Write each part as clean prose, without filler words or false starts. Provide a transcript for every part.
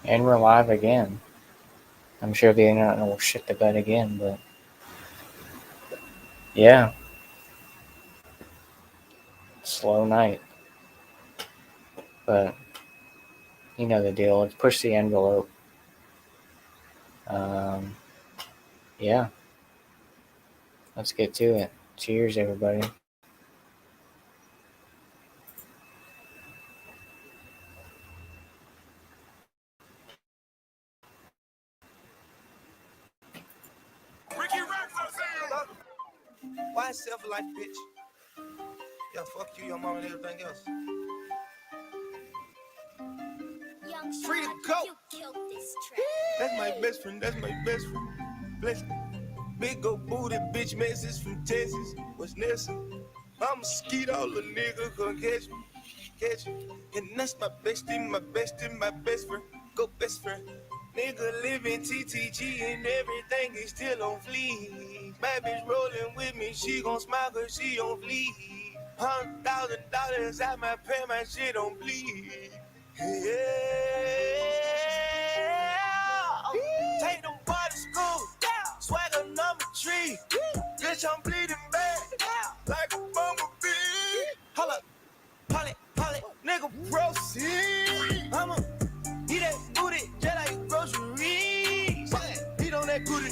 And we're live again. I'm sure the internet will shit the bed again, but yeah, slow night. But you know the deal. Let's push the envelope. Um, yeah, let's get to it. Cheers, everybody. Why self-life, bitch? Yeah, fuck you, your mom, and everything else. Free to go. That's my best friend. That's my best friend. Bless me. Big old booty bitch message from Texas. What's next? I'm a skeet all the nigga gonna catch me. Catch me. And that's my bestie, my bestie, my best friend. Go best friend. Nigga living TTG and everything is still on fleek. My bitch rolling with me, she gon' smile cause she on fleek. $100,000 I might pay my shit on bleed. Yeah. Take them boys to school. Swagger number 3. Bitch, I'm bleeding bad. Like a bumblebee. Hold up. Holly, nigga, proceed. I'ma eat that booty just like groceries. Eat on that booty.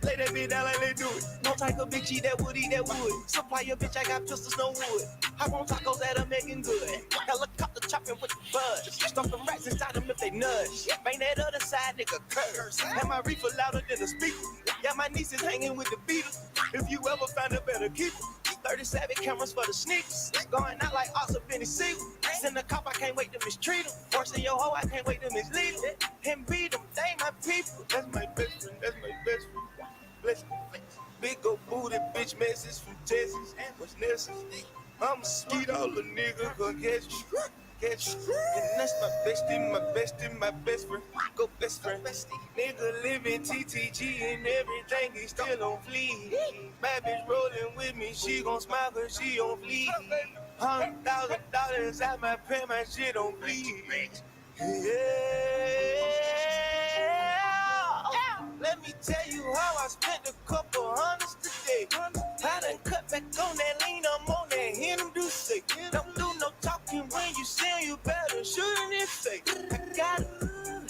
Lay that bitch down like they do it. No type of bitch eat that wood, eat that wood. Supply your bitch, I got pistols, no wood. I want tacos that are making good. Helicopter chopping with the buzz. Stuff them rats inside them if they nudge. Bang that other side, nigga, curse. Have my reefer louder than the speaker. Yeah, my niece is hanging with the Beatles. If you ever find a better keeper. 37 cameras for the sneakers. Going out like Oscar Benny Siegel. Send the cop, I can't wait to mistreat him. Forcing your hoe, I can't wait to mislead him. And beat them, they my people. That's my best friend, that's my best friend. Bless me. Big old booty bitch message from Texas. What's next? I'm a skeet all the nigga gonna catch you. Catch you. And that's my bestie, my bestie, my best friend. Go best friend. Nigga living TTG and everything is still on fleek. My bitch rolling with me, she gon' smile cause she on fleek. $100,000 I might pay my shit on bleed. Yeah. Let me tell you how I spent a couple hundreds today. I done cut back on that lean, I'm on that hit him do say. Don't do no talking when you sing, you better shoot in his face. I got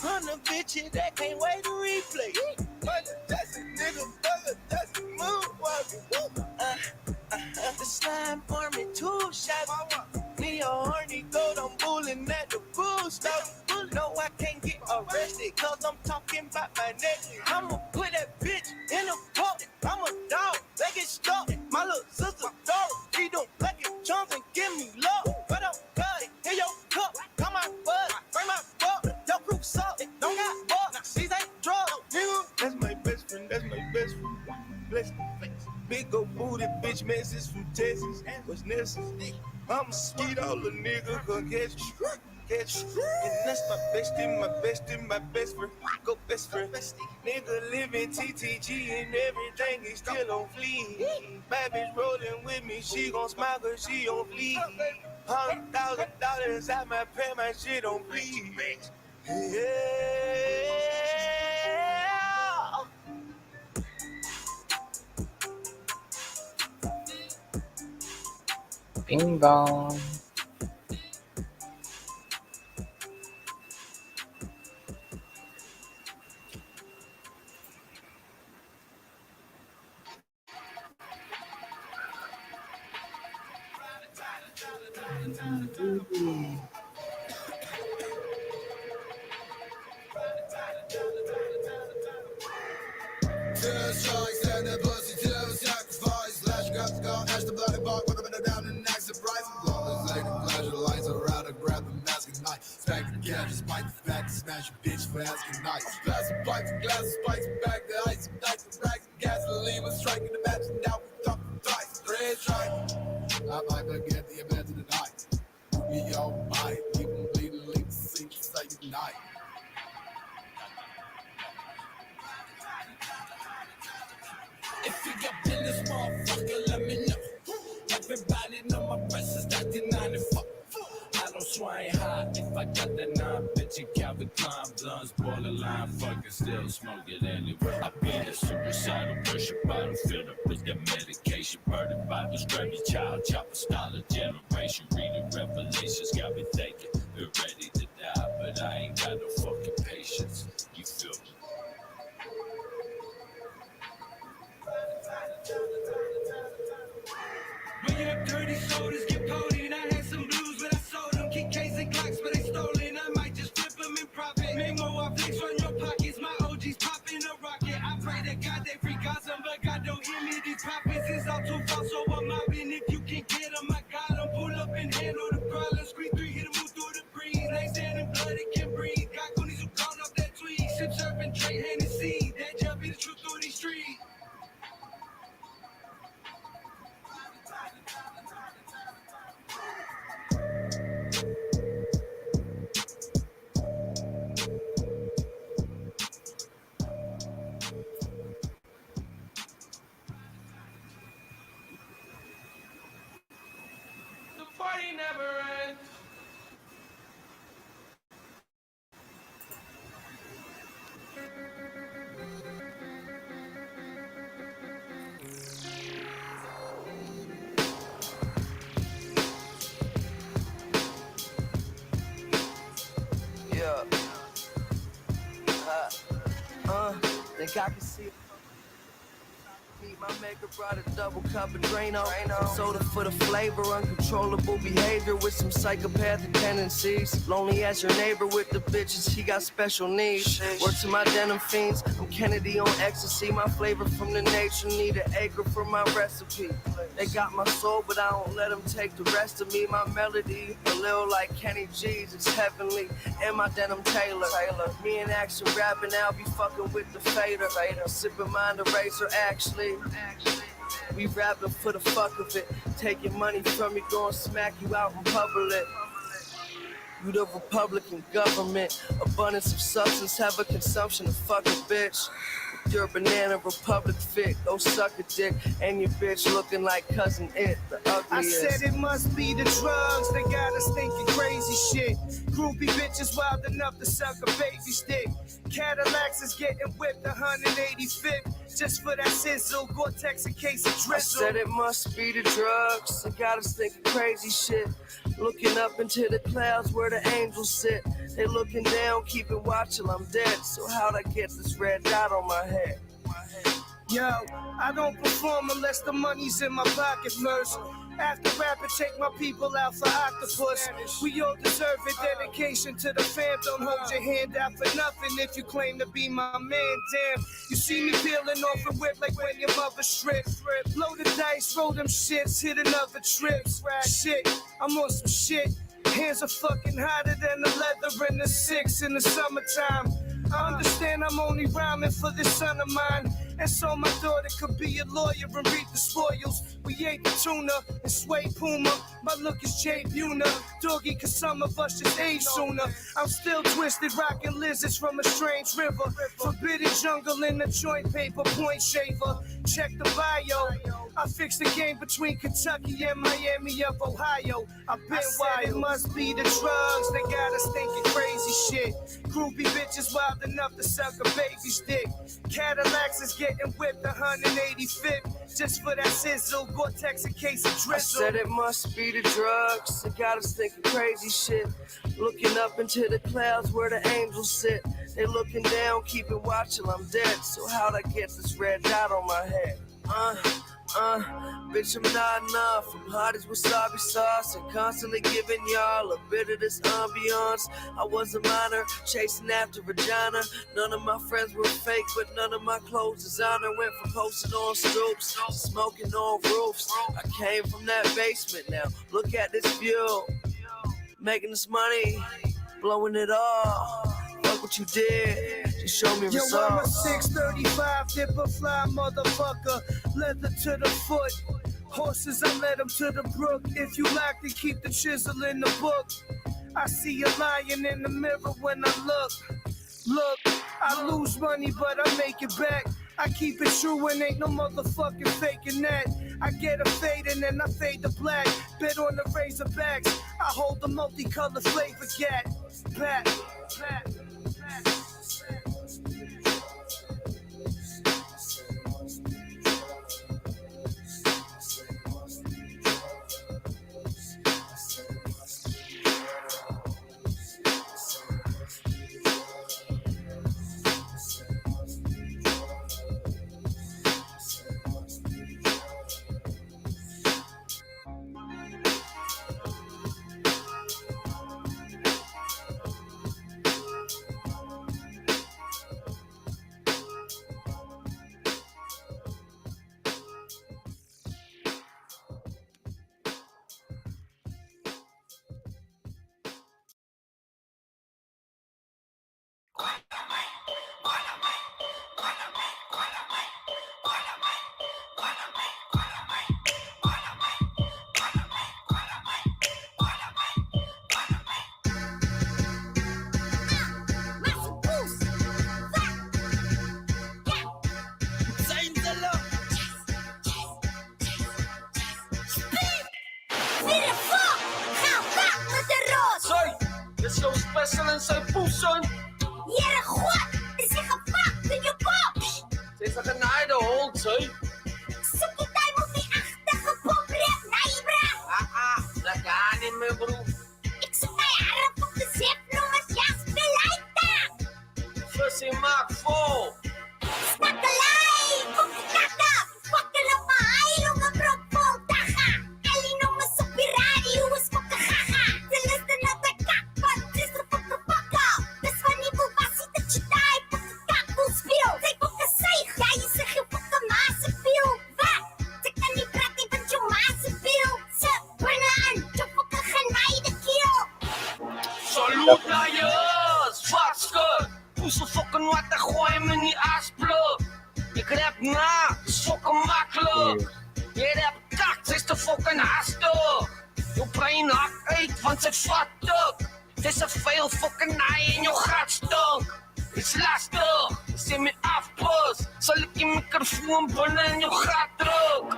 100 bitches that can't wait to replay. But that's a nigga, that's a moonwalking. The slime army, 2 shots. Me a horny goat, I'm bullying at the bull stop. No, I can't get arrested, cause I'm talking about my neck. I'ma put that bitch in a pot. I'm a dog, they get stuck. My little sister dog, she don't like it, chums and give me love. But I'm good, hear your cup, come my bud, bring my buck. Your crew suck, don't got bucks, these ain't drugs, nigga. That's my best friend, that's my best friend. Bless me. Big old booty bitch message from Texas. What's next? I'm a skeet all the nigga gonna catch you. Catch you. And that's my bestie, my bestie, my best friend. Go best friend. Nigga living TTG and everything is still on fleek. My bitch rolling with me, she gon' smile cause she on fleek. $100,000 I might pay my shit on bleed. Yeah. Bing bong. Smash your bitch for asking nice. Glass of spikes, back the ice, nights and racks, gasoline was striking the match, and now we talk dice. Red stripe. I might forget the event of the night. We all might, leave them bleeding, leave the scene, say goodnight. If you got business, motherfucker, let me know. Everybody know my price is 1994. I don't bitch, why ain't hot? If I got that 9, bitch, you Calvin Klein blunts, borderline, fucking still smoke it anyway. I be that suicidal pressure bottle filled up with that medication, burdened by the scrappy child, chopper style of generation, reading revelations, got me thinking, we're ready to die, but I ain't got no fucking patience. You feel me? When you're dirty sodas get potent, I had some blues, but I sold them. Kick case and Glocks, but they stolen. I might just flip them and profit. Make more I flex on your pockets. My OG's popping a rocket. I pray to God they freak out some, but God don't hear me. These profits is all too far, so I'm mobbing. If you can get them, I got them. Pull up and handle the problem. Screen 3, hit them, move through the breeze. They stand in blood, it can breathe. Got goonies who called off that tweet. Sip, surfing, trade, Hennessy. That jump be the truth through these streets. Party never ends. Yeah. Think I can see it. My maker brought a double cup of Drano. Soda for the flavor, uncontrollable behavior with some psychopathic tendencies. Lonely as your neighbor with the bitches, he got special needs. Word to my denim fiends, I'm Kennedy on ecstasy. My flavor from the nature, need an acre for my recipe. They got my soul, but I don't let them take the rest of me. My melody, a little like Kenny G's, it's heavenly. And my denim Taylor. Me and Action rapping, I'll be fucking with the fader. Sipping mind eraser, actually. We rapping for the fuck of it. Taking money from me, gon' smack you out in public. You the Republican government. Abundance of substance, have a consumption of fuck a bitch. Your banana republic fit, go suck a dick. And your bitch looking like cousin It, the ugliest. I said it must be the drugs, they got us thinking crazy shit. Groupie bitches wild enough to suck a baby stick. Cadillacs is getting whipped 185th. Just for that sizzle, Gore-Tex in case of drizzle. I said it must be the drugs, they got us thinking crazy shit. Looking up into the clouds where the angels sit. They looking down, keeping watch till I'm dead. So how'd I get this red dot on my head? Yo, I don't perform unless the money's in my pocket first. After rapping, take my people out for octopus. We all deserve it, dedication to the fam. Don't hold your hand out for nothing if you claim to be my man. Damn, you see me peeling off and whip like when your mother strips. Blow the dice, roll them shits, hit another trip. Shit, I'm on some shit. Hands are fucking hotter than the leather in the 6 in the summertime. I understand I'm only rhyming for this son of mine. And so my daughter could be a lawyer and reap the spoils. We ate the tuna and sway Puma. My look is Jay Buna. Doggy, cause some of us just age sooner. I'm still twisted, rocking lizards from a strange river. Forbidden jungle in the joint paper, point shaver. Check the bio. I fixed the game between Kentucky and Miami of Ohio. I've been wild. It must be the drugs, they got us thinking crazy shit. Groupie bitches wild enough to suck a baby's dick. Cadillacs is getting whipped 185th. Just for that sizzle, Gore-Tex in case of drizzle. I said it must be the drugs, they got us thinking crazy shit. Looking up into the clouds where the angels sit. They looking down, keeping watch till I'm dead. So how'd I get this red dot on my head? Bitch, I'm not enough. I'm hot as wasabi sauce and constantly giving y'all a bit of this ambiance. I was a minor, chasing after vagina. None of my friends were fake, but none of my clothes designer. Went from posting on stoops to smoking on roofs. I came from that basement now. Look at this view. Making this money, blowing it all. Fuck what you did, just show me results. Yo, I'm a 635 dipper fly motherfucker. Leather to the foot. Horses, I led them to the brook. If you like to keep the chisel in the book. I see a lion in the mirror when I look. Look, I lose money, but I make it back. I keep it true and ain't no motherfucking faking that. I get a fade and then I fade to black. Bet on the Razorbacks. I hold the multicolored flavor gat. Back. Is zo special en zijn poesen. Jere god, is je gepakt in je kop? Ze is een genaaide hond, zei. Zoek je tijd moet niet achter gepompreerd naar je bra. Dat gaat niet meer, broer. Ik zoek naar je arm op de zip, jongens, ja, speleita. Fussie maakt vol. Snakelai, kom je kaka. Fucking op mijn haai, jongen, bro, vol daga. Ellie noem me sopirari, hoe is fucking gaga. Ze lusten naar de kakpad, ze is de fucking fakka. Dus wanneer we was, ziet dat je daar fucking kakpoel speel. Zij fucking zeig, ja, je zegt je fucking mazen veel. Wat? Ze kan niet praten, want je mazen veel. Ze brengen aan, je fucking genaaide keel. Salut naar je, zwartske. Poesel fucking wat, dan gooi je me niet aspluk. Ik rap na, is fucking makkelijk. Je rap kakt, is te fucking haastig. Je brein hakt uit, want ze vat ook. Het is te veel fucking naai in je gatstuk. Is lastig, als je me afpast, zal ik je microfoon binnen in je gat druk.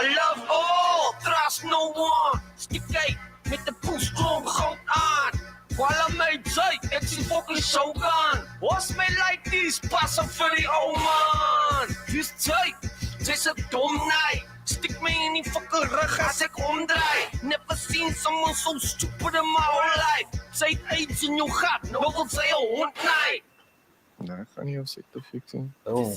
I love all, trust no one. Stiek kijk, met de poesklomp goud aan. While I made tight, it's a fucking shogun. What's me like this? Pass up for the old man. Dus tight, het is een dom night. Stik me in die fucking rug als ik omdraai. Never seen someone so stupid in my whole life. Zij aids in je gat, nou wil zij een hond naai. Nee, ik ga niet op ziekte fixen. Boom.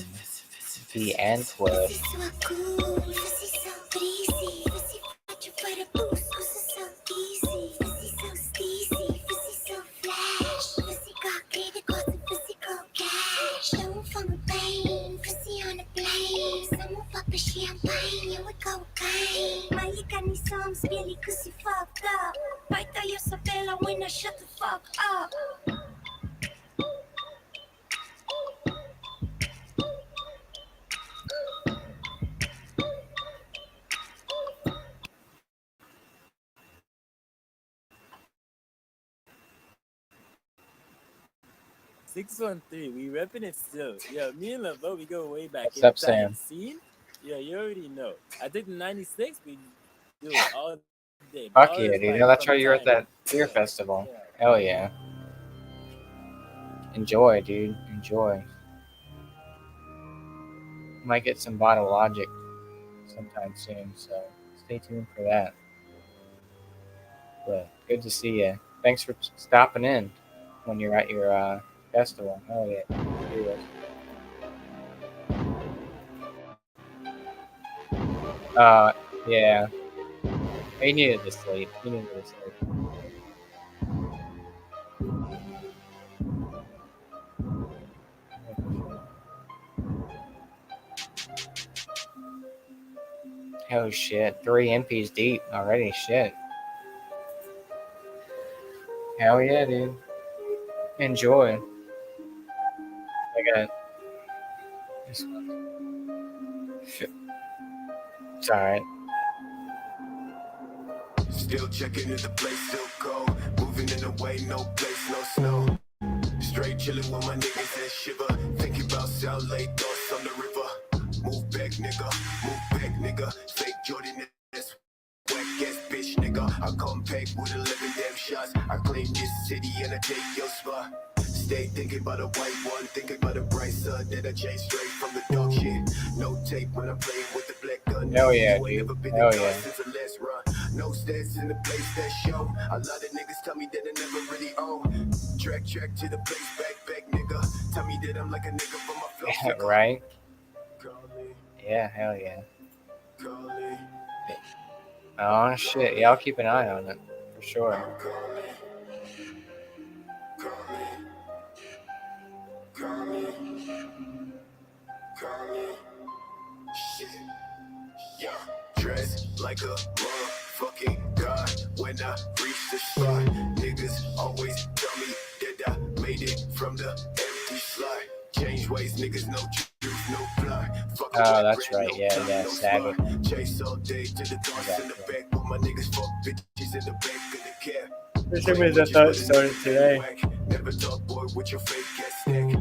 The Antwerp. This is so cool, this is so breezy. This is what you for the boost, this is so easy. This is so steezy, this is so flash. This is got credit cards and physical cash. Don't fuck with pain, pussy on a plane. Someone fuck with champagne, you would go cocaine. Why you got me some spilly cause you fucked up? Why do you so fella when I shut the fuck up? We repping it still. Yeah, me and LeVo, we go way back. What's up, Sam? Scene? Yeah, you already know. I think in '96 we do it all day. Fuck Bars, yeah, dude. like, No, that's from right. You're at time. that beer festival. Hell yeah. Enjoy, dude. Enjoy. Might get some Bottle Logic sometime soon, so stay tuned for that. But good to see you. Thanks for stopping in when you're at your festival. Hell yeah. Do it. Yeah. He needed to sleep. He needed to sleep. Oh shit. 3 MPs deep already. Shit. Hell yeah, dude. Enjoy. I got this one. Shit. It's alright. Still checking if the place still cold. Moving in the way, no place, no snow. Straight chilling with my niggas and shiver. Thinking about South Lake, thoughts on the river. Move back, nigga. Fake Jordan, that's whack ass bitch, nigga. I come pack with 11 shots. I claim this city and I take your spot. Stay thinking about a white one, thinking about a bright sun that I chase straight from the dark shit. No tape when I'm playing with the black gun. Hell yeah, you ain't dude. never been Hell in yeah. since the last run. No stats in the place that show. A lot of niggas tell me that I never really own. Track to the place, back, nigga. Tell me that I'm like a nigga from my flow. Right? Call me, Yeah, hell yeah. call me, Oh shit, yeah, I'll keep an eye on it for sure. call me, call me, call me, call me. Shit. Yeah, dressed like a motherfucking god. When I reach the spot, niggas always tell me that I made it from the empty slot. Change ways, niggas no truth, no fly. Fuck Oh, that's right. Yeah, Savage. Chase all day to the doors in the back. With my niggas fuck bitches in the back of the cab. For some reason, I thought it started today. Never talk, boy, with your fake ass stick.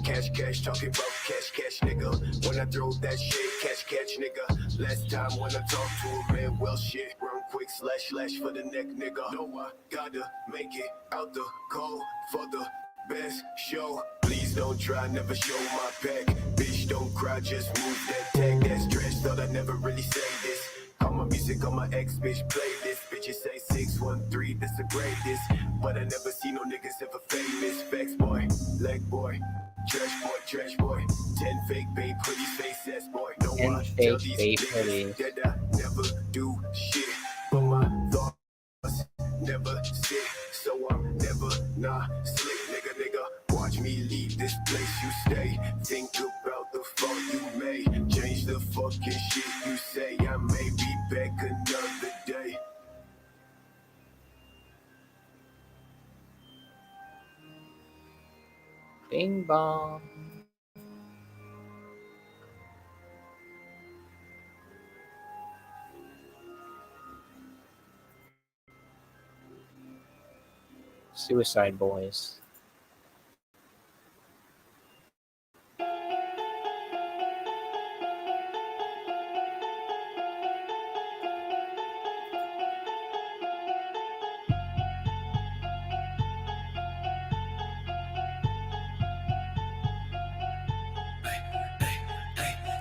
Cash, talking about cash, nigga. When I throw that shit, catch, nigga. Last time when I talked to a man, well, shit. Run quick, slash for the neck, nigga. No, I gotta make it out the cold for the best show. Please don't try, never show my pack. Bitch, don't cry, just move that tag. That's trash, thought I never really say this. All my music on my ex bitch playlist. Bitches say 613, that's the greatest. But I never see no niggas ever famous. Facts boy, leg boy, trash boy. 10 fake babe hoodies, face ass boy. No, 10 I fake tell these babe niggas hoodies. that I never do shit. But my thoughts never sit. So I'm never slick, nigga. Watch me leave this place you stay. Think about the fall you made. Change the fucking shit you say. I may be back another day. Bing bong. Suicide Boys.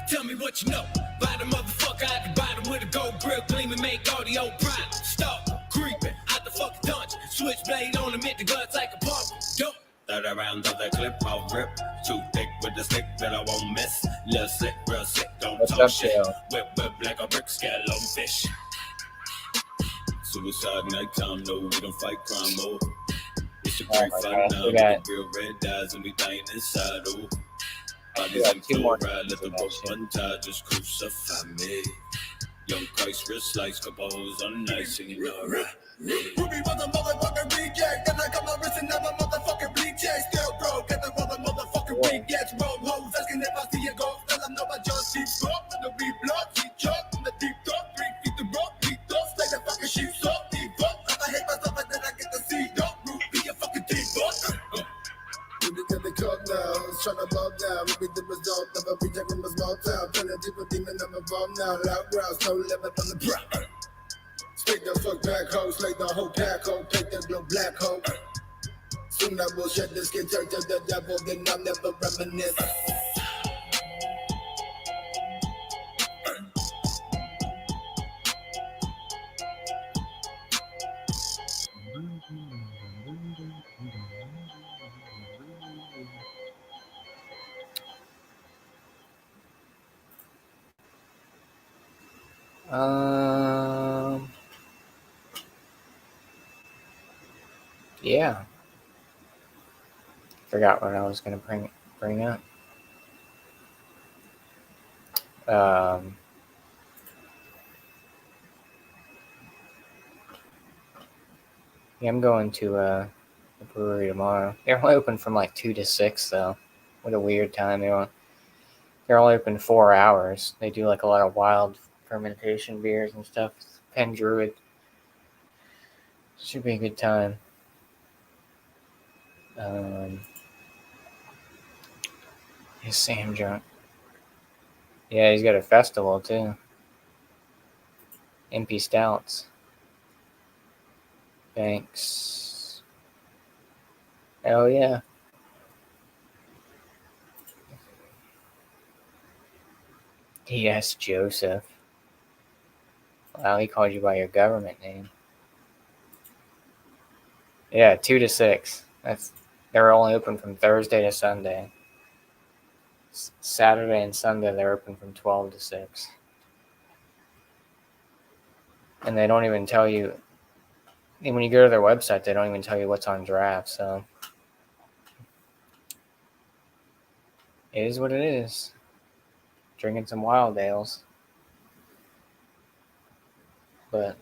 Tell me what you know. Buy the motherfucker out the bottom with a gold grill gleaming, make audio problems. Stop creeping out the fucking dungeon. Switchblade on him, hit the guts like a pump. Dump. 30 rounds of that clip, I'll rip. Too thick with the stick that I won't miss. Little sick, real sick, don't What's talk up, shit. Dale? Whip like a brick, scallop fish. Suicide nighttime, no, we don't fight crime, oh. It's a great my fun gosh, now, we with got- the real red eyes and we dying inside, oh. We Bodies got in 2 more fluoride, let the of that rope shit. untie, just crucify me. Young Christ, wrist slice, compose on nice and you know, right? Ruby was a motherfucking reject. Then I got my wrist and never motherfucking bleach. Still broke, get the motherfucking rejects. Roll hoes, asking if I see a ghost. Tell them no, I just keep broke. And the reblock, keep chop in the deep dark. 3 feet the rock, deep dark. Like the fucking sheep, so deep fuck. I hate myself and then I get to see dark. Ruby, a fucking deep fuck. Ruby to the cook now, trying to bump now. Ruby the result of a reject from a small town. Turn a deeper demon, I'm involved now. Loud growls, no limit on the brow. Stick the fuck back hole, slay the whole pack hole, take the blue black hole. Soon I will shed the skin, turn to the devil, then I'll never reminisce. Yeah. Forgot what I was gonna bring up. Yeah, I'm going to the brewery tomorrow. They're only open from like 2 to 6, though. What a weird time. They're only open 4 hours. They do like a lot of wild fermentation beers and stuff. Penn Druid. Should be a good time. Is Sam drunk? Yeah, he's got a festival too. MP Stouts. Thanks. Hell yeah. Yes, Joseph. Wow, he called you by your government name. Yeah, 2 to 6. They're only open from Thursday to Sunday. Saturday and Sunday they're open from 12 to 6. And they don't even tell you. When you go to their website, they don't even tell you what's on draft. So it is what it is. Drinking some wild ales. But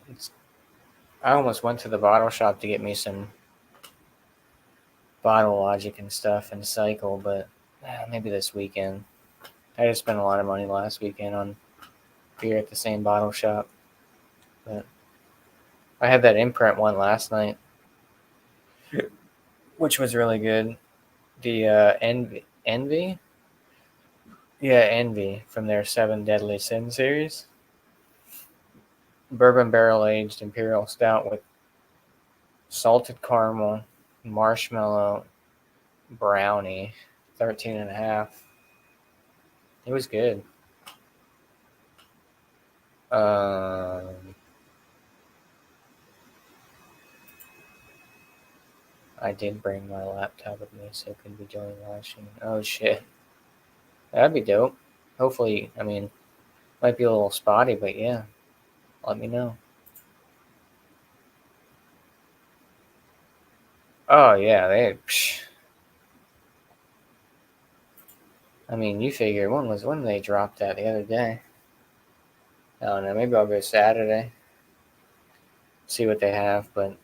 I almost went to the bottle shop to get me some Bottle Logic and stuff and Cycle, but maybe this weekend. I just spent a lot of money last weekend on beer at the same bottle shop. But I had that Imprint one last night, which was really good. The Envy? Yeah, Envy from their 7 Deadly Sin series. Bourbon barrel aged imperial stout with salted caramel, marshmallow, brownie, 13.5. It was good. I did bring my laptop with me so it could be joining watching. Oh shit. That'd be dope. Hopefully, might be a little spotty, but yeah. Let me know. Oh yeah, you figure when they dropped that the other day? I don't know, maybe I'll go Saturday. See what they have, but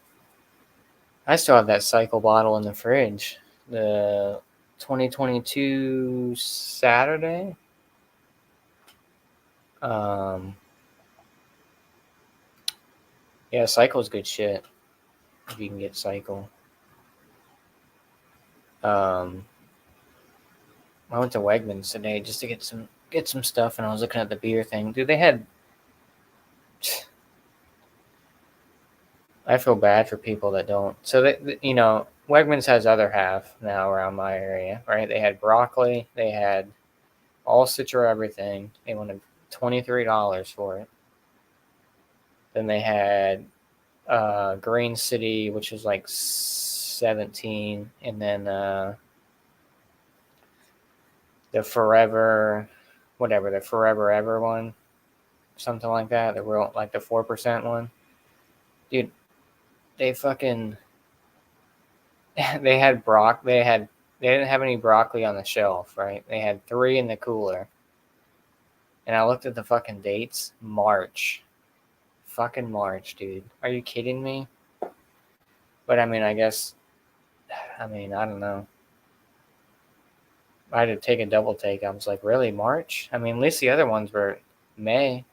I still have that Cycle bottle in the fridge. The 2022 Saturday. Yeah, Cycle's good shit. If you can get Cycle. I went to Wegmans today just to get some stuff, and I was looking at the beer thing. Dude, they had. I feel bad for people that don't. So Wegmans has other half now around my area, right? They had broccoli, they had all Citra everything. They wanted $23 for it. Then they had Green City, which was like 17, and then the Forever, whatever, the Forever Ever one, something like that. The real, like the 4% one. Dude, they fucking they didn't have any broccoli on the shelf, right? They had 3 in the cooler. And I looked at the fucking dates. March. Fucking March, dude. Are you kidding me? But I guess I don't know. I had to take a double take. I was like, really, March? At least the other ones were May.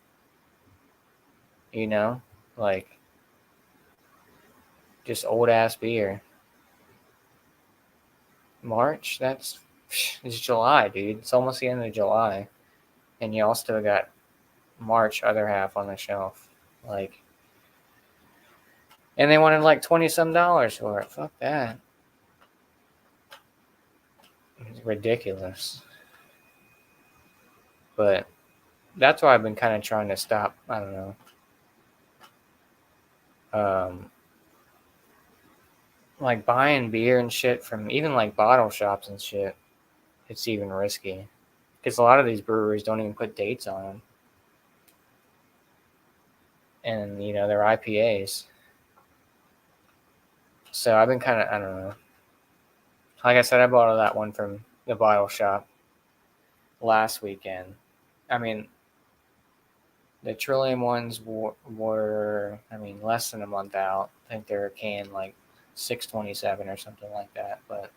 Like just old ass beer. March? It's July, dude. It's almost the end of July. And you all still got March other half on the shelf. Like, and they wanted like 20 some dollars for it. Fuck that. It's ridiculous. But that's why I've been kind of trying to stop. I don't know. Like buying beer and shit from even like bottle shops and shit. It's even risky. Because a lot of these breweries don't even put dates on them. And, they're IPAs. So I've been kind of, I don't know. Like I said, I bought that one from the bottle shop last weekend. The Trillium ones were less than a month out. I think they're canned like 627 or something like that. But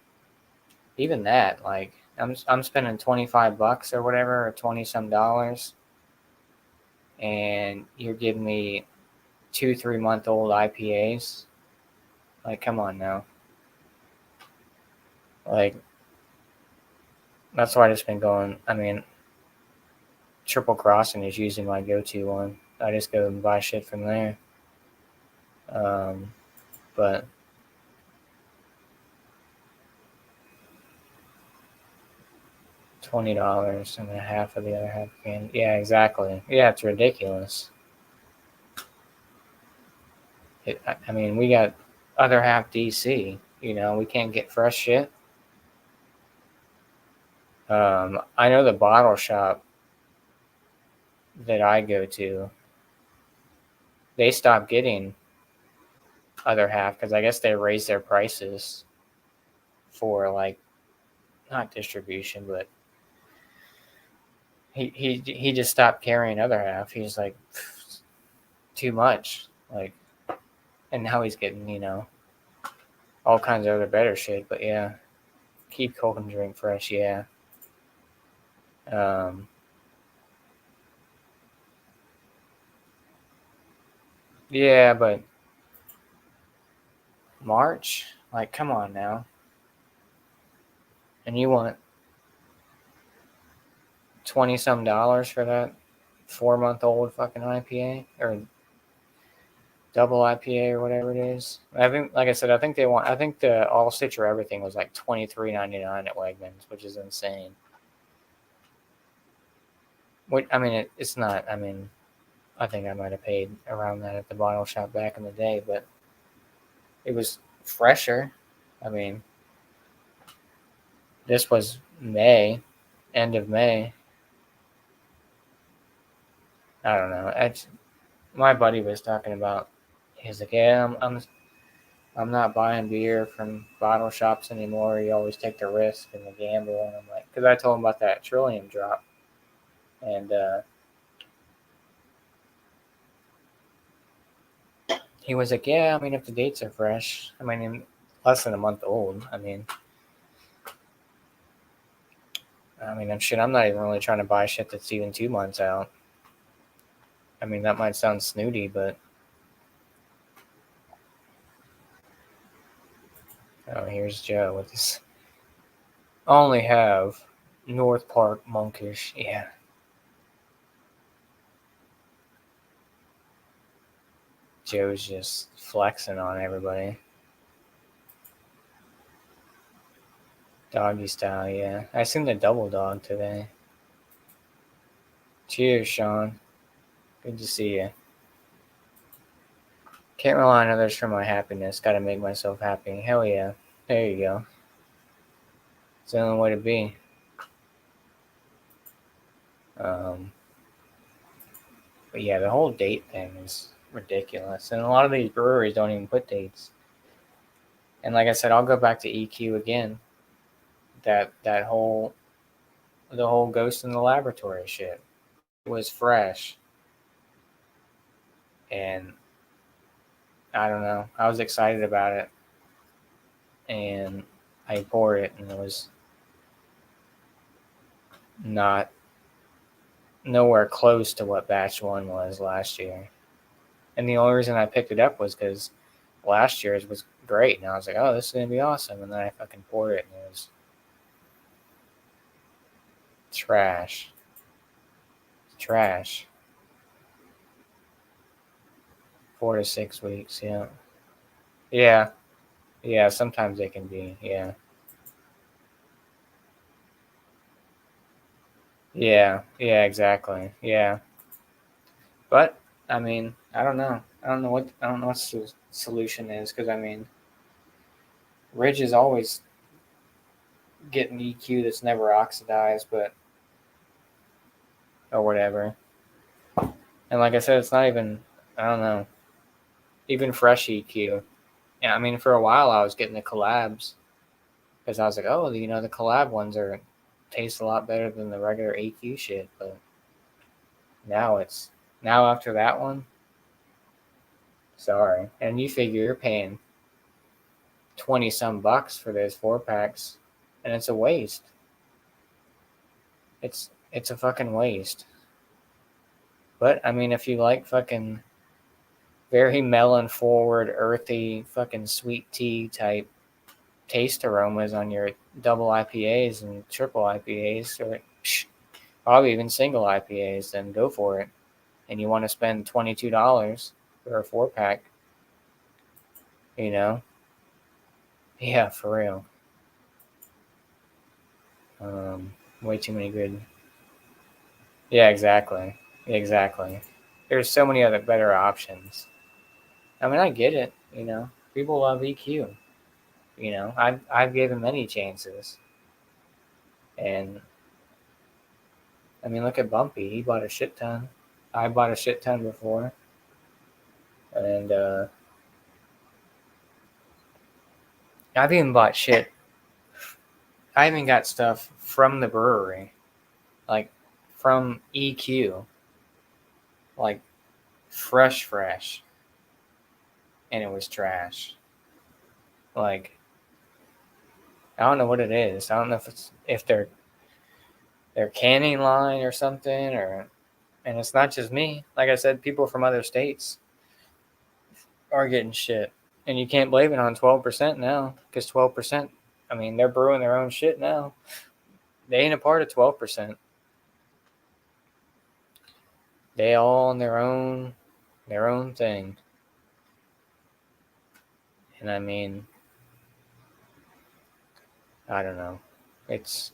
even that, like, I'm spending $25 or whatever, or 20 some dollars, and you're giving me 2-3 month old IPAs. Like, come on now. Like, that's why I just been going. Triple Crossing is usually my go-to one. I just go and buy shit from there. but $20 and a half of the other half can. Yeah, exactly. Yeah, it's ridiculous. I mean, we got other half DC. You know, we can't get fresh shit. I know the bottle shop that I go to, they stopped getting other half because I guess they raised their prices for like not distribution, but he just stopped carrying other half. He's like too much, like, and now he's getting all kinds of other better shit. But yeah, keep cold and drink fresh. Yeah. Um, yeah, but March, like, come on now, and you want $20 for that 4-month-old fucking IPA or double IPA or whatever it is. I think, like I said, I think the all Citra everything was like $23.99 at Wegmans, which is insane. What I mean, it's not. I mean, I think I might have paid around that at the bottle shop back in the day, but it was fresher. I mean, this was May, end of May. I don't know. My buddy was talking about. He's like, yeah, I'm not buying beer from bottle shops anymore. You always take the risk and the gamble. And I'm like, because I told him about that Trillium drop, and he was like, yeah, I mean, if the dates are fresh, I mean, in less than a month old. I'm not even really trying to buy shit that's even 2 months out. I mean, that might sound snooty, but oh, here's Joe with this. Only have North Park Monkish. Yeah. Joe's just flexing on everybody. Doggy style, yeah. I seen the double dog today. Cheers, Sean. Good to see you. Can't rely on others for my happiness. Gotta make myself happy. Hell yeah. There you go. It's the only way to be. But yeah, the whole date thing is ridiculous. And a lot of these breweries don't even put dates. And like I said, I'll go back to EQ again. The whole ghost in the laboratory shit was fresh. And I don't know. I was excited about it. And I poured it and it was not nowhere close to what batch one was last year. And the only reason I picked it up was because last year's was great. And I was like, oh, this is going to be awesome. And then I fucking poured it and it was trash. Trash. 4 to 6 weeks, yeah. Yeah. Yeah, sometimes they can be, yeah. Yeah, yeah, exactly. Yeah. But I mean, I don't know. I don't know what the solution is because I mean, Ridge is always getting EQ that's never oxidized, but or whatever. And like I said, it's not even. I don't know. Even fresh EQ. Yeah, I mean, for a while I was getting the collabs because I was like, oh, the collab ones taste a lot better than the regular EQ shit. But now after that one, sorry. And you figure you're paying 20 some bucks for those 4-packs, and it's a waste. It's a fucking waste. But I mean, if you like fucking very melon forward, earthy, fucking sweet tea type taste aromas on your double IPAs and triple IPAs, or probably even single IPAs, then go for it. And you want to spend $22 for a 4-pack, You know? Yeah, for real. Way too many good. Yeah, exactly. Exactly. There's so many other better options. I mean, I get it. You know, people love EQ. You know, I've given many chances, and I mean, look at Bumpy. He bought a shit ton. I bought a shit ton before, and I've even bought shit. I even got stuff from the brewery, like from EQ, like fresh, and it was trash. Like I don't know what it is. I don't know if their canning line or something, or and it's not just me. Like I said, people from other states are getting shit, and you can't blame it on 12% now because 12%. I mean, they're brewing their own shit now. They ain't a part of 12%. They all on their own thing. And I mean, I don't know. It's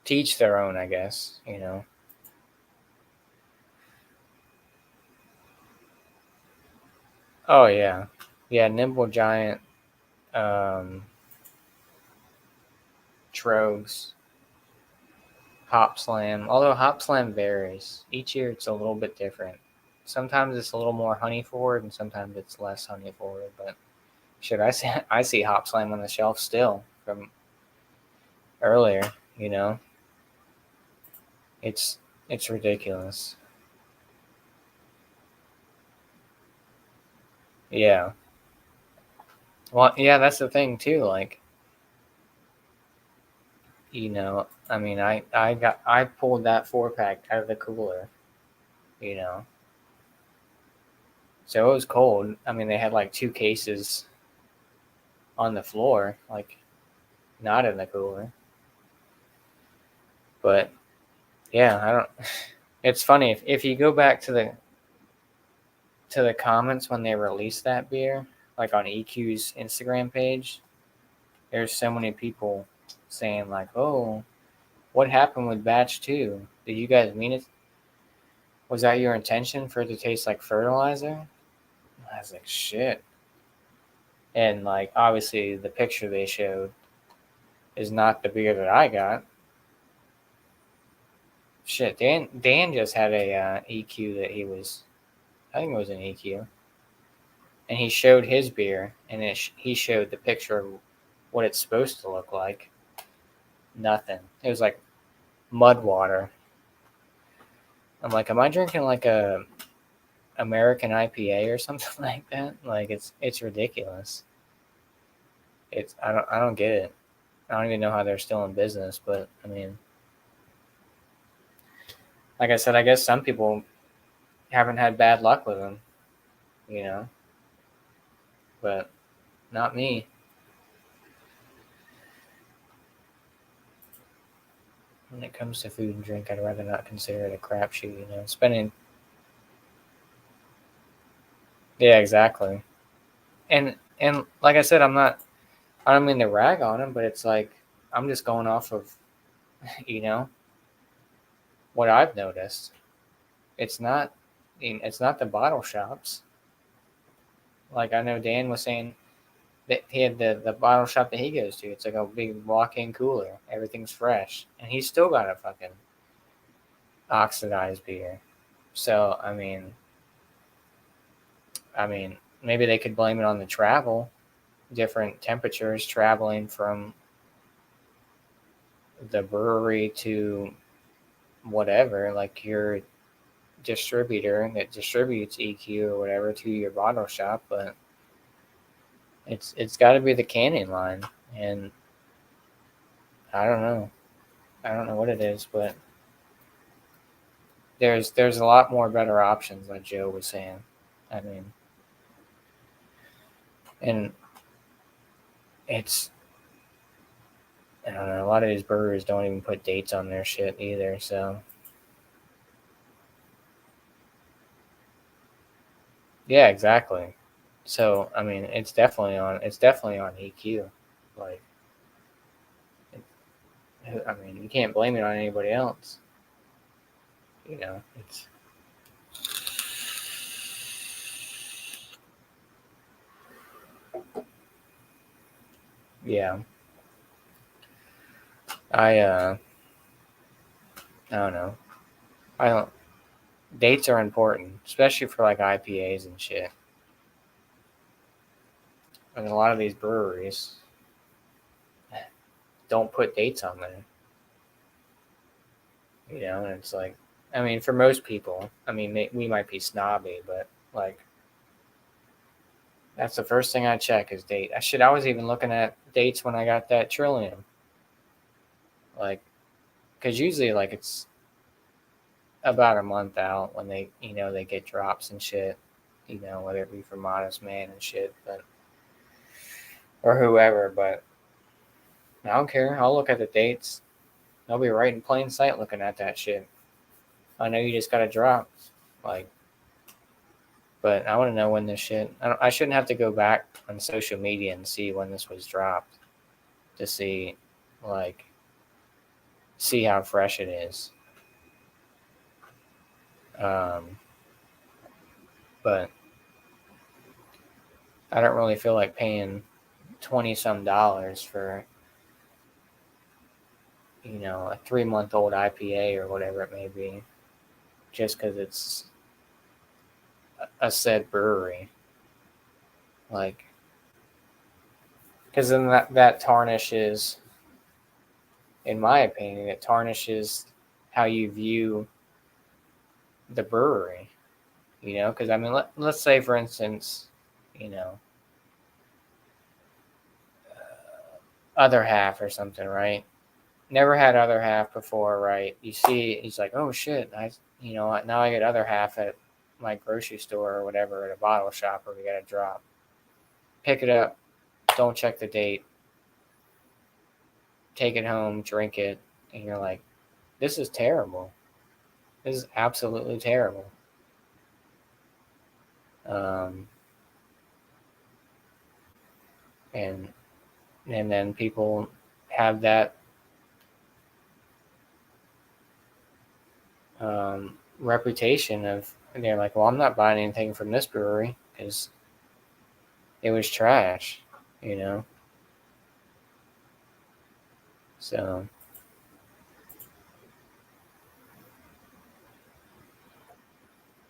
teach their own, I guess. You know. Oh yeah, yeah. Nimble Giant, um, Trogs, Hop Slam. Although Hop Slam varies each year, it's a little bit different. Sometimes it's a little more honey forward, and sometimes it's less honey forward. But shit, I see Hop Slam on the shelf still from earlier. You know, it's it's ridiculous. Yeah. Well, yeah, that's the thing too. Like, you know, I mean, I pulled that 4 pack out of the cooler. You know, so it was cold. I mean, they had like 2 cases on the floor, like not in the cooler. But yeah, I don't. It's funny if you go back to the comments when they released that beer, like on EQ's Instagram page. There's so many people saying like, "Oh, what happened with batch 2? Did you guys mean it? Was that your intention for it to taste like fertilizer?" I was like, "Shit." And like, obviously, the picture they showed is not the beer that I got. Shit, Dan just had a EQ that he was, I think it was an EQ, and he showed his beer, and he showed the picture of what it's supposed to look like. Nothing. It was like mud water. I'm like, am I drinking like a American IPA or something like that? Like it's ridiculous. It's I don't get it. I don't even know how they're still in business, but I mean, like I said, I guess some people haven't had bad luck with them, you know, but not me. When it comes to food and drink, I'd rather not consider it a crapshoot, you know. Spending, yeah, exactly. And like I said, I'm not. I don't mean to rag on them, but it's like I'm just going off of, you know, what I've noticed. It's not, it's not the bottle shops. Like I know Dan was saying that he had the bottle shop that he goes to. It's like a big walk-in cooler. Everything's fresh, and he's still got a fucking oxidized beer. So I mean, maybe they could blame it on the travel, different temperatures traveling from the brewery to whatever, like your distributor that distributes EQ or whatever to your bottle shop. But it's got to be the canning line, and I don't know. I don't know what it is, but there's a lot more better options, like Joe was saying. I mean, and it's I don't know. A lot of these breweries don't even put dates on their shit either. So yeah, exactly. So I mean, it's definitely on EQ. Like, I mean, you can't blame it on anybody else. You know, it's yeah. I don't know. I don't. Dates are important, especially for like IPAs and shit. And a lot of these breweries don't put dates on there. You know, and it's like, I mean, for most people, I mean, we might be snobby, but like, that's the first thing I check is date. I was even looking at dates when I got that Trillium. Like, because usually, like, it's about a month out when they get drops and shit. Whether it be for Modest Man and shit, but or whoever. But I don't care. I'll look at the dates. I'll be right in plain sight looking at that shit. I know you just got a drop, like, but I want to know when this shit. I shouldn't have to go back on social media and see when this was dropped to see, like, see how fresh it is. But I don't really feel like paying $20-some for a 3-month-old IPA or whatever it may be, just because it's a said brewery. Like, because then that tarnishes, in my opinion, it tarnishes how you view the brewery. Because I mean, let's say for instance, you know, other half or something, right? Never had other half before, right? You see, he's like, oh shit, now I get other half at my grocery store or whatever at a bottle shop where we got a drop. Pick it up, don't check the date, take it home, drink it, and you're like, this is terrible. This is absolutely terrible. Um, and and then people have that reputation of, and they're like, well, I'm not buying anything from this brewery because it was trash, you know. So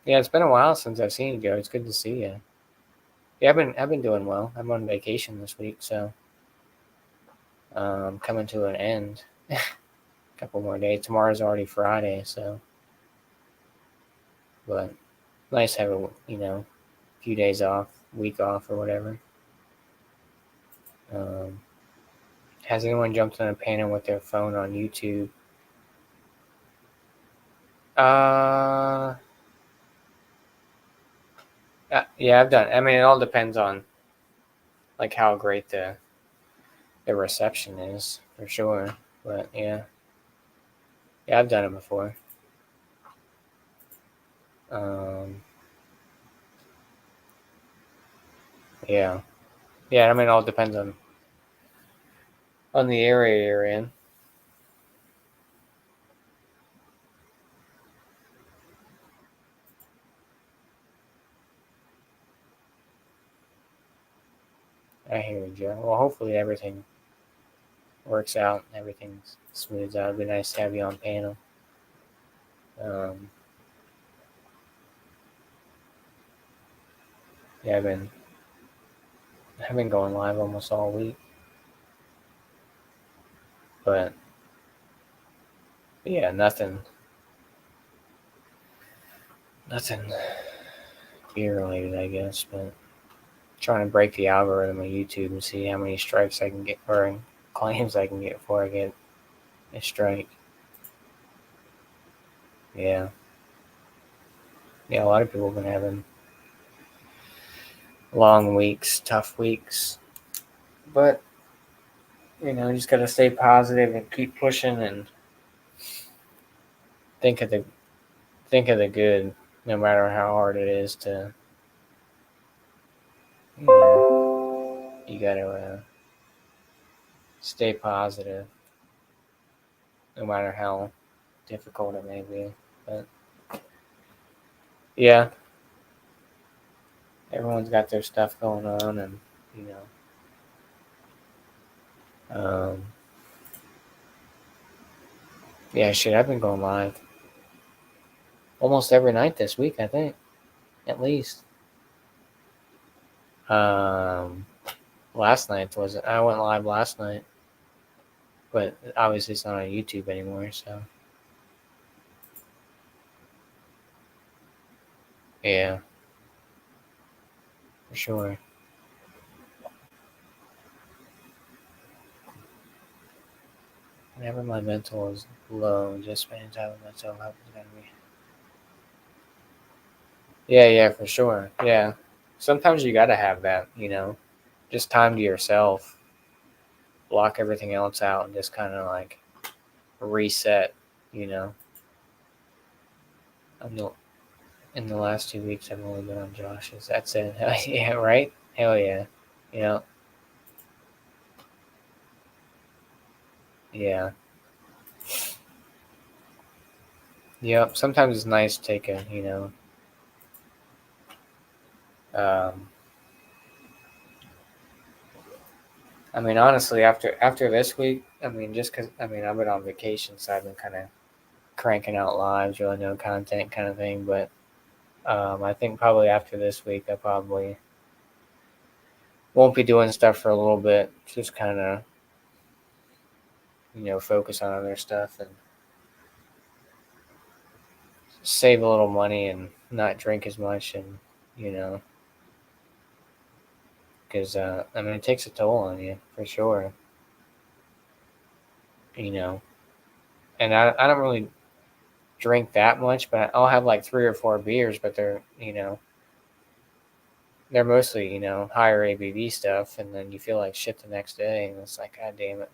yeah, it's been a while since I've seen you, Joe. It's good to see you. Yeah, I've been doing well. I'm on vacation this week, so coming to an end. A couple more days. Tomorrow's already Friday, so but nice to have few days off, week off or whatever. Um, has anyone jumped on a panel with their phone on YouTube? Uh, yeah, I've done. I mean, it all depends on like how great the reception is for sure. But yeah, I've done it before. Um, yeah, yeah. I mean, it all depends on the area you're in. I hear you, Joe. Well, hopefully everything works out. Everything smooths out. It'd be nice to have you on panel. Um, yeah, I've been going live almost all week, but yeah, nothing beer related, I guess. But trying to break the algorithm of YouTube and see how many strikes I can get or claims I can get before I get a strike. Yeah, yeah. A lot of people have been having long weeks, tough weeks, but just gotta stay positive and keep pushing and think of the think of the good, no matter how hard it is you gotta stay positive, no matter how difficult it may be. But yeah, everyone's got their stuff going on, and you know, yeah, shit. I've been going live almost every night this week. I think, at least. Um, Last night was I went live last night, but obviously it's not on YouTube anymore. So yeah, for sure. Whenever my mental is low, just spending time with myself is gonna be. Yeah, yeah, for sure. Yeah, sometimes you gotta have that. Just time to yourself, block everything else out, and just kind of like reset. You know, I'm the, in the last 2 weeks, I've only been on Josh's. That's it. Yeah, right. Hell yeah. You know, yeah. Yep. Sometimes it's nice to take um, I mean, honestly, after this week, I mean, just because I've been on vacation, so I've been kind of cranking out lives, really no content kind of thing. But I think probably after this week, I probably won't be doing stuff for a little bit. Just kind of focus on other stuff and save a little money and not drink as much, and you know, because it takes a toll on you for sure. You know, and I don't really drink that much, but I'll have like 3 or 4 beers, but they're mostly higher ABV stuff, and then you feel like shit the next day, and it's like, god damn it.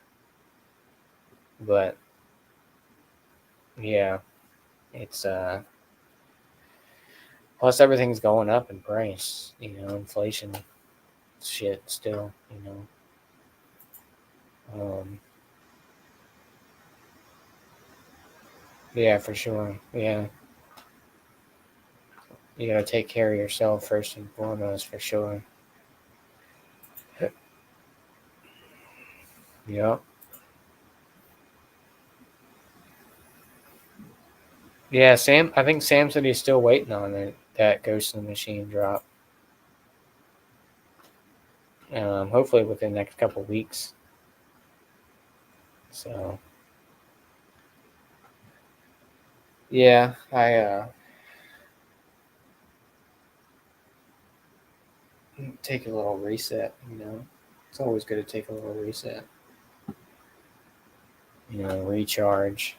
But yeah, it's plus everything's going up in price. Inflation shit still. Yeah, for sure. Yeah, you gotta take care of yourself first and foremost, for sure. Yep. Yeah, Sam. I think Sam said he's still waiting on it. That Ghost in the Machine drop. Hopefully within the next couple weeks. So yeah, I take a little reset. It's always good to take a little reset. Recharge.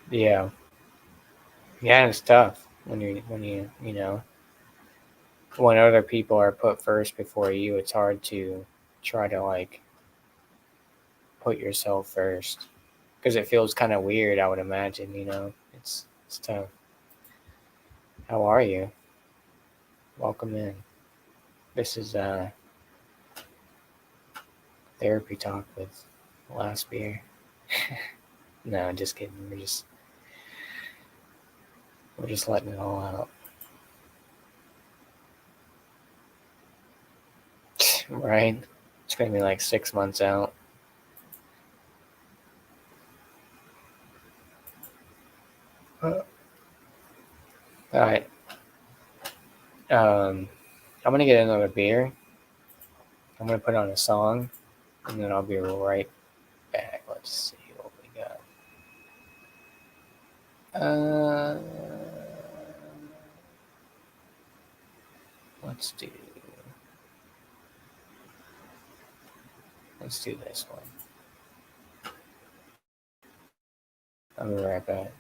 Yeah, yeah, it's tough when when other people are put first before you. It's hard to try to like put yourself first because it feels kind of weird. I would imagine. It's tough. How are you? Welcome in. This is therapy talk with last beer. No, just kidding. We're just letting it all out. Right? It's gonna be like 6 months out. All right. I'm gonna get another beer. I'm gonna put on a song, and then I'll be right back. Let's see what we got. Let's do this one. I'll be right back.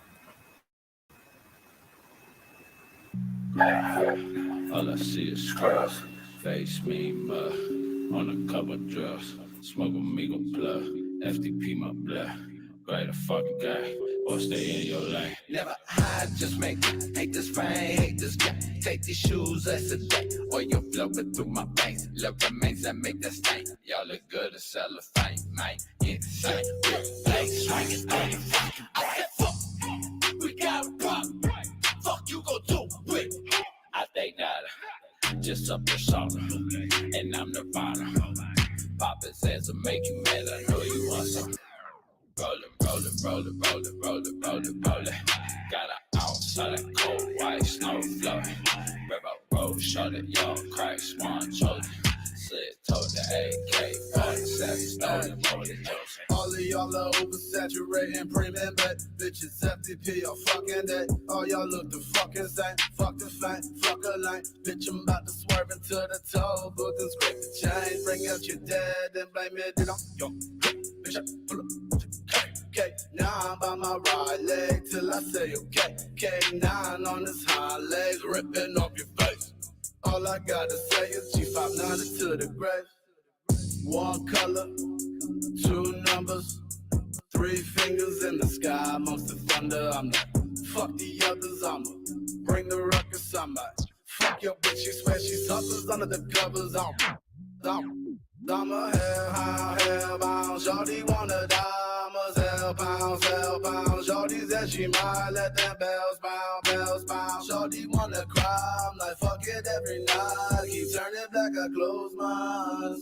All I see is scrubs, face mean mud, on a couple drugs, smoke amigo plug, FTP my blood, Great the fucking game, or stay in your lane. Never hide, just make it. Hate this rain, hate this guy. Take these shoes, let's a day. Or you're flowing through my veins. Love remains that make that stain. Y'all look good as cellophane, man. Insane, place, swinging through your fucking I said, fuck, we got a problem. Fuck you gon' do with. I think not. Just up the song, and I'm Nirvana. Papa says to make you mad, I know you want some. Rollin'. Got an ounce of that cold white snow flowing. River road, shot it, young crack, swan chosen. Slit told the AK, 47 stolen, rolling Joseph. All of y'all are oversaturating, premium bet. Bitches FTP or fucking that. All y'all look the fucking same. Fuck the fame, fuck a line. Bitch, I'm about to swerve into the toe booth and scrape the chain. Bring out your dad and blame it on yo. Bitch, I pull up. Okay, now I'm by my right leg till I say okay. K9 on his hind legs, ripping off your face. All I gotta say is G590 to the grave. One color, two numbers, three fingers in the sky amongst the thunder. I'm like, fuck the others, I'ma bring the ruckus. I'm like, fuck your bitch, she swear she suffers under the covers. I'm a hellbound, shorty wanna diamonds, hellbound. Shorty said she might let them bells pound. Shorty wanna cry, I'm like, fuck it every night. Keep turning back, I close my eyes.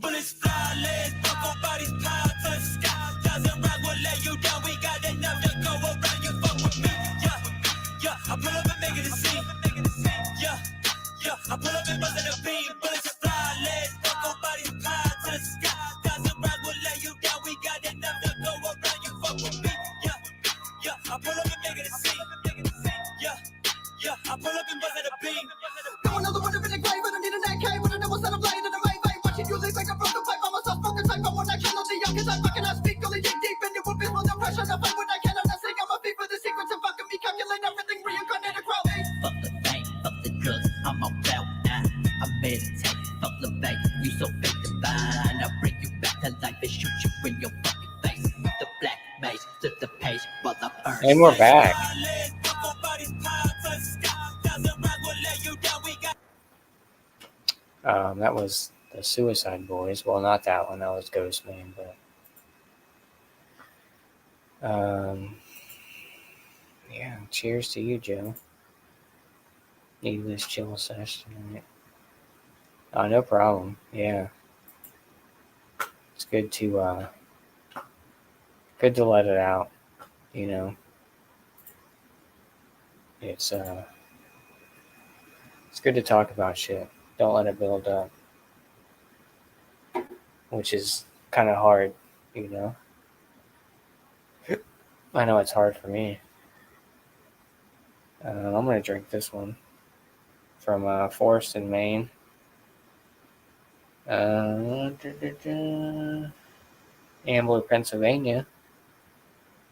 Bullets fly, legs buck on bodies pile to the sky. Thousand rounds will lay you down. We got enough to go around. You fuck with me, yeah. I pull up and make it a scene, yeah. I pull up and bust in the beam. Bullets fly, legs buck on bodies pile to the sky. Thousand rounds will lay you down. We got enough to go around. You fuck with me, yeah. I pull up and make it a scene, yeah. I pull up and bust in the beam. Got another one up in the grave, but I need an AK. When I never said I'm playing in the main vein. Watching you leave like a broken pipe. I'm myself broken type. I want to kill all the young, cause I recognize speak. Only dig deep into a bit more than pressure. I fight when I can. I'm not saying I'm a thief for the secrets of fucking me. Calculate everything, reincarnate a crowd. Fuck the fame, fuck the drugs, I'm on cloud nine. I meditate, fuck the bait, you so fake divine. I bring you back to life and shoot you in your fucking face. The black maze, flip the page, while I burn. And we're back. That was the Suicide Boys. Well, not that one. That was Ghostman, but yeah. Cheers to you, Joe. Need this chill sesh tonight. Oh, no problem. Yeah, it's good to let it out. You know, it's good to talk about shit. Don't let it build up, which is kind of hard, you know. I know it's hard for me. I'm gonna drink this one from Forest in Maine. Ambler, Pennsylvania.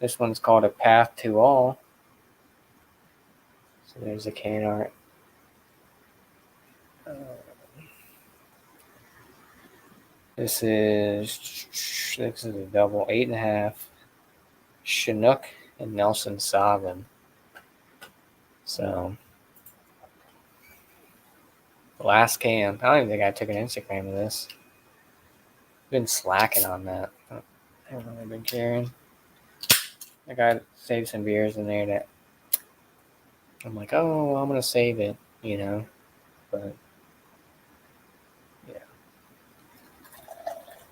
This one's called A Path to All. So there's a can art. This is a double 8.5. Chinook and Nelson Sauvin. So the last can. I don't even think I took an Instagram of this. Been slacking on that. I haven't really been caring. I got saved some beers in there that I'm like, oh, I'm gonna save it, you know. But yeah,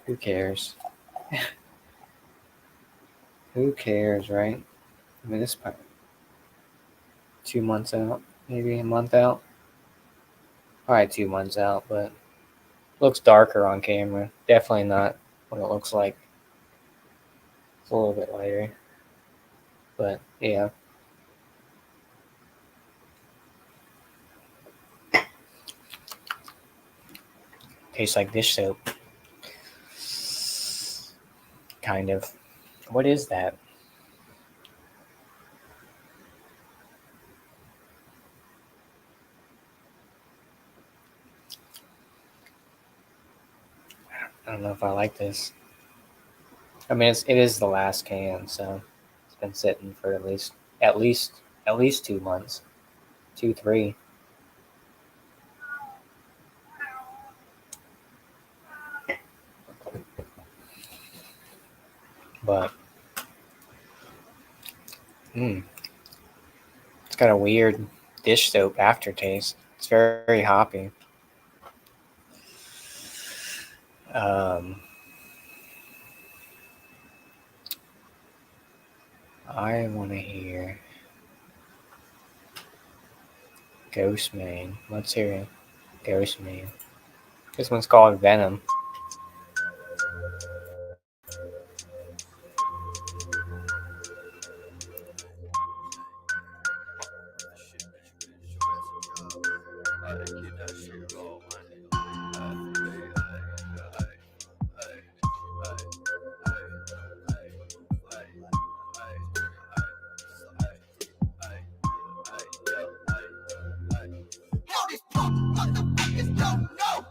who cares? Who cares, right? I mean, this part 2 months out, maybe a month out. Probably 2 months out, but looks darker on camera. Definitely not what it looks like. It's a little bit lighter, but yeah. Tastes like dish soap. Kind of. What is that? I don't know if I like this. I mean, it is the last can, so it's been sitting for at least at least 2 months, 2, 3. But it's got a weird dish soap aftertaste. It's very hoppy. Um, I want to hear Ghost Man. Let's hear it. Ghost Man. This one's called Venom. All these punk motherfuckers don't know.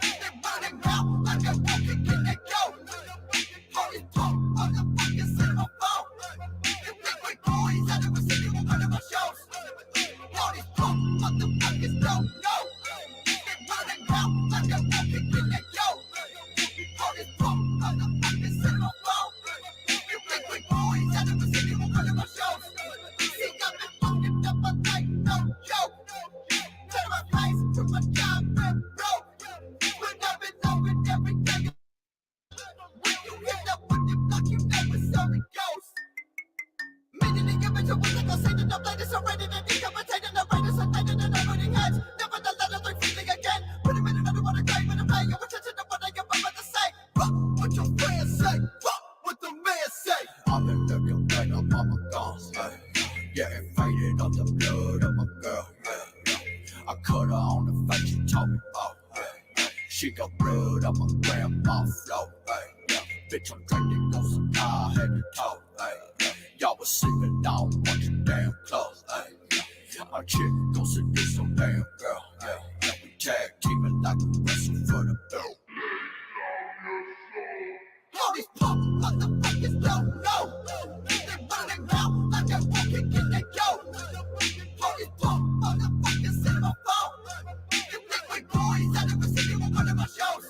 They running around like a monkey in the go. All these punk motherfuckers in my phone. You think we boys out of a city will run our shows. All these punk motherfuckers don't know. They running around like a monkey in the go. All these punk motherfuckers in my phone. You think we boys out of a city will run our shows. See, I've been fucking up my life, no joke. Turn my face from my job and broke. When I've been loving every day. When you hit up with the block, you never saw it ghost. Meaning the image of what I say that I'm latest already and decapitated the writers and later than already heads. Never the letter like feeling again. Put him in another one, a grave and a pay. Your attention to what I am about to say. Fuck what your friends say. Fuck what the man say. I've been looking right up on my guns. Getting faded on the blood of my girl. I cut her on the face she told me about. She got blood on my grandma flow. Bitch, I'm drinking ghost and I head to toe. Y'all was sleeping down watching damn close. Our chick goes to do some damn girl. We tag teaming like we wrestle for the belt. All these punk motherfuckers don't know. They running around like a monkey in the go. All these punk motherfuckers in my phone. You think we boys out of a city will run our shows.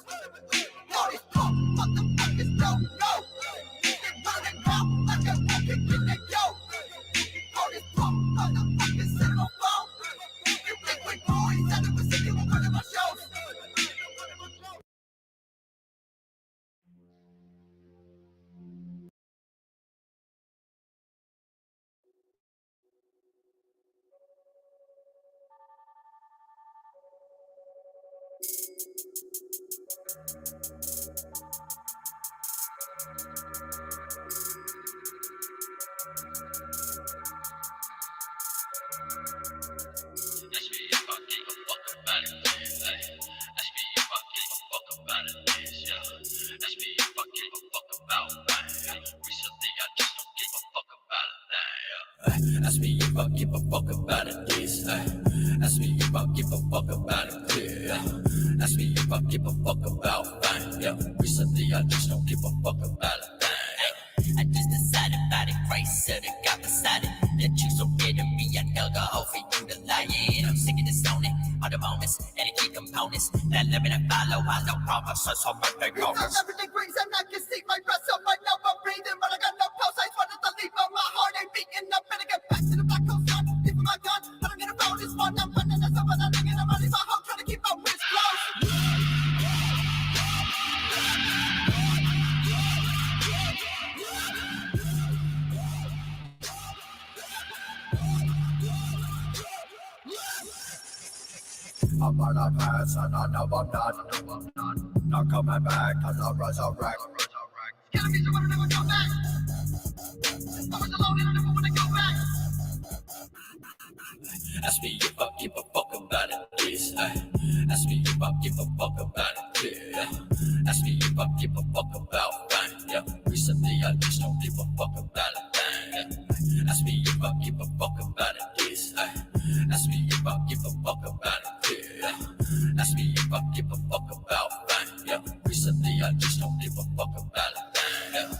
All these punk motherfuckers don't know. They running around like a monkey in the go. All these punk motherfuckers in my phone. You think we boys out of a city will run our shows. Ask me if I give a fuck about it, this. Ask me if I give a fuck about it, clear. Ask me if I give a fuck about fine. Yeah, recently I just don't give a fuck about it. I just decided about it, Christ said it got beside it. That you so scared of me, I dug a hole for you to lie in. I'm sick of this zoning, all the moments, and the key components. That living and follow, I know promises on my big moments. 11 degrees and I can see my breath, so I know I'm breathing, but I got no pulse. I just wanted to leave, but my heart ain't beating. I better get back to the black hole sun, leaving my gun. I don't get around this one, I'm running as up, and I'm thinking I'm running my home, trying to keep my wrist closed. I'm on a pass and I know I'm done. Not coming back till I resurrect. Killing me, so I don't ever come back. I was alone and I never wanna go back. Ask me if I give a fuck about it, please. Ask me if I give a fuck about it, yeah. Ask me if I give a fuck about fame, yeah. Recently I just don't give a fuck about it, yeah. Ask me if I give a fuck about it, please. Ask me if I give a fuck about it, yeah. Ask me if I give a fuck about fame, yeah. Recently I just don't give a fuck about it, yeah.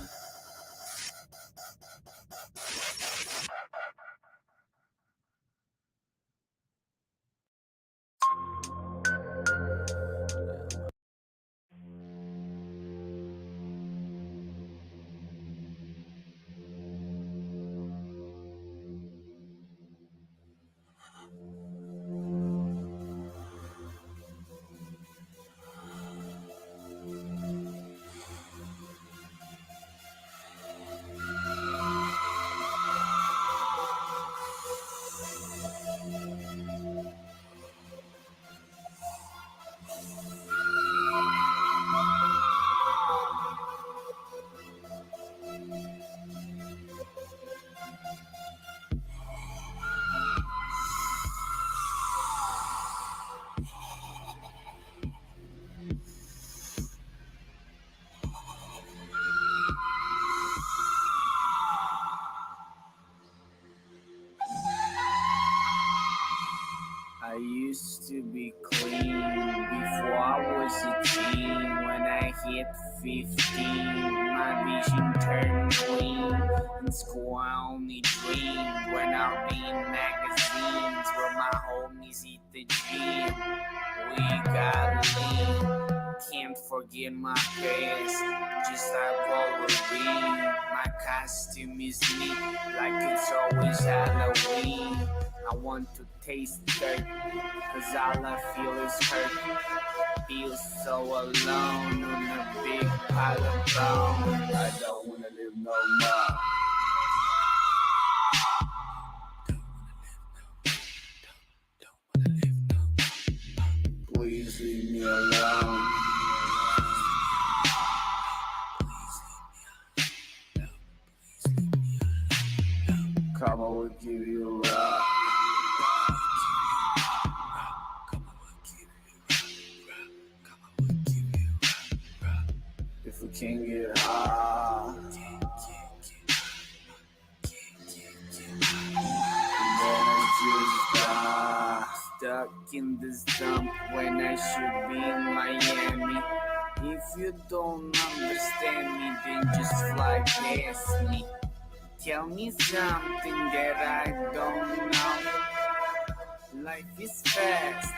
I used to be clean before I was a teen. When I hit 15, my vision turned green. In school I only dreamed when I read magazines where my homies eat the dream. We got lean, can't forget my past, just like Wolverine. My costume is neat, like it's always Halloween. I want to taste dirt, cause all I feel is hurt. Feel so alone on a big pile of bones. I don't wanna live no more. Please leave me alone. Come on, we'll give you a rock. If we can't get high, then I just die. Stuck in this dump when I should be in Miami. If you don't understand me, then just fly past me. Tell me something that I don't know. Life is fast,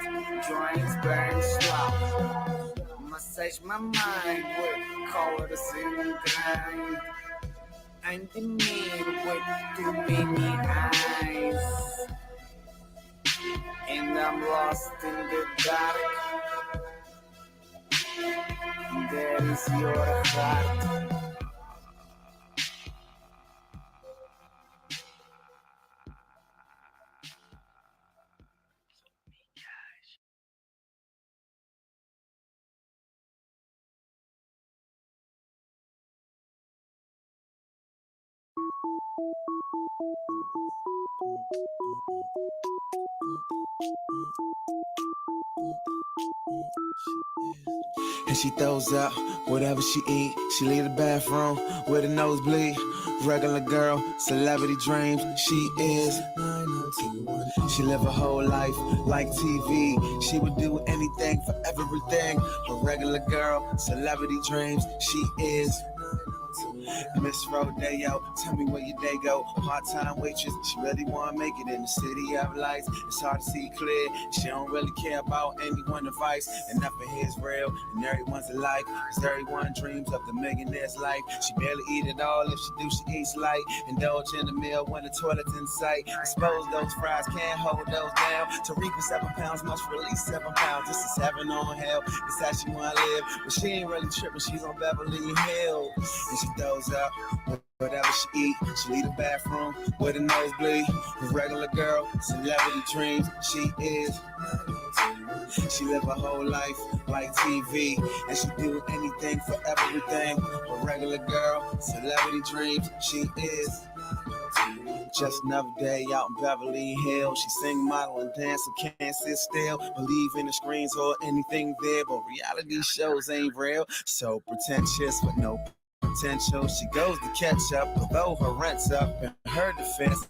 joints burn slow. Massage my mind with colors and grind. I'm the man with too many eyes, and I'm lost in the dark. That is your heart. And she throws up whatever she eat. She leave the bathroom with a nosebleed. Regular girl, celebrity dreams. She is 90210. She live a whole life like TV. She would do anything for everything. A regular girl, celebrity dreams. She is Miss Rodeo, tell me where your day go. Part-time waitress, she really wanna make it in the city of lights. It's hard to see clear, she don't really care about anyone's advice. And nothing here is real, and everyone's alike. Cause everyone dreams of the millionaire's life. She barely eat it all, if she do, she eats light. Indulge in the meal when the toilet's in sight. Expose those fries, can't hold those down. Tariq 7 pounds, must release 7 pounds. This is heaven on hell, this how she wanna live. But she ain't really tripping, she's on Beverly Hills. And she throws up whatever she eat. She leave the bathroom with a nosebleed. A regular girl, celebrity dreams. She is She live her whole life like TV, and she do anything for everything. A regular girl, celebrity dreams, she is. Just another day out in Beverly Hills. She sing, model, and dance, so can't sit still. Believe in the screens or anything there, but reality shows ain't real. So pretentious with no potential. She goes to catch up, although her rent's up. In her defense,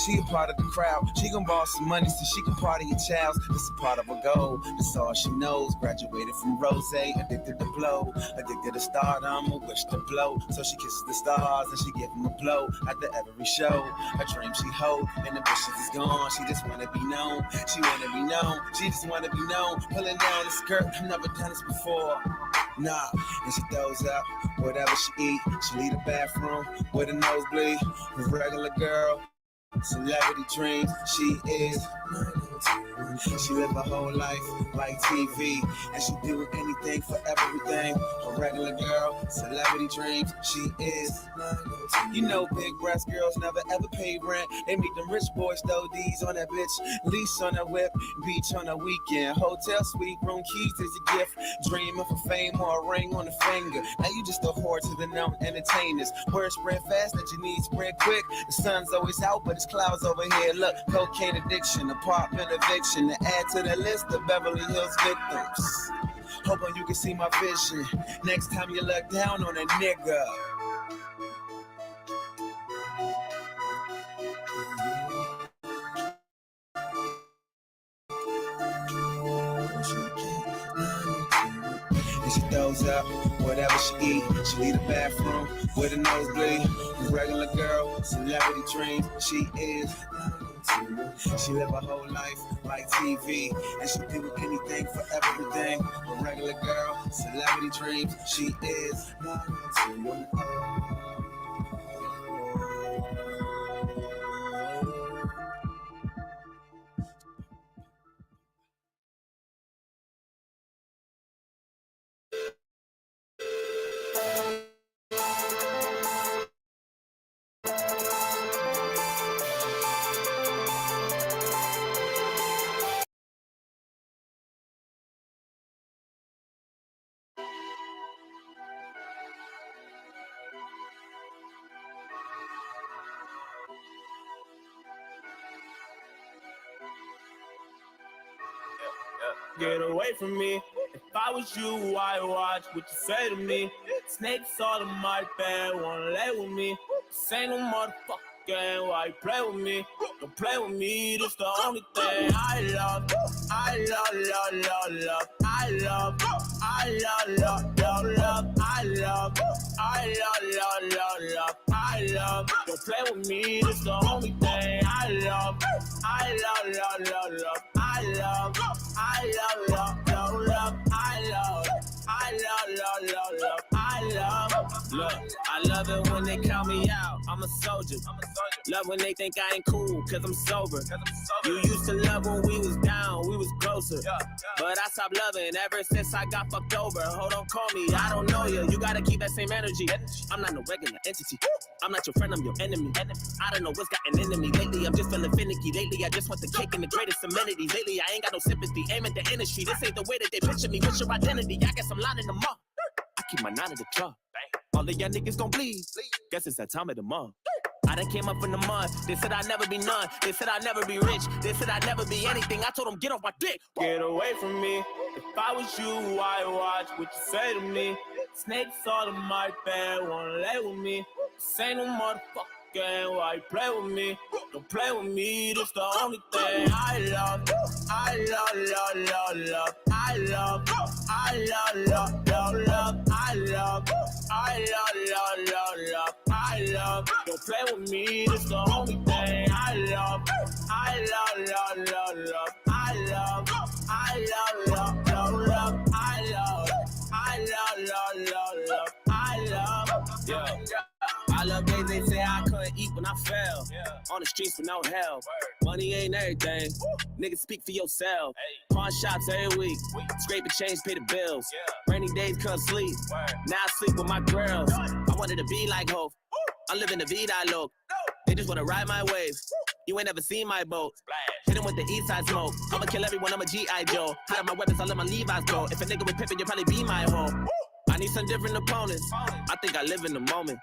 she a part of the crowd. She gon' borrow some money so she can party your child's. This is part of her goal. That's all she knows. Graduated from Rose, addicted to blow. Addicted to stardom, a wish to blow. So she kisses the stars and she give them a blow after every show. Her dream she hold, inhibitions is gone. She just wanna be known. She wanna be known. She just wanna be known. Pulling down the skirt, I've never done this before. Nah, and she throws up whatever she eat. She leave the bathroom with a nosebleed. A regular girl. Celebrity dreams, she is. She live her whole life like TV, and she do anything for everything. A regular girl, celebrity dreams, she is. You know big breast girls never ever pay rent. They meet them rich boys, throw D's on that bitch. Lease on her whip, beach on a weekend. Hotel suite, room keys is a gift. Dreaming for fame or a ring on the finger. Now you just a whore to the known entertainers. Word spread fast, that you need spread quick. The sun's always out, but it's clouds over here. Look, cocaine addiction, apartment eviction. To add to the list of Beverly Hills victims. Hoping you can see my vision next time you look down on a nigga. And she throws up whatever she eat. She leave the bathroom with a nosebleed. A regular girl, celebrity dreams, she is. She live her whole life like TV, and she do anything for everything. A regular girl, celebrity dreams, she is. Get away from me. If I was you, I watch what you say to me. Snakes all in my bed, wanna lay with me. This ain't no motherfucking game, why you play with me? Don't play with me, this the only thing I love. I love, love, love, love. I love, I love, love, love, love. I love, I love, love, love, love. I love, don't play with me, this the only thing I love. I love, love, love, love. I love, I love, love, love, love. I love, I love, love, love, love. I love, look, I love it when they count me out. I'm a soldier. Love when they think I ain't cool, cause I'm sober. You used to love when we was down, we was closer. But I stopped loving ever since I got fucked over. Hold on, call me, I don't know you. You gotta keep that same energy. I'm not no regular entity. I'm not your friend, I'm your enemy. I don't know what's gotten into me. Lately, I'm just feeling finicky. Lately, I just want the cake and the greatest amenities. Lately, I ain't got no sympathy. Aim at the industry. This ain't the way that they picture me. What's your identity? I guess I'm lining them up. I keep my 9 in the club. All of y'all niggas gon' bleed. Guess it's that time of the month. I done came up from the mud. They said I'd never be none. They said I'd never be rich. They said I'd never be anything. I told them, get off my dick. Get away from me. If I was you, I watch what you say to me. Snakes all in my bed, wanna lay with me. This ain't no motherfucking game, why you play with me? Don't play with me, this the only thing I love. I love, love, love, love. I love, I love, love, love, love. I love, I love, love, love, love. I love, don't play with me, this the only thing I love. I love, love, love, love. I love, I love, love, love, love. I love, I love, love, love, love. I love, yeah. I love days they say I couldn't eat when I fell. On the streets without help. Money ain't everything. Niggas speak for yourself. Pawn shops every week. Scrape a change, pay the bills. Rainy days couldn't sleep. Now I sleep with my girls. I wanted to be like Hope. I'm living the vida loc. They just wanna ride my wave. You ain't never seen my boat. Hit him with the east side smoke. I'ma kill everyone, I'm a G.I. Joe. Hide my weapons, I let my Levi's go. If a nigga with pimpin', you'll probably be my hoe. I need some different opponents. I think I live in the moment.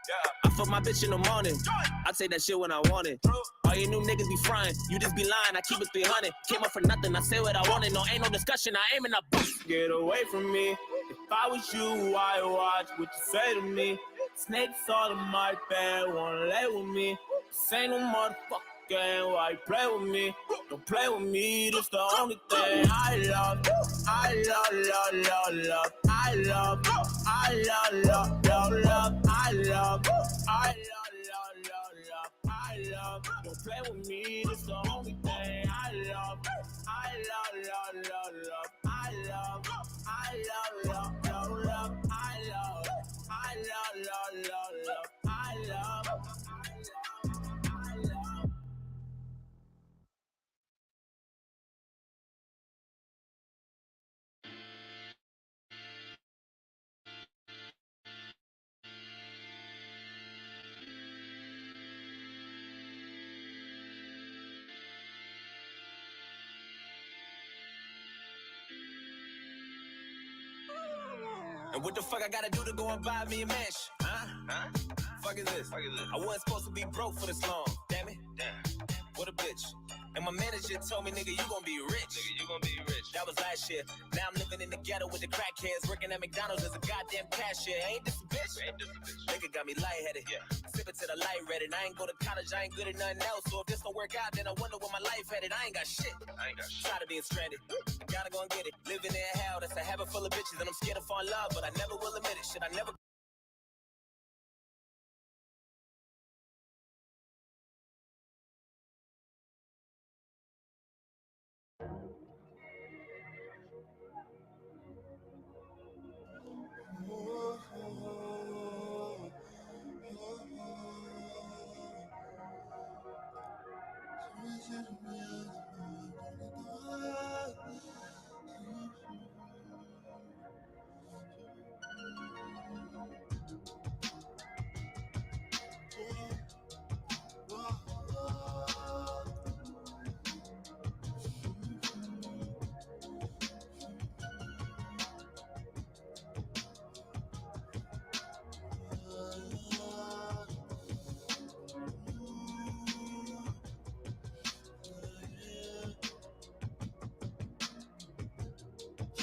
I fuck my bitch in the morning. I say that shit when I want it. All you new niggas be frying. You just be lying. I keep it 300. Came up for nothing. I say what I wanted. No, ain't no discussion. I aim in a boost. Get away from me. If I was you, I watch what you say to me. Snakes all in my bed. Wanna lay with me. This ain't no motherfucker game. Why you play with me? Don't play with me. This the only thing I love. I love, love, love, love. I love, I love, love, love, love. I love, I love, love, love, love. I love. Don't play with me. This the only thing I love. I love, love, love, love. I love, I love, love, love, love. I love, I love, love, love, love. I love, I love, I love. And what the fuck I gotta do to go and buy me a mansion? Huh? Fuck is this? I wasn't supposed to be broke for this long. Damn it. What a bitch. And my manager told me, nigga, you gon' be rich. Nigga, you gon' be rich. That was last year. Now I'm living in the ghetto with the crackheads, working at McDonald's as a goddamn cashier. Ain't this a bitch? Nigga got me lightheaded. Sipping to the light red, and I ain't go to college, I ain't good at nothing else. So if this don't work out, then I wonder where my life headed. I ain't got shit. Tired of being stranded. I gotta go and get it. Living in hell, that's a habit full of bitches, and I'm scared to fall in love, but I never will admit it. Shit, I never.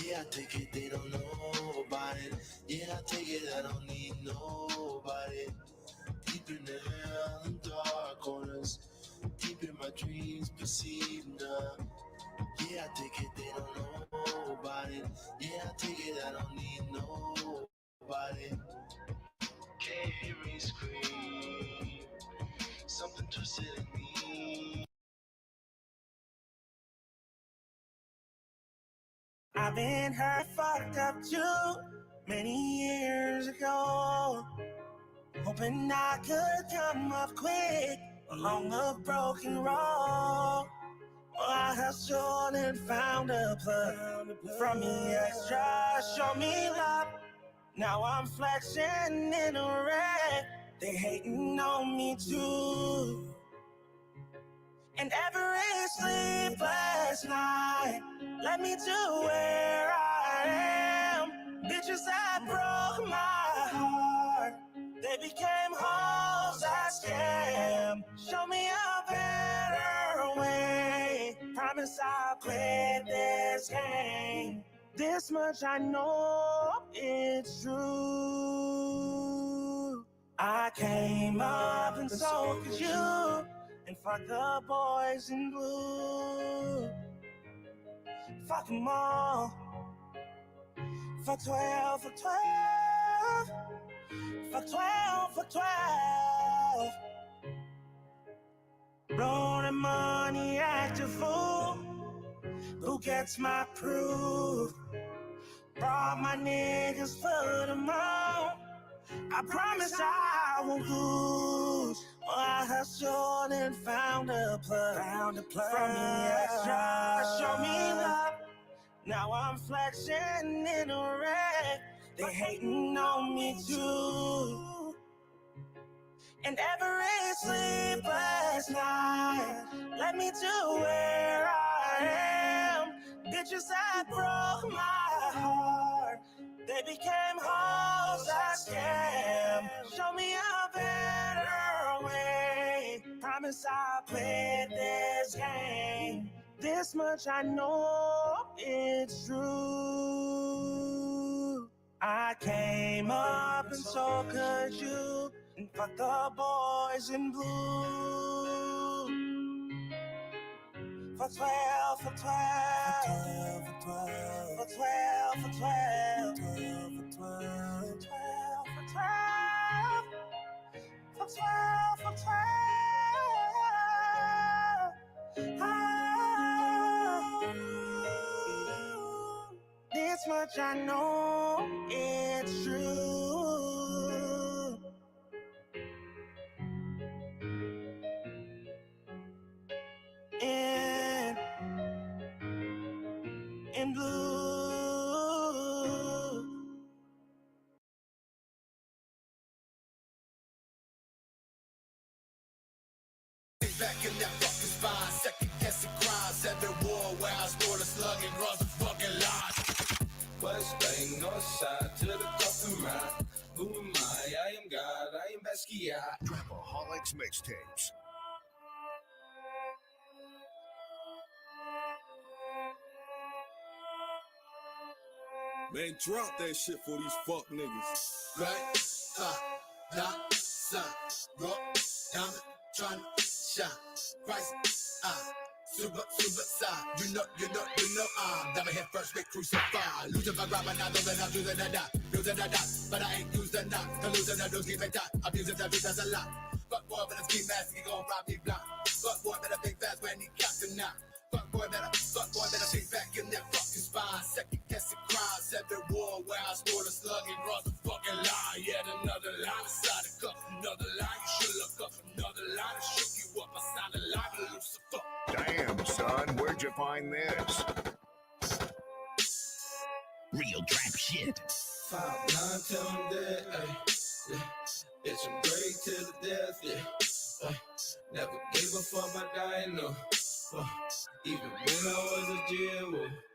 Yeah, I take it they don't know about it. Yeah, I take it I don't need nobody. Deep in the hell and dark corners, deep in my dreams perceived now. Yeah, I take it they don't know about it. Yeah, I take it I don't need nobody. Can't hear me scream, something twisted in me. I've been hurt, fucked up too many years ago. Hoping I could come up quick along a broken road. I hustled and found a plug from me extra, show me love. Now I'm flexing in a wreck. They hating on me too. And every sleepless night led me to where I am. Bitches that broke my heart, they became hoes that scam. Show me a better way. Promise I'll quit this game. This much I know it's true. I came up and so could you. And fuck the boys in blue. Fuck them all. Fuck 12, fuck 12. Fuck 12, fuck 12. Blow the money, act a fool. Who gets my proof? Brought my niggas, put them on. I promise I won't lose. I hustled and found a plug. From the extra, show me love. Now I'm flexing in a wreck. They hating on me too. And every sleepless night led me to where I am. Bitches that broke my heart, they became hoes that scam. Show me a better way. Promise I'll quit this game. This much I know it's true. I came up and so could you. And fuck the boys in blue. For 12, for 12, for 12, for 12, for 12, 12, for 12, 12, for 12, for 12, for 12. This much I know it's true. In blue. Back in that fucking spine, second guessing crimes, every war where I scored a slug and crossed the fucking line. West Bay, north side, to the coffin ride. Who am I am God, I am Basquiat. Trapaholics mixtapes. Man, drop that shit for these fuck niggas. Right, not, sun, rock, diamond, tryna shine, Christ, super side. You know, never hit first, get crucified. Losing my grab, now losing the dot, but I ain't using that. The losing the news, keep it tight. I'm using the beat, that's a lot. Fuck boy, better ski mask, he gon' rob me blind. Fuck boy, better think fast when he got the knot. Fuck boy, better shake back in that fucking spine. Second guessing crimes, every war where I scored a slug and crossed the fucking line. Yet another line inside the cup, another line you should look up, another line that shook you up. I sounded like a Lucifer. Damn, son, where'd you find this? Real trap shit. 5'9", till I'm dead, ayy. Yeah. Bitch, I'm great till the death, yeah. Never gave a fuck about dying, no. Even when I was a jail,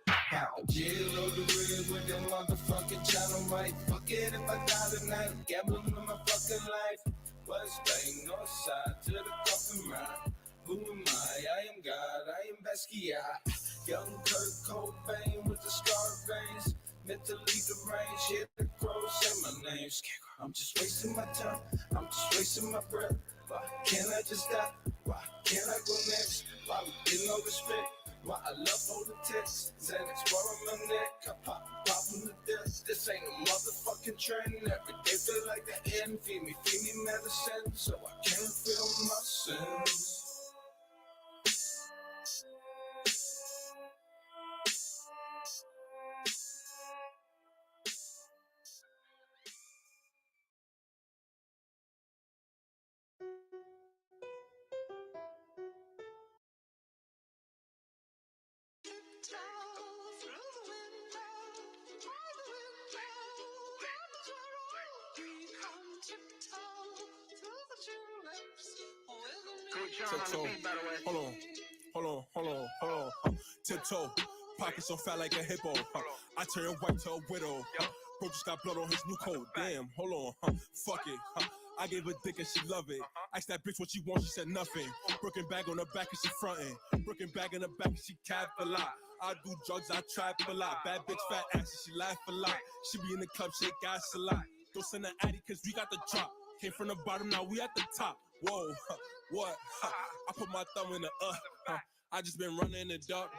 how jail over the rig with them motherfucking channel mic. Fuck it if I die tonight, gambling on my fucking life. West Bay, north side, to the coffin ride. Who am I am God, I am Basquiat. Young Kurt Cobain with the scar veins. Mentally deranged, hear the crows say my name. I'm just wasting my time, I'm just wasting my breath. Why can't I just die? Why can't I go next? Why we get no respect? Why I love holding texts? Xanax on my neck, I pop from the death. This ain't a motherfucking trend. Every day feel like the end. Feed me medicine, so I can't feel my sins. Tiptoe, hold on. Tiptoe, pockets so fat like a hippo. I turn white to a widow. Bro just got blood on his new coat. Damn, hold on, fuck it. I gave her dick and she love it. Asked that bitch what she want, she said nothing. Brooklyn bag on her back and she frontin'. Brooklyn bag in her back and she cap a lot. I do drugs, I trap a lot. Bad bitch, fat ass, and she laugh a lot. She be in the club, shake ass a lot. Don't send her addy cause we got the drop. Came from the bottom, now we at the top. Whoa, what? I put my thumb in the I just been running the dark.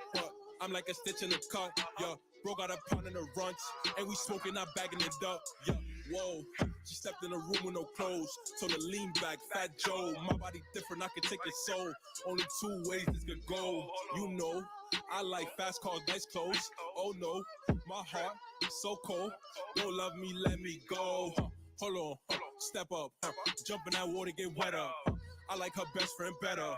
I'm like a stitch in the cut. Yeah, bro got a pound in the runch, and we smoking, not bagging it up. Yeah, whoa. She stepped in the room with no clothes, told her lean back, Fat Joe. My body different, I can take your soul. Only two ways this could go. You know, I like fast cars, nice clothes. Oh no, my heart so cold. Don't love me, let me go. Hold on, step up, jump in that water, get wetter. I like her best friend better.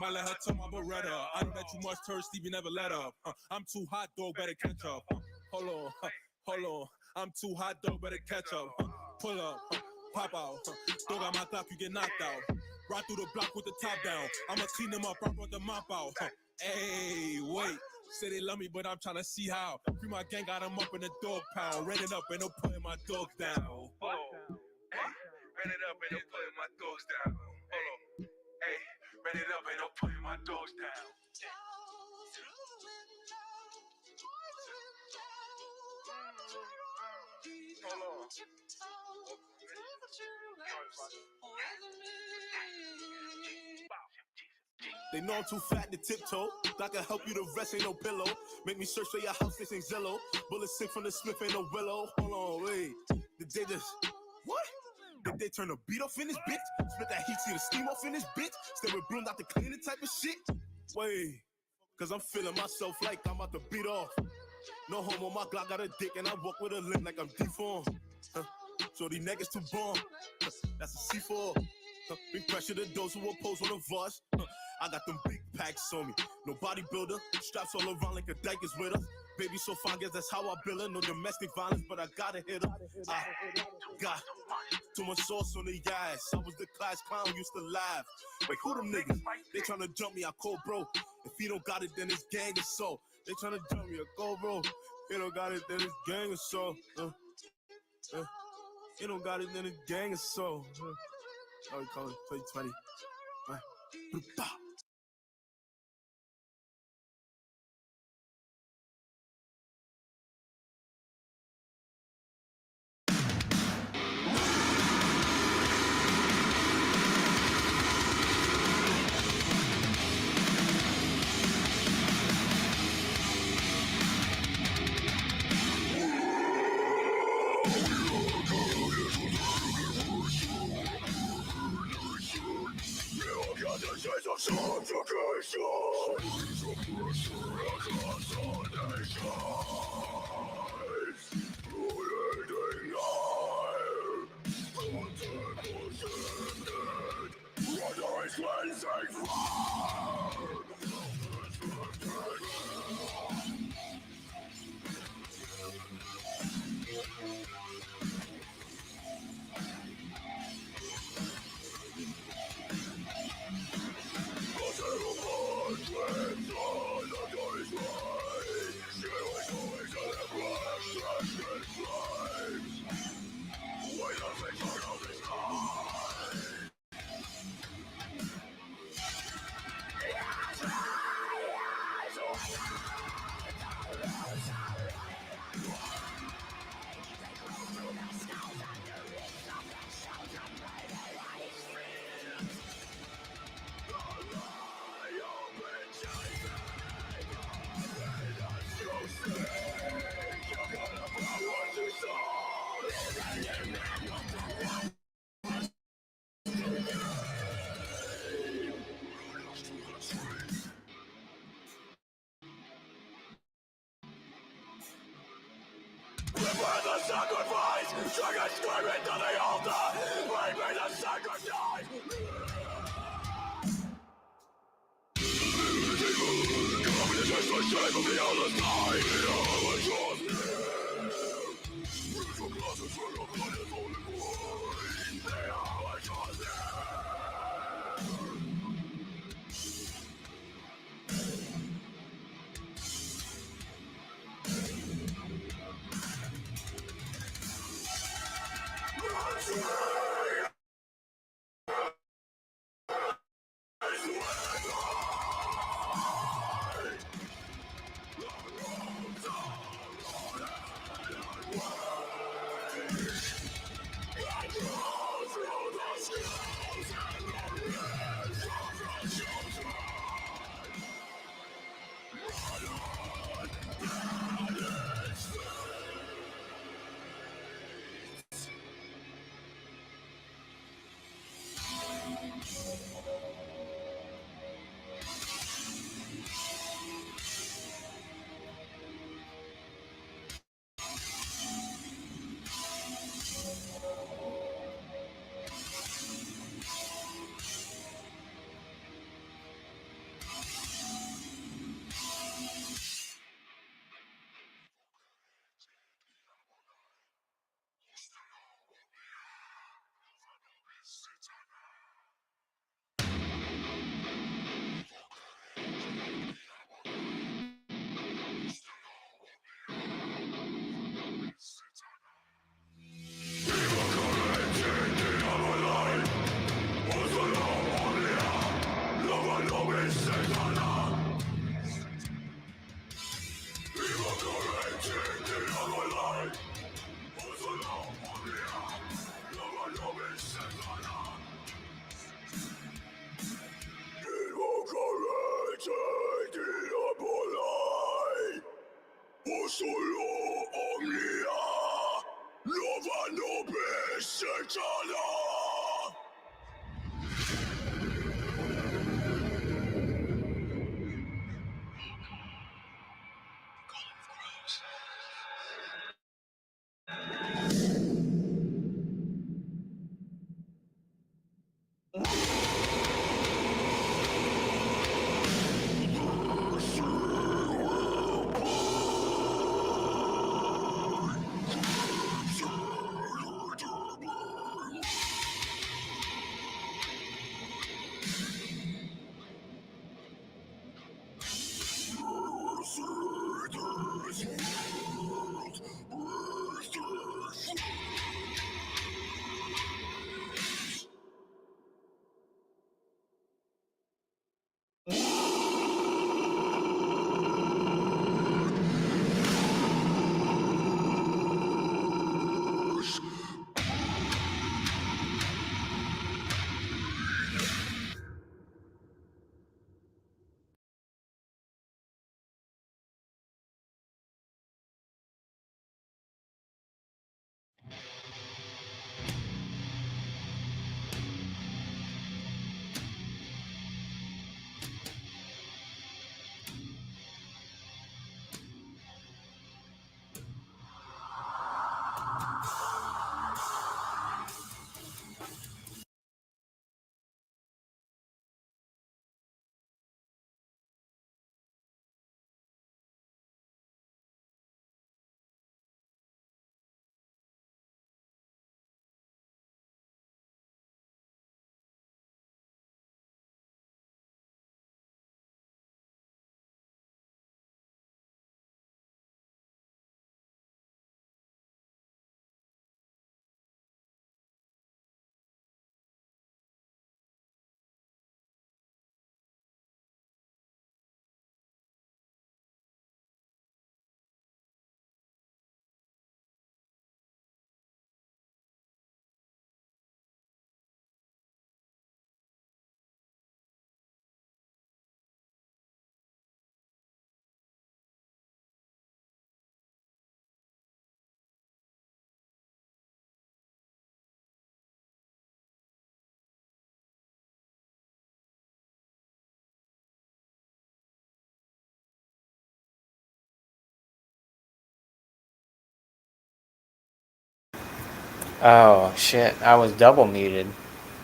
Might let her turn my Beretta. I know that you must turn Stevie, never let up. I'm too hot, dog, better catch up. Hold on, I'm too hot, dog, better catch up. Pull up, pop out. Don't got my clock, you get knocked out. Ride through the block with the top down. I'ma clean them up, I brought the mop out. Hey, wait. Say they love me, but I'm trying to see how. Free my gang, got them up in the dog pound. Ran it up, ain't no putting my dogs down. Hold on. Hey, ran it up, ain't no putting my dogs down. Hold on. Hey, ran it up, ain't no putting my dogs down. They know I'm too fat to tiptoe. I can help you, the rest ain't no pillow. Make me search for your house, this ain't Zillow. Bullets sink from the Smith, ain't no Willow. Hold on, wait. Did they just... What? Did they turn the beat off in this bitch? Spit that heat, see the steam off in this bitch? Stay with broom, not the cleaning type of shit? Wait. Cause I'm feeling myself like I'm about to beat off. No homo, my Glock got a dick and I walk with a limp like I'm deformed. So these niggas too bomb. That's a C4. Big pressure to those who oppose on the voice. I got them big packs on me. No bodybuilder. Straps all around like a dyke is with us. Baby so fine, guess that's how I build her. No domestic violence, but I gotta hit her. I got too much sauce on the ass. I was the class clown, used to laugh. Wait, who them niggas? They tryna jump me, I call bro. If he don't got it, then it's gang assault. They tryna jump me, I call bro. He don't got it, then it's gang assault. He don't got it, then it's gang assault. Oh, we call it 2020. Solo omnia, nova nobis secala. Oh shit! I was double muted.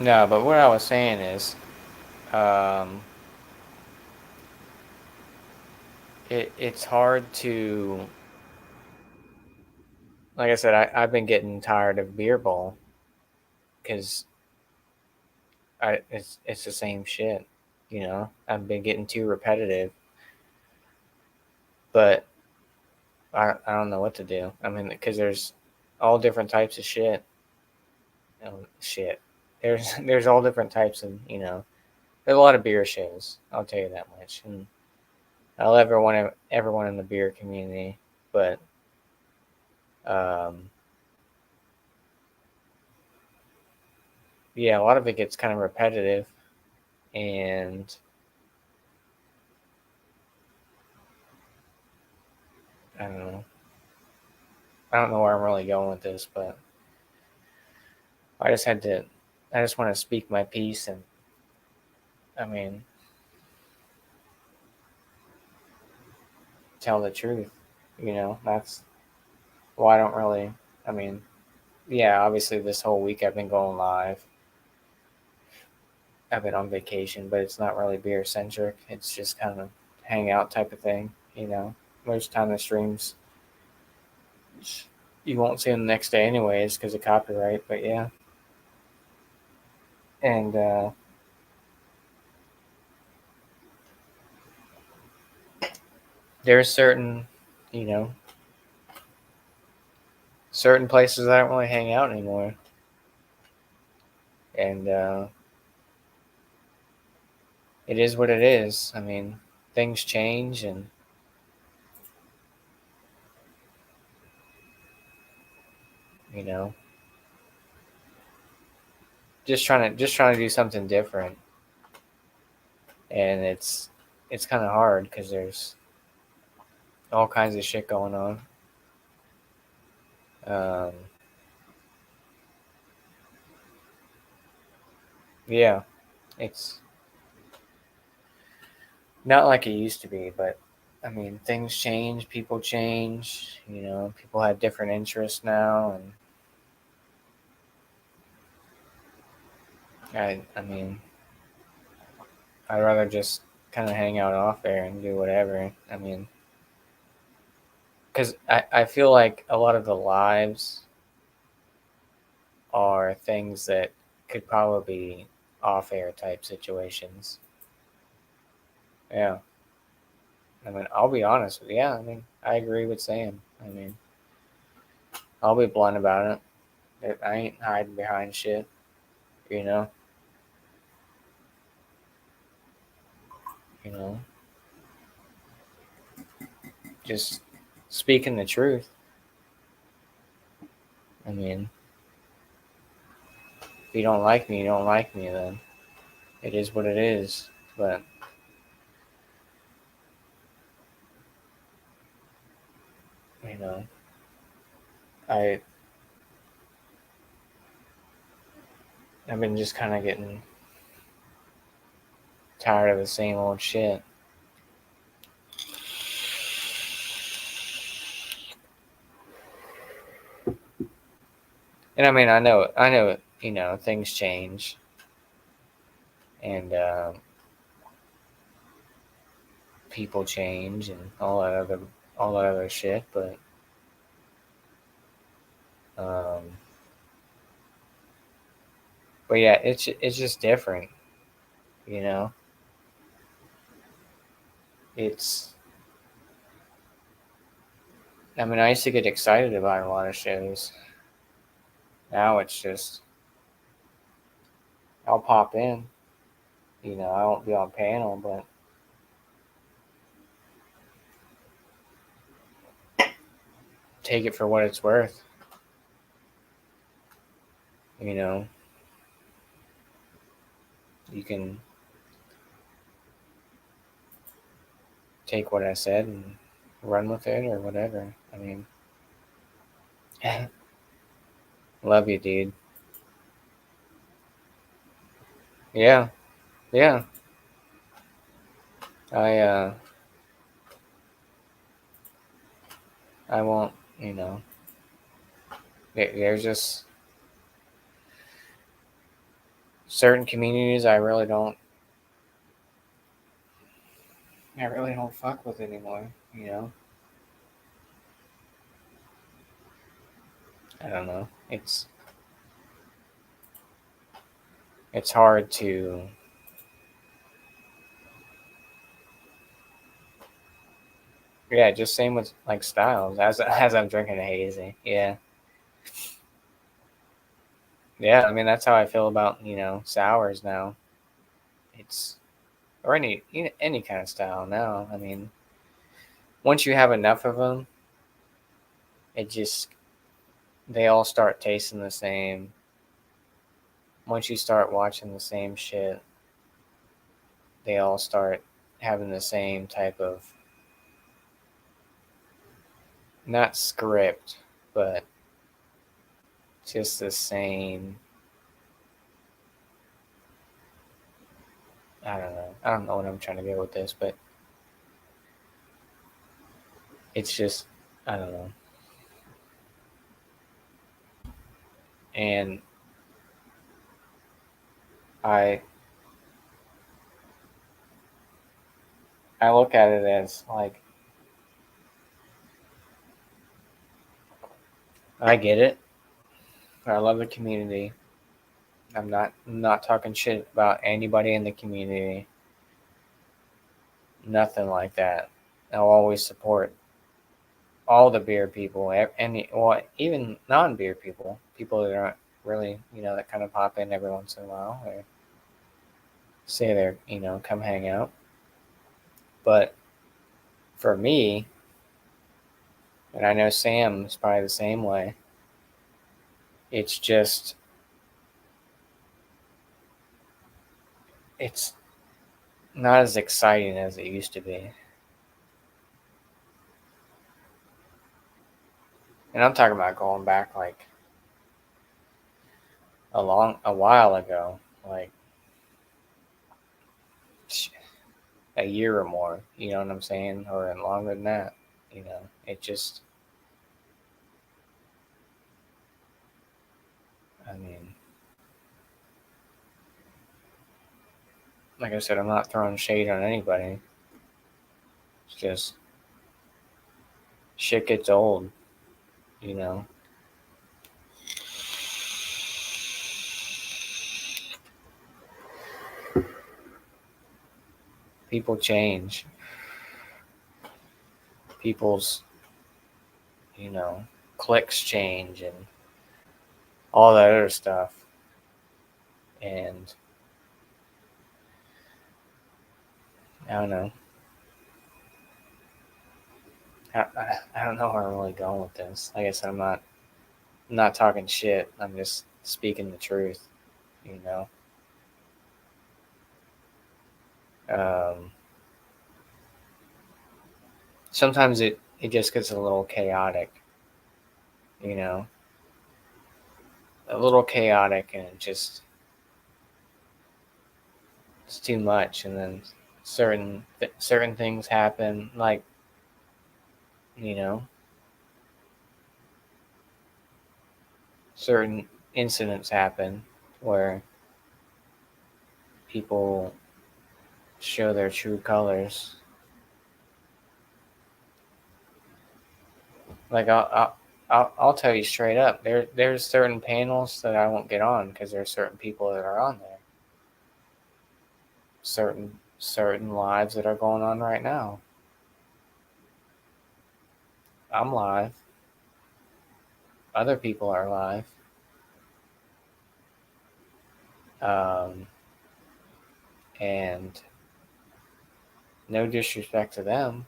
No, but what I was saying is, um, it's hard to, like I said, I've been getting tired of beer bowl because it's the same shit. You know, I've been getting too repetitive, but I don't know what to do. I mean, because there's all different types of shit. Shit. There's all different types of, there's a lot of beer shows. I'll tell you that much, and I love everyone in the beer community, but um, yeah, a lot of it gets kind of repetitive, and I don't know. I don't know where I'm really going with this, but I just had to. I just want to speak my piece, and I mean, tell the truth. That's why I don't really. I mean, yeah, obviously this whole week I've been going live. I've been on vacation, but it's not really beer centric. It's just kind of hangout type of thing. Most of the time the streams you won't see them the next day anyways because of copyright. But yeah, and there's you know, certain places I don't really hang out anymore, and it is what it is. I mean, things change, and you know, just trying to do something different, and it's kind of hard because there's all kinds of shit going on. Um, yeah, it's not like it used to be, but I mean, things change, people change. You know, people have different interests now, and I mean, I'd rather just kind of hang out off there and do whatever. I mean, because I feel like a lot of the lives are things that could probably be off air type situations. Yeah. I mean, I'll be honest with you. Yeah, I mean, I agree with Sam. I mean, I'll be blunt about it. I ain't hiding behind shit, you know? You know, just speaking the truth. I mean, if you don't like me, you don't like me, then it is what it is. But, you know, I, I've been just kind of getting tired of the same old shit. And I mean, I know, you know, things change, and people change, and all that other shit. Um, but yeah, it's just different, you know. It's I mean, I used to get excited about a lot of shows. Now it's just I'll pop in, you know. I won't be on panel, but take it for what it's worth, you know. You can take what I said and run with it or whatever. I mean, love you, dude. Yeah, yeah. I uh, I won't. You know, there's just certain communities I really don't fuck with anymore. You know, I don't know. It's hard to. Yeah, just same with like Styles as I'm drinking a hazy. Yeah, yeah. I mean, that's how I feel about sours now. It's or any kind of style now. I mean, once you have enough of them, it just they all start tasting the same. Once you start watching the same shit, they all start having the same type of not script, but just the same. I don't know. I don't know what I'm trying to go with this, but it's just I don't know. And I I look at it as like I get it. I love the community. I'm not talking shit about anybody in the community. Nothing like that. I'll always support all the beer people, even non-beer people, people that aren't really, that kind of pop in every once in a while or say they're, come hang out. But for me, and I know Sam is probably the same way, it's just, it's not as exciting as it used to be. And I'm talking about going back like a while ago, like a year or more, you know what I'm saying? Or longer than that, it just, I mean, like I said, I'm not throwing shade on anybody. It's just shit gets old, you know. People change. People's, you know, clicks change and all that other stuff. And I don't know. I don't know where I'm really going with this. Like I said, I'm not talking shit. I'm just speaking the truth, you know. Um, Sometimes it just gets a little chaotic, you know, a little chaotic, and it's too much. And then certain things happen, like, you know, certain incidents happen where people show their true colors. Like I'll tell you straight up, there's certain panels that I won't get on because there's certain people that are on there. Certain lives that are going on right now. I'm live. Other people are live. Um, and no disrespect to them.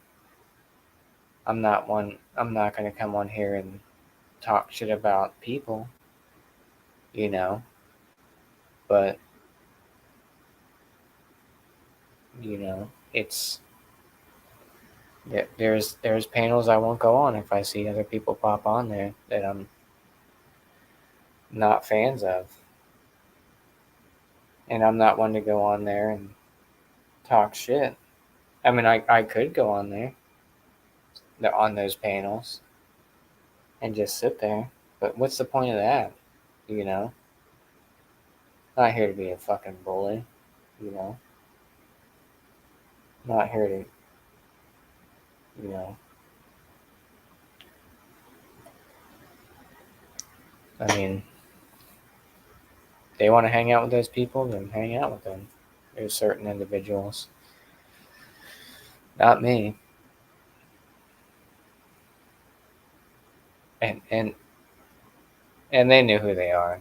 I'm not gonna come on here and talk shit about people, you know. But it's there's panels I won't go on if I see other people pop on there that I'm not fans of, and I'm not one to go on there and talk shit. I mean, I could go on there on those panels and just sit there, but what's the point of that? You know, not here to be a fucking bully. You know, not here to, you know. I mean, they want to hang out with those people, then hang out with them. There's certain individuals, not me. And and they know who they are.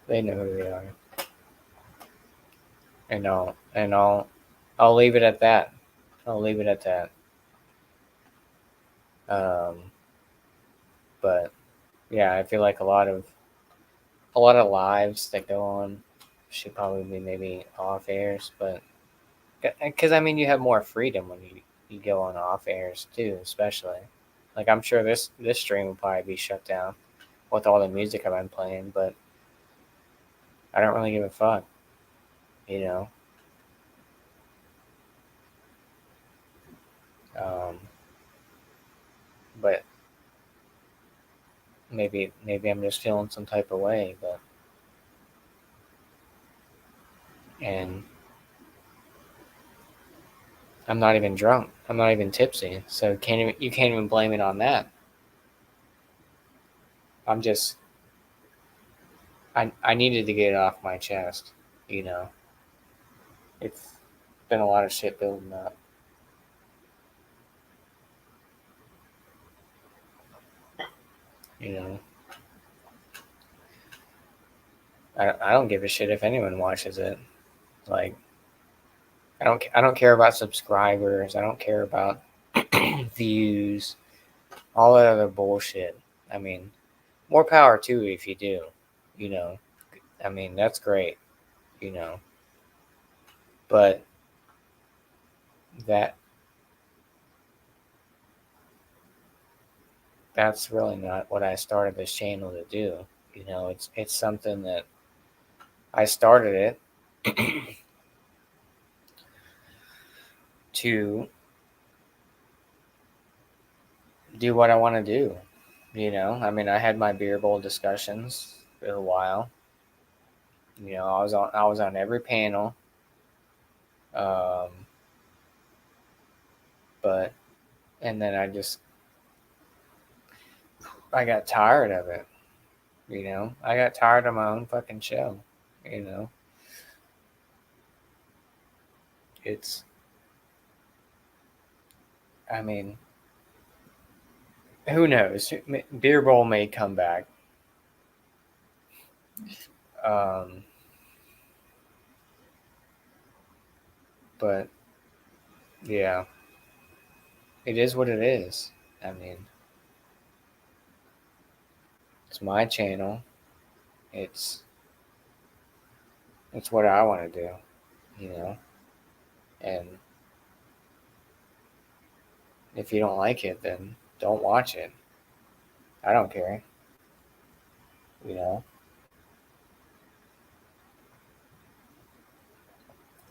They know who they are. And I'll leave it at that. I'll leave it at that. Um, but yeah, I feel like a lot of lives that go on should probably be maybe off airs, but because I mean you have more freedom when you go on off airs too, especially. Like I'm sure this stream will probably be shut down with all the music I've been playing, but I don't really give a fuck, you know. Um, but maybe I'm just feeling some type of way, but and I'm not even drunk. I'm not even tipsy, so you can't even blame it on that. I'm just I needed to get it off my chest, you know. It's been a lot of shit building up, you know. I don't give a shit if anyone watches it. Like, I don't care about subscribers. I don't care about views. All that other bullshit. I mean, more power to you if you do. You know, I mean, that's great. You know, but that that's really not what I started this channel to do. You know, it's something that I started it to do what I want to do. You know, I mean, I had my beer bowl discussions for a while. You know, I was on every panel, um, but and then I got tired of it. You know, I got tired of my own fucking show. You know, it's I mean, who knows? Beer bowl may come back. Um, but yeah, it is what it is. I mean, it's my channel. It's it's what I want to do, you know. And if you don't like it, then don't watch it. I don't care, you know.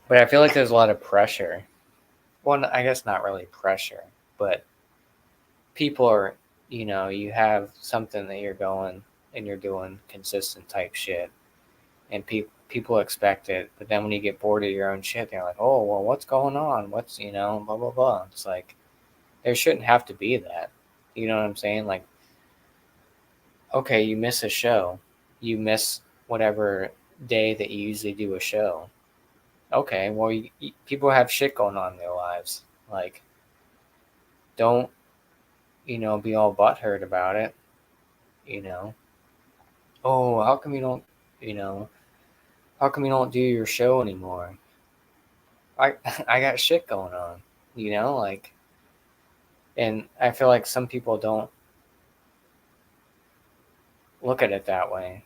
But I feel like there's a lot of pressure. Well, I guess not really pressure, but people are, you know, you have something that you're going and you're doing consistent type shit, and people expect it. But then when you get bored of your own shit, they're like, oh, well, what's going on? What's, you know, blah blah blah. It's like there shouldn't have to be that. You know what I'm saying? Like, okay, you miss a show, you miss whatever day that you usually do a show. Okay, well, people have shit going on in their lives. Like, don't, you know, be all butthurt about it. You know, oh, how come you don't, you know, how come you don't do your show anymore? I I got shit going on. You know, like, and I feel like some people don't look at it that way.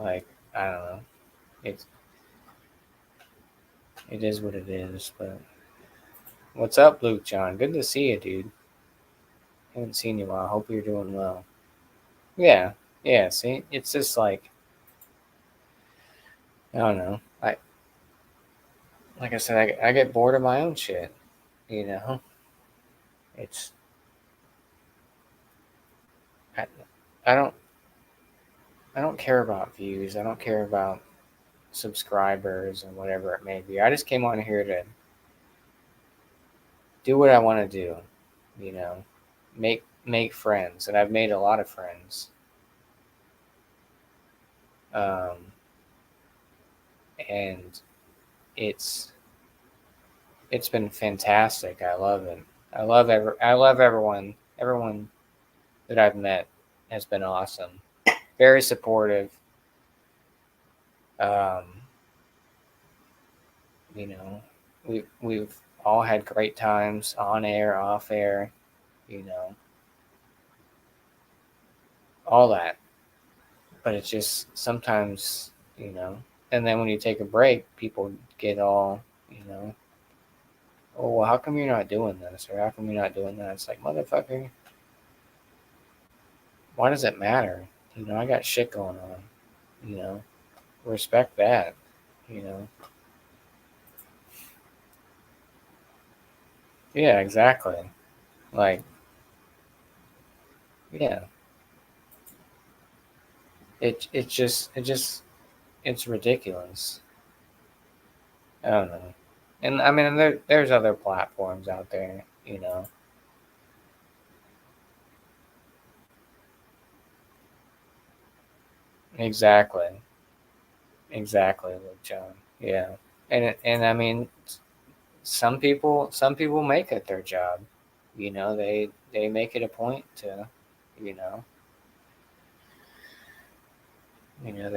Like, I don't know. It's it is what it is. But what's up, Luke John? Good to see you, dude. Haven't seen you in a while. Hope you're doing well. Yeah, yeah. See, it's just I don't know. Like I said, I get bored of my own shit. You know, it's I, I don't I don't care about views. I don't care about subscribers and whatever it may be. I just came on here to do what I want to do. You know, make friends, and I've made a lot of friends. Um, and it's it's been fantastic. I love it. I love everyone that I've met has been awesome. Very supportive. Um, you know, we've all had great times on air, off air, you know, all that. But it's just sometimes, you know, and then when you take a break, people get all, you know, oh, well, how come you're not doing this? Or how come you're not doing that? It's like, motherfucker, why does it matter? You know, I got shit going on, you know, respect that, you know. Yeah, exactly. Like, yeah, it just it's ridiculous. I don't know. And I mean, there's other platforms out there, you know. Exactly, exactly, Luke John. Yeah, and I mean, some people make it their job. You know, they make it a point to, you know, You know,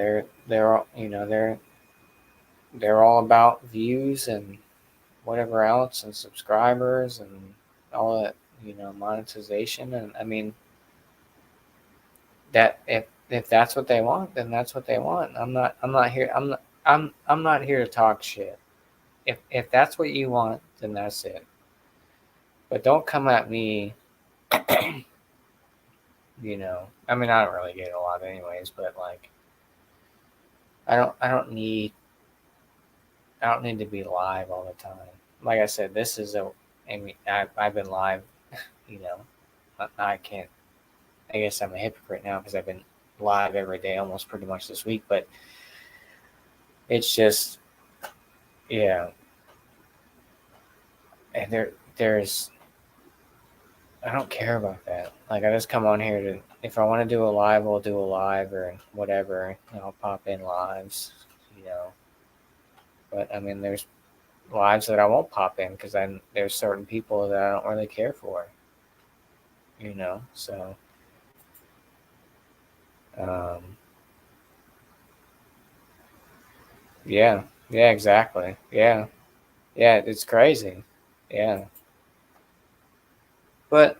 they're all about views and whatever else and subscribers and all that, monetization. And I mean, that if that's what they want, then that's what they want. I'm not here to talk shit. If that's what you want, then that's it. But don't come at me. I mean, I don't really get it a lot anyways, but like, I don't need to be live all the time. Like I said, this is I mean, I've been live. You know, I can't. I guess I'm a hypocrite now because I've been live every day almost pretty much this week. But it's just, yeah, and there's I don't care about that. Like, I just come on here to, if I want to do a live, I'll do a live or whatever. I'll pop in lives, you know. But I mean, there's lives that I won't pop in because there's certain people that I don't really care for, So, um, yeah, exactly. Yeah, it's crazy. Yeah, but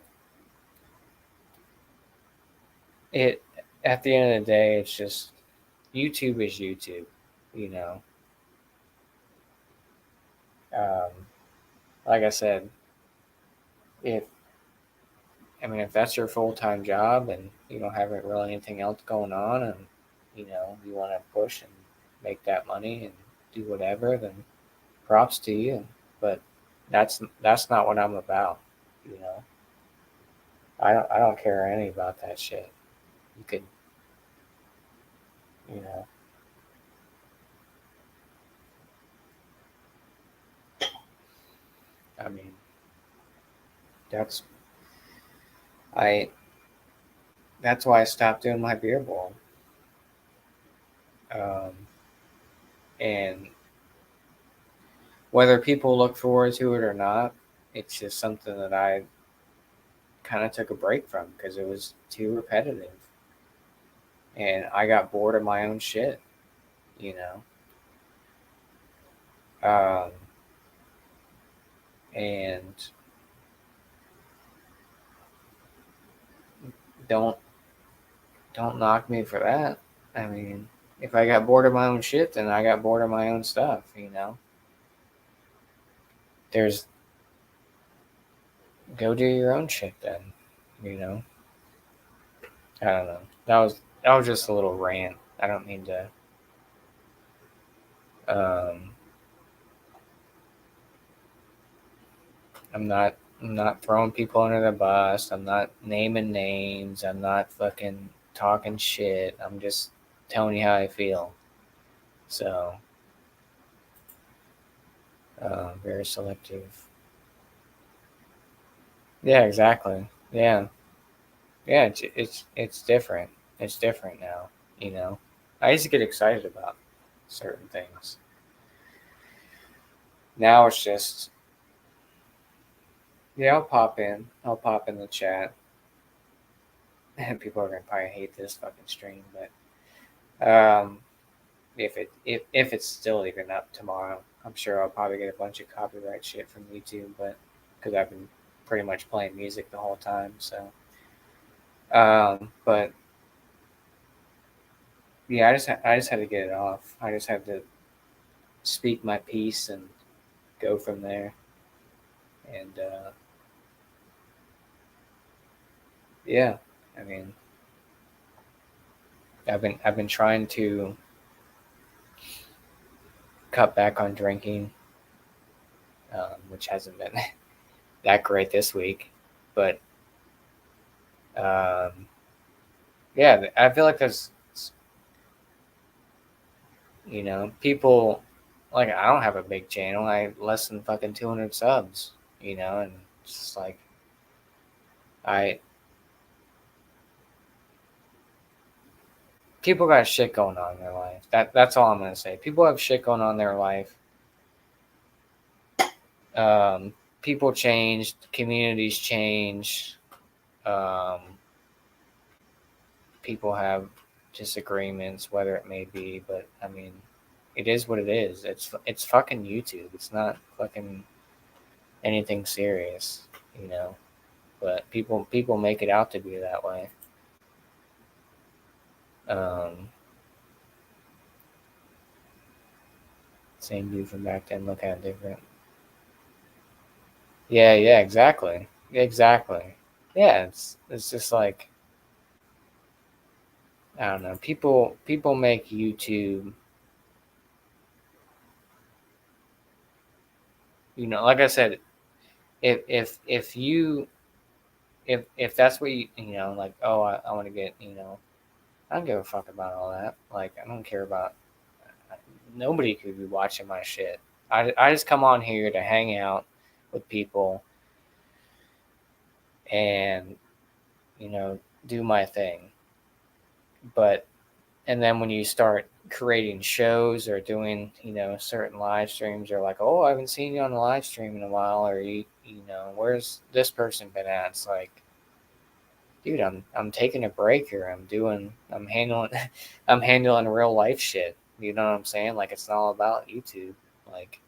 it at the end of the day, it's just YouTube is YouTube, you know. Um, like I said, if if that's your full time job and you don't have really anything else going on, and you want to push and make that money and do whatever, then props to you. But that's not what I'm about. You know, I don't care any about that shit. You could, you know, I mean, that's I that's why I stopped doing my beer bowl. Um, and whether people look forward to it or not, it's just something that I kind of took a break from because it was too repetitive, and I got bored of my own shit. You know, and don't don't knock me for that. I mean, if I got bored of my own shit, then I got bored of my own stuff. There's go do your own shit then. You know, I don't know. That was just a little rant. I don't mean to. Um, I'm not throwing people under the bus. I'm not naming names. I'm not fucking talking shit. I'm just telling you how I feel. So, very selective. Yeah, exactly. Yeah. It's different. It's different now. You know, I used to get excited about certain things. Now it's just, yeah. I'll pop in the chat, and people are gonna probably hate this fucking stream, but if it's still even up tomorrow, I'm sure I'll probably get a bunch of copyright shit from YouTube, but because I've been pretty much playing music the whole time, so. But yeah, I just had to get it off. I just had to speak my piece and go from there. And yeah, I mean, I've been trying to cut back on drinking, which hasn't been that great this week, but um, yeah, I feel like there's people like, I don't have a big channel. I have less than fucking 200 subs, and it's just like I people got shit going on in their life. That's all I'm gonna say. People have shit going on in their life. People change, communities change. Um, people have disagreements, whatever it may be. But I mean, it is what it is. It's fucking YouTube. It's not fucking anything serious, you know. But people make it out to be that way. Um, Same dude from back then, look kind of different. Yeah, yeah, exactly, exactly. Yeah, it's just like I don't know. People make YouTube. You know, like I said, if you if that's what you know, like, oh, I want to get, you know, I don't give a fuck about all that. Like, I don't care about nobody could be watching my shit. I just come on here to hang out with people and, you know, do my thing. But and then when you start creating shows or doing, you know, certain live streams, you're like, oh, I haven't seen you on a live stream in a while, or you know, where's this person been at? It's like, dude, I'm taking a break here. I'm handling I'm handling real life shit. You know what I'm saying? Like, it's not all about YouTube. Like,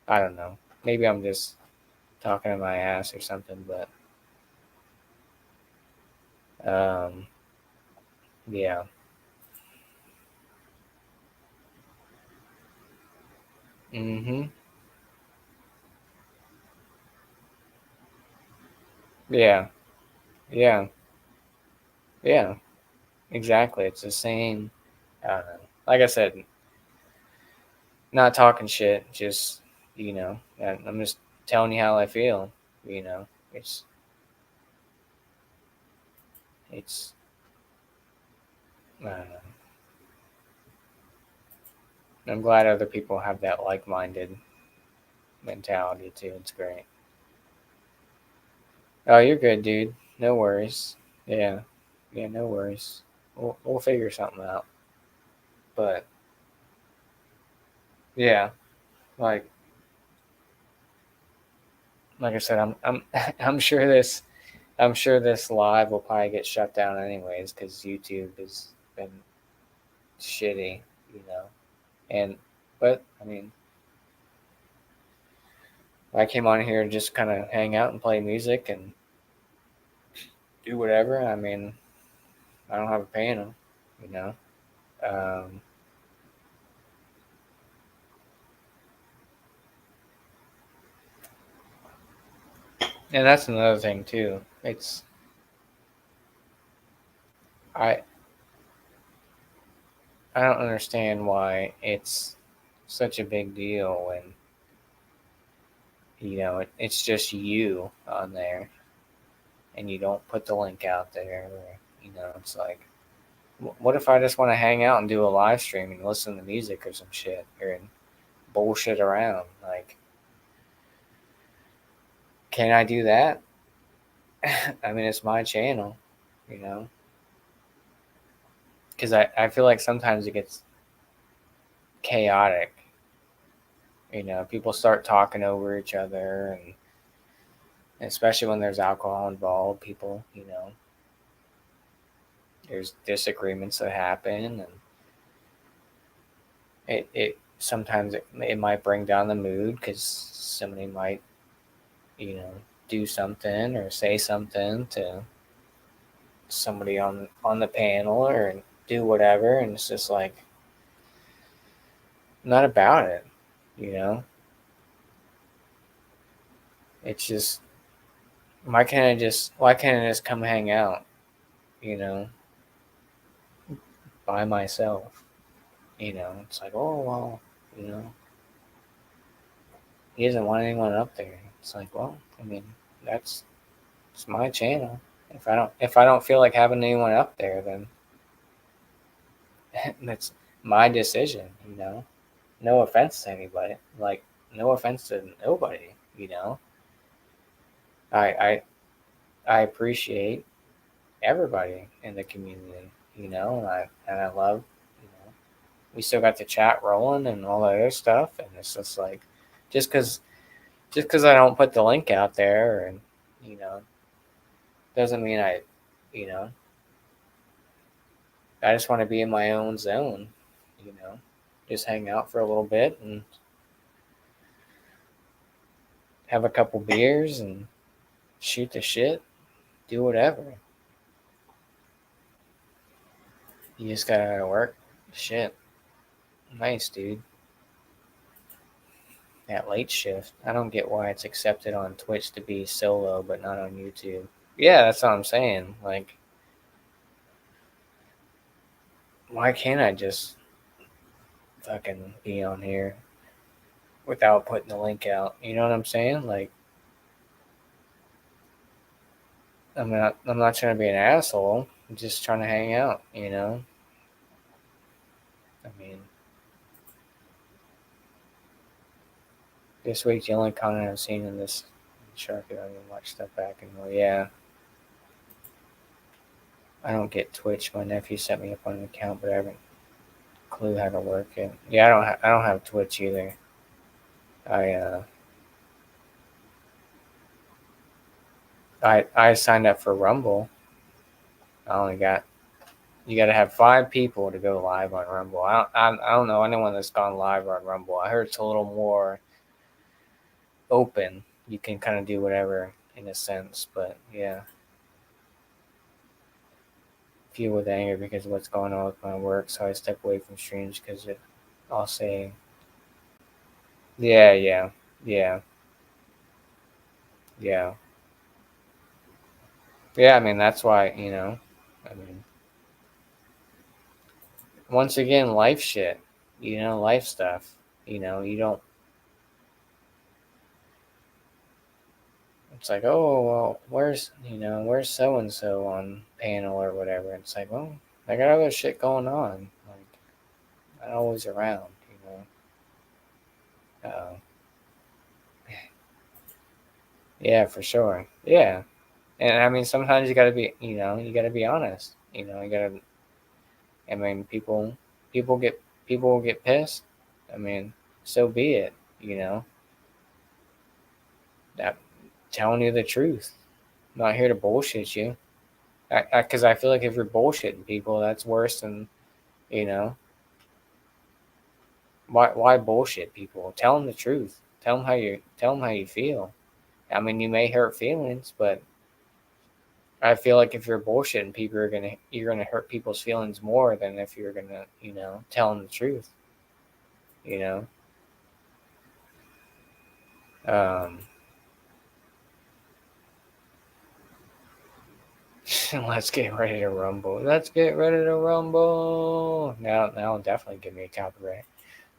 I don't know. Maybe I'm just talking to my ass or something, but um, yeah. Mhm. Yeah. Yeah. Yeah. Exactly. It's the same. I don't know. Like I said, not talking shit. Just, you know, I'm just telling you how I feel. You know, it's I don't know. I'm glad other people have that like-minded mentality too. It's great. Oh, you're good, dude. No worries. Yeah, yeah, no worries. We'll figure something out. But yeah, like like I said, I'm I'm sure this live will probably get shut down anyways because YouTube has been shitty, you know. And but I mean, I came on here to just kind of hang out and play music and do whatever. I mean, I don't have a piano, you know. Um, and that's another thing too. It's I I don't understand why it's such a big deal when you know it's just you on there and you don't put the link out there. Or, you know, it's like, what if I just want to hang out and do a live stream and listen to music or some shit or bullshit around? Like, can I do that? I mean, it's my channel, you know, because I feel like sometimes it gets chaotic. You know, people start talking over each other, and especially when there's alcohol involved, people, you know, there's disagreements that happen, and it sometimes it might bring down the mood because somebody might, you know, do something or say something to somebody on the panel or do whatever, and it's just like not about it, you know. It's just why can't I just come hang out, you know, by myself? You know, it's like, oh well, you know, he doesn't want anyone up there. It's like, well, I mean, that's it's my channel. If I don't feel like having anyone up there, then that's my decision, you know. No offense to anybody. Like, no offense to nobody, you know. I I I appreciate everybody in the community, you know, and I love, you know, we still got the chat rolling and all that other stuff, and it's just like, just because I don't put the link out there, and you know, doesn't mean I, you know, I just want to be in my own zone, just hang out for a little bit and have a couple beers and shoot the shit, do whatever. You just got out of work. Shit. Nice, dude. That late shift. I don't get why it's accepted on Twitch to be solo, but not on YouTube. Yeah, that's what I'm saying. Like, why can't I just fucking be on here without putting the link out? You know what I'm saying? Like, I'm not trying to be an asshole. I'm just trying to hang out, I mean, this week the only content I've seen in this shark, I didn't watch stuff back anymore. Yeah, I don't get Twitch. My nephew set me up on an account, but I haven't clue how to work it. Yeah, I don't have Twitch either. I signed up for Rumble. I only got you got to have 5 people to go live on Rumble. I don't know anyone that's gone live on Rumble. I heard it's a little more open. You can kind of do whatever in a sense, but yeah. Feel with anger because of what's going on with my work, so I step away from streams because I'll say, yeah, yeah, yeah, yeah, yeah. I mean, that's why, I mean, once again, life shit, life stuff. You don't. It's like, oh, well, where's so and so on panel or whatever. It's like, well, I got other shit going on. Like, not always around. Yeah, for sure. Yeah, and I mean, sometimes you gotta be, you gotta be honest. You gotta. I mean, people get people get pissed. I mean, so be it. That telling you the truth. I'm not here to bullshit you. Because I feel like if you're bullshitting people, that's worse than, you know, why bullshit people? Tell them the truth. Tell them how you feel. I mean, you may hurt feelings, but I feel like if you're bullshitting people, you're gonna hurt people's feelings more than if you're gonna, tell them the truth. You know. Um, let's get ready to rumble. Let's get ready to rumble. Now, definitely give me a copyright.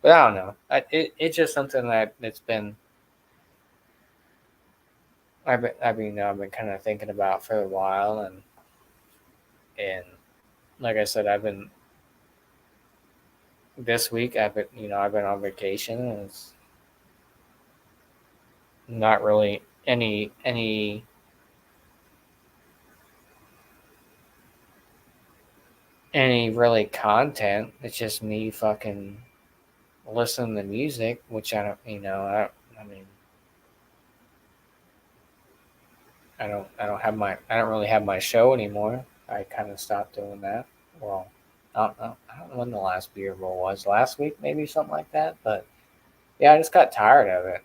But I don't know. It's just something that's been I've been kind of thinking about for a while, and like I said, I've been this week. I've been on vacation, and it's not really any really content. It's just me fucking listening to music, which I don't. I mean, I don't really have my show anymore. I kind of stopped doing that. Well, I don't know when the last beer bowl was. Last week, maybe something like that. But yeah, I just got tired of it.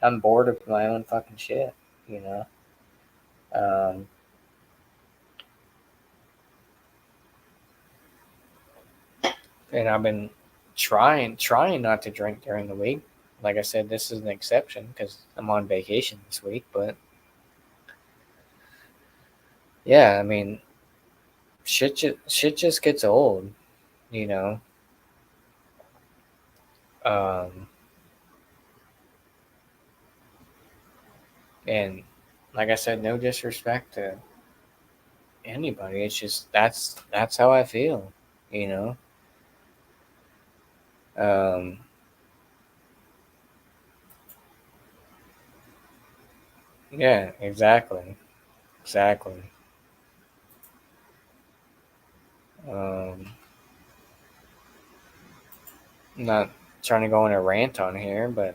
I'm bored of my own fucking shit. You know. Um, and I've been trying not to drink during the week. Like I said, this is an exception because I'm on vacation this week. But yeah, I mean, shit just gets old. You know. Um, and like I said, no disrespect to anybody. It's just that's how I feel. You know. Um, yeah, exactly. Um, I'm not trying to go on a rant on here, but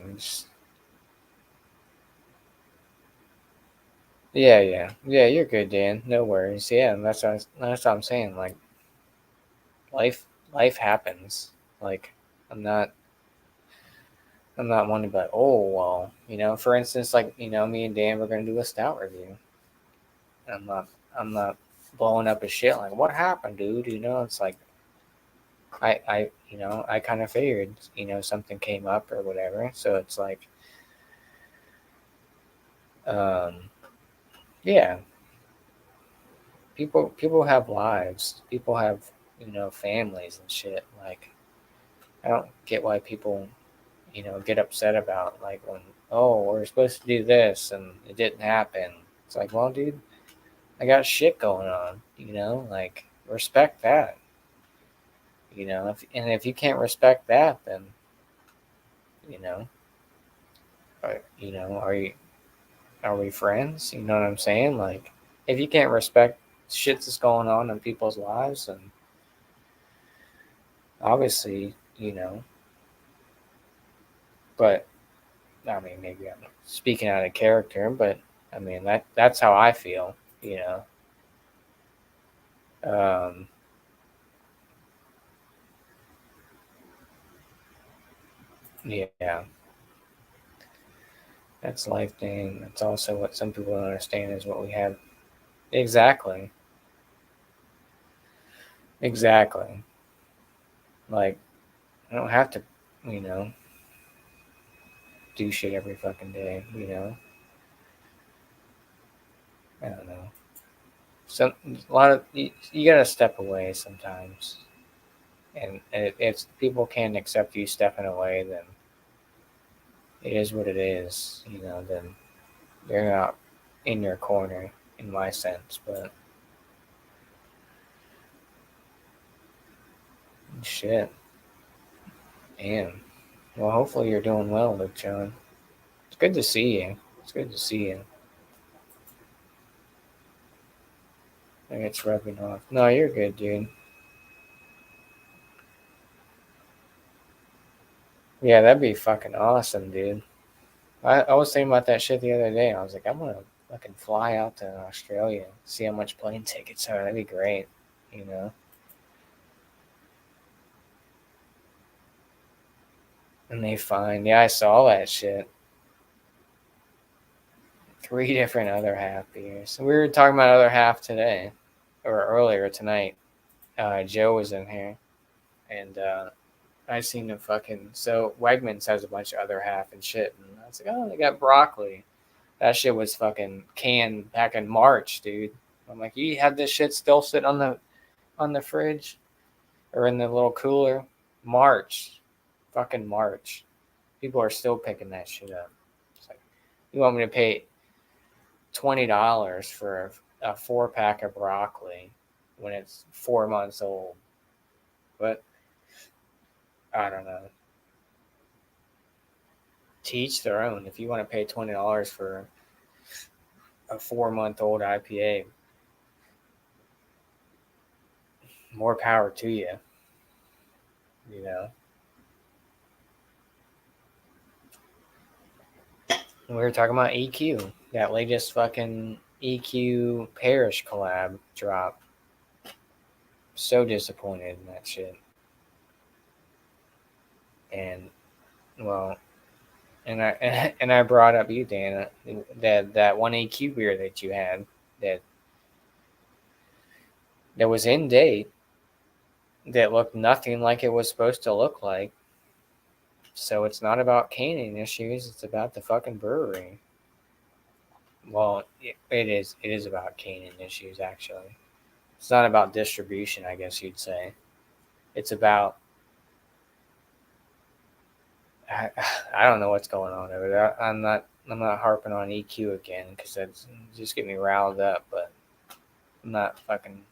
yeah. You're good, Dan. No worries. Yeah, that's what I'm saying. Like, life happens. Like I'm not one to be like, oh well, for instance, like me and Dan were gonna do a stout review. I'm not blowing up his shit like what happened, dude. It's like I kind of figured something came up or whatever. So it's like, yeah, people have lives. People have families and shit. Like I don't get why people get upset about like when we're supposed to do this and it didn't happen. It's like, well, dude, I got shit going on. Like respect that. If you can't respect that, then you know, are we friends? You know what I'm saying? Like, if you can't respect shit that's going on in people's lives, then obviously, but I mean, maybe I'm speaking out of character, but I mean that's how I feel. Um, yeah, that's life thing. That's also what some people don't understand is what we have. Exactly. Exactly. Like, I don't have to, you know, do shit every fucking day. I don't know. Some a lot of you gotta step away sometimes, and if people can't accept you stepping away, then it is what it is. Then they're not in your corner, in my sense. But shit, man. Well, hopefully you're doing well, Luke John. It's good to see you. It's good to see you. I think it's rubbing off. No, you're good, dude. Yeah, that'd be fucking awesome, dude. I was thinking about that shit the other day. I was like, I'm gonna fucking fly out to Australia, see how much plane tickets are. That'd be great, you know. And they find, yeah, I saw that shit. 3 different other half beers. We were talking about other half today, or earlier tonight. Joe was in here, and I seen him fucking. So Wegmans has a bunch of other half and shit, and I was like, oh, they got broccoli. That shit was fucking canned back in March, dude. I'm like, you have this shit still sitting on the fridge or in the little cooler? March, fucking March. People are still picking that shit up. It's like, you want me to pay $20 for a 4-pack of broccoli when it's 4 months old? But I don't know. Teach their own. If you want to pay $20 for a 4-month-old IPA, more power to you. You know. We were talking about EQ. That latest fucking EQ Parish collab drop. So disappointed in that shit. And well, and I and I brought up you, Dana, that one EQ beer that you had that was in date, that looked nothing like it was supposed to look like. So it's not about canning issues; it's about the fucking brewery. Well, it is. It is about canning issues, actually. It's not about distribution, I guess you'd say. It's about I, I don't know what's going on over there. I'm not harping on EQ again because that's just getting me riled up. But I'm not fucking.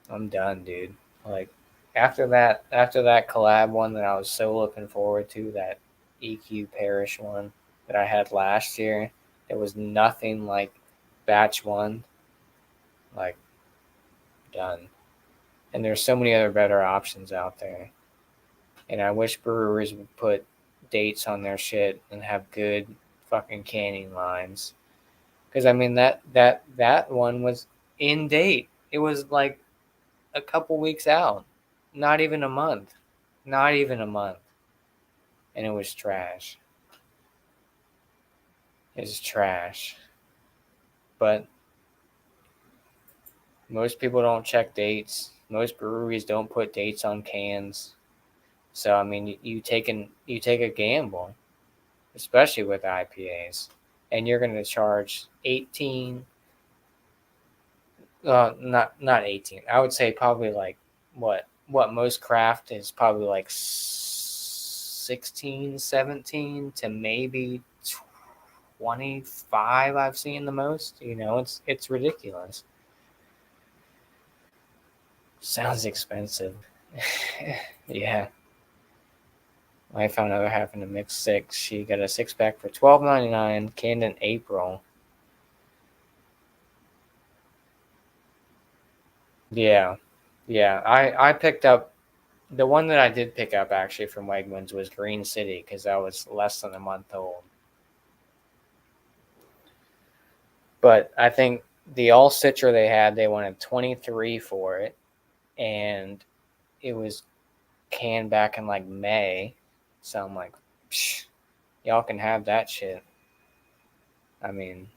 I'm done, dude. Like after that collab one that I was so looking forward to, that EQ Parish one that I had last year, it was nothing like batch one. Like done. And there's so many other better options out there. And I wish breweries would put dates on their shit and have good fucking canning lines. Because I mean that one was in date. It was like a couple weeks out, not even a month, not even a month, and it was trash. It was trash. But most people don't check dates. Most breweries don't put dates on cans. So I mean, you take a gamble, especially with IPAs, and you're going to charge 18. Not 18. I would say probably like what most craft is probably like 16, 17 to maybe 25. I've seen the most. It's ridiculous. Sounds expensive. Yeah. I found out having a mixed six. She got a 6-pack for $12.99, canned in April. Yeah, yeah. I picked up the one that I did pick up actually from Wegmans was Green City because that was less than a month old. But I think the all Citra they wanted 23 for it, and it was canned back in like May. So I'm like, psh, y'all can have that shit. I mean,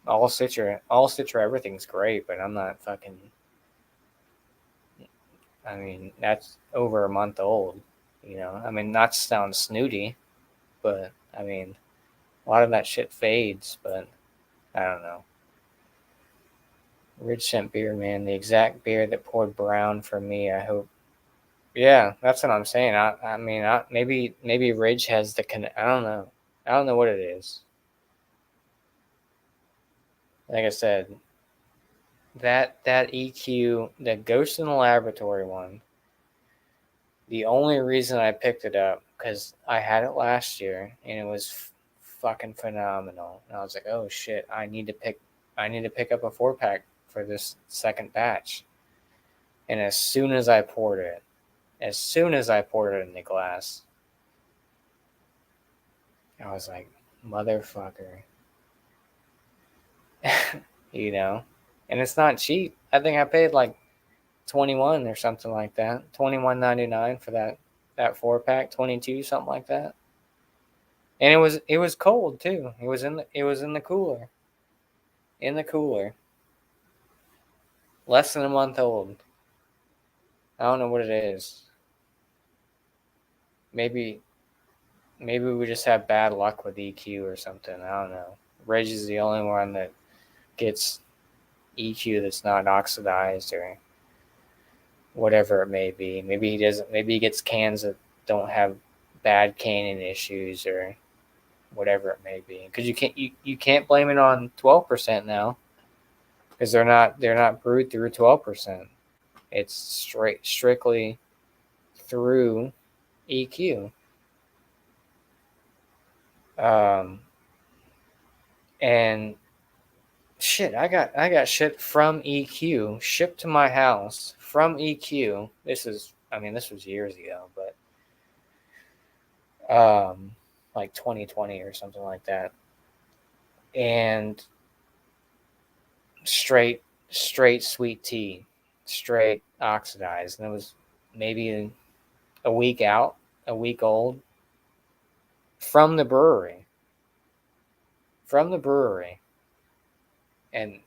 all Citra, everything's great, but I'm not fucking. I mean, that's over a month old. I mean, not to sound snooty, but I mean, a lot of that shit fades. But I don't know. Ridge sent beer, man. The exact beer that poured brown for me. I hope. Yeah, that's what I'm saying. I mean, maybe Ridge has the I don't know. I don't know what it is. Like I said, that EQ, the Ghost in the Laboratory one. The only reason I picked it up because I had it last year and it was fucking phenomenal. And I was like, oh shit, I need to pick up a 4-pack for this second batch. And as soon as I poured it in the glass, I was like, motherfucker. And it's not cheap. I think I paid like 21 or something like that. $21.99 for that 4-pack, 22, something like that. And it was cold too. It was in the cooler. In the cooler. Less than a month old. I don't know what it is. Maybe we just have bad luck with EQ or something. I don't know. Reg is the only one that gets EQ that's not oxidized or whatever it may be. Maybe he doesn't. Maybe he gets cans that don't have bad canning issues or whatever it may be. Because you can't blame it on 12% now. Because they're not brewed through 12%. It's strictly through EQ. And shit, I got shit from EQ shipped to my house from EQ. This was years ago, but like 2020 or something like that. And straight sweet tea, straight oxidized, and it was maybe a week old from the brewery. And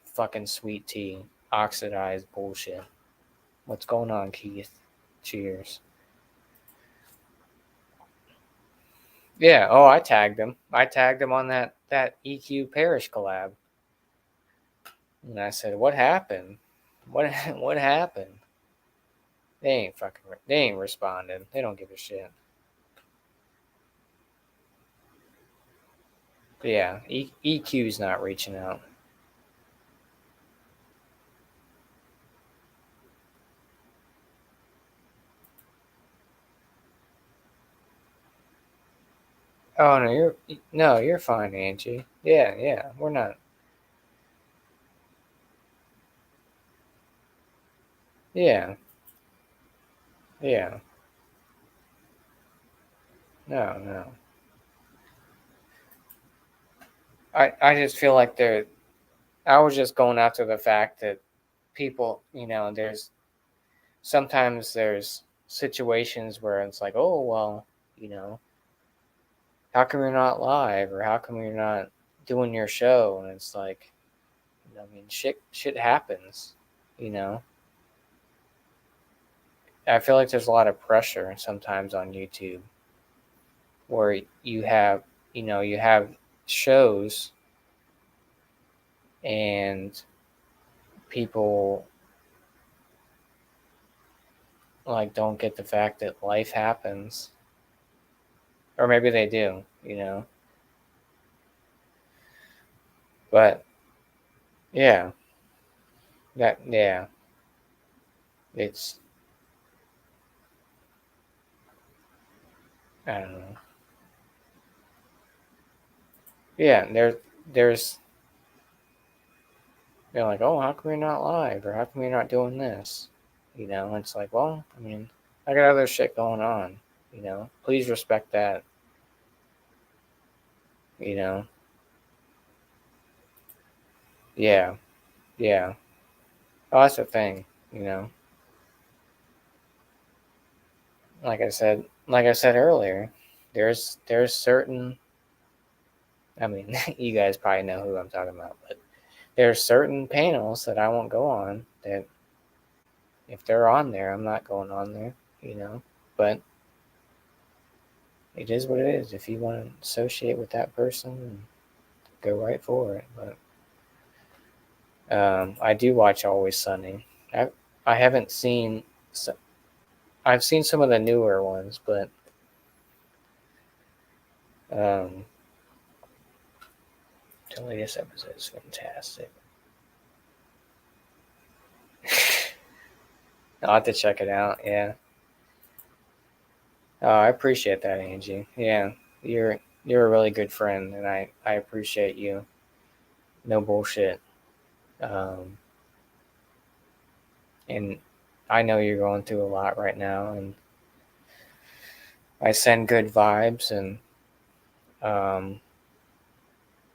fucking sweet tea, oxidized bullshit. What's going on, Keith? Cheers. Yeah. Oh, I tagged him. I tagged him on that EQ Parish collab, and I said, "What happened? What happened?" They ain't responding. They don't give a shit. But yeah, EQ's not reaching out. Oh no, you're fine, Angie. Yeah, we're not. Yeah, yeah. No. I just feel like I was just going after the fact that people, there's sometimes there's situations where it's like, oh, well, how come you're not live, or how come you're not doing your show? And it's like, I mean, shit happens, I feel like there's a lot of pressure sometimes on YouTube where you have shows and people like don't get the fact that life happens, or maybe they do, but yeah, it's, I don't know. Yeah, there's they're like, oh, how come you're not live, or how come you're not doing this? It's like, well, I mean, I got other shit going on. Please respect that. You know, yeah, yeah. Oh, that's the thing. Like I said earlier, there's certain. I mean, you guys probably know who I'm talking about, but there's certain panels that I won't go on. That if they're on there, I'm not going on there. But it is what it is. If you want to associate with that person, go right for it. But I do watch Always Sunny. I haven't seen. I've seen some of the newer ones, but the latest episode is fantastic. I'll have to check it out. Yeah. Oh, I appreciate that, Angie. Yeah, you're a really good friend, and I appreciate you. No bullshit. Um, and I know you're going through a lot right now, and I send good vibes, and um,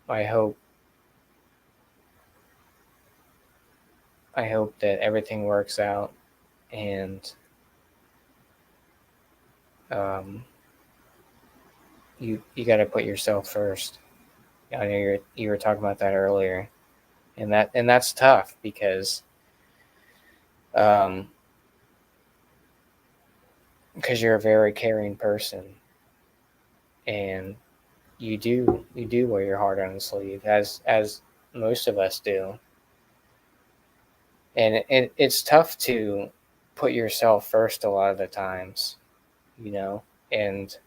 I hope that everything works out, and um, you got to put yourself first. I know you were talking about that earlier, and that's tough because um, you're a very caring person, and you do wear your heart on your sleeve, as most of us do, and it's tough to put yourself first a lot of the times, you know, and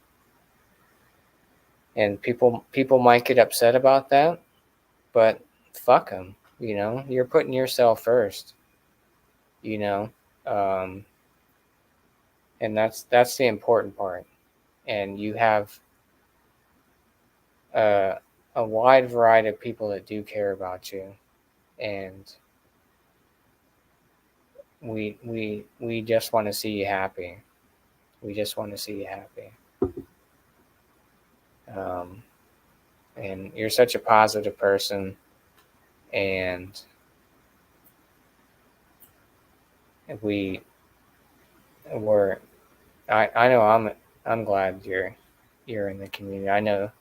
people might get upset about that, but fuck them, you're putting yourself first, you know, um, and that's the important part, and you have uh, a wide variety of people that do care about you, and we just want to see you happy. We just want to see you happy. Um, and you're such a positive person, and we were. I know I'm glad you're in the community. I know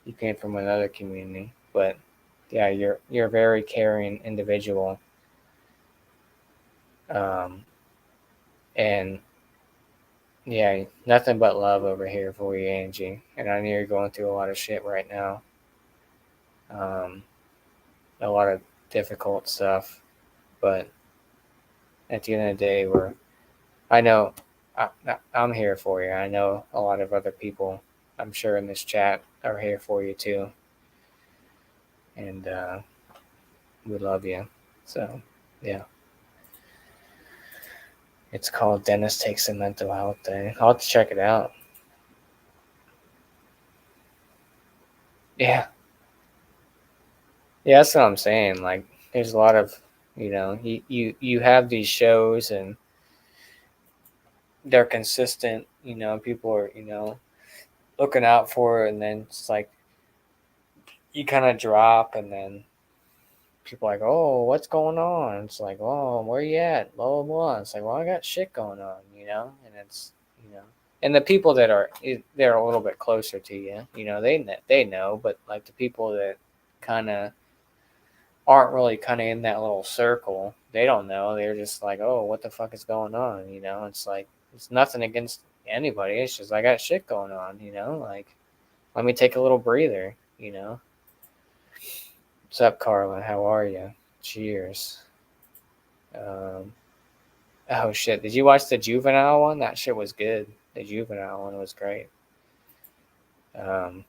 you came from another community, but yeah, you're a very caring individual, um, and yeah, nothing but love over here for you, Angie. And I know you're going through a lot of shit right now. Um, a lot of difficult stuff, but at the end of the day, I know I'm here for you. I know a lot of other people, I'm sure, in this chat are here for you too, and we love you. So, yeah, it's called Dennis Takes a Mental Health Day. I'll have to check it out. Yeah, yeah, that's what I'm saying. Like, there's a lot of, you have these shows and they're consistent. People are looking out for it, and then it's like you kind of drop, and then people are like, oh, what's going on? It's like, oh, where you at? Blah blah blah. It's like, well, I got shit going on, and it's and the people that are they're a little bit closer to you, they know, but like the people that kind of aren't really kind of in that little circle, they don't know. They're just like, oh, what the fuck is going on? It's like it's nothing against anybody. It's just I got shit going on. Like let me take a little breather. What's up, Carla? How are you? Cheers. Um, oh shit! Did you watch the juvenile one? That shit was good. The juvenile one was great. Um,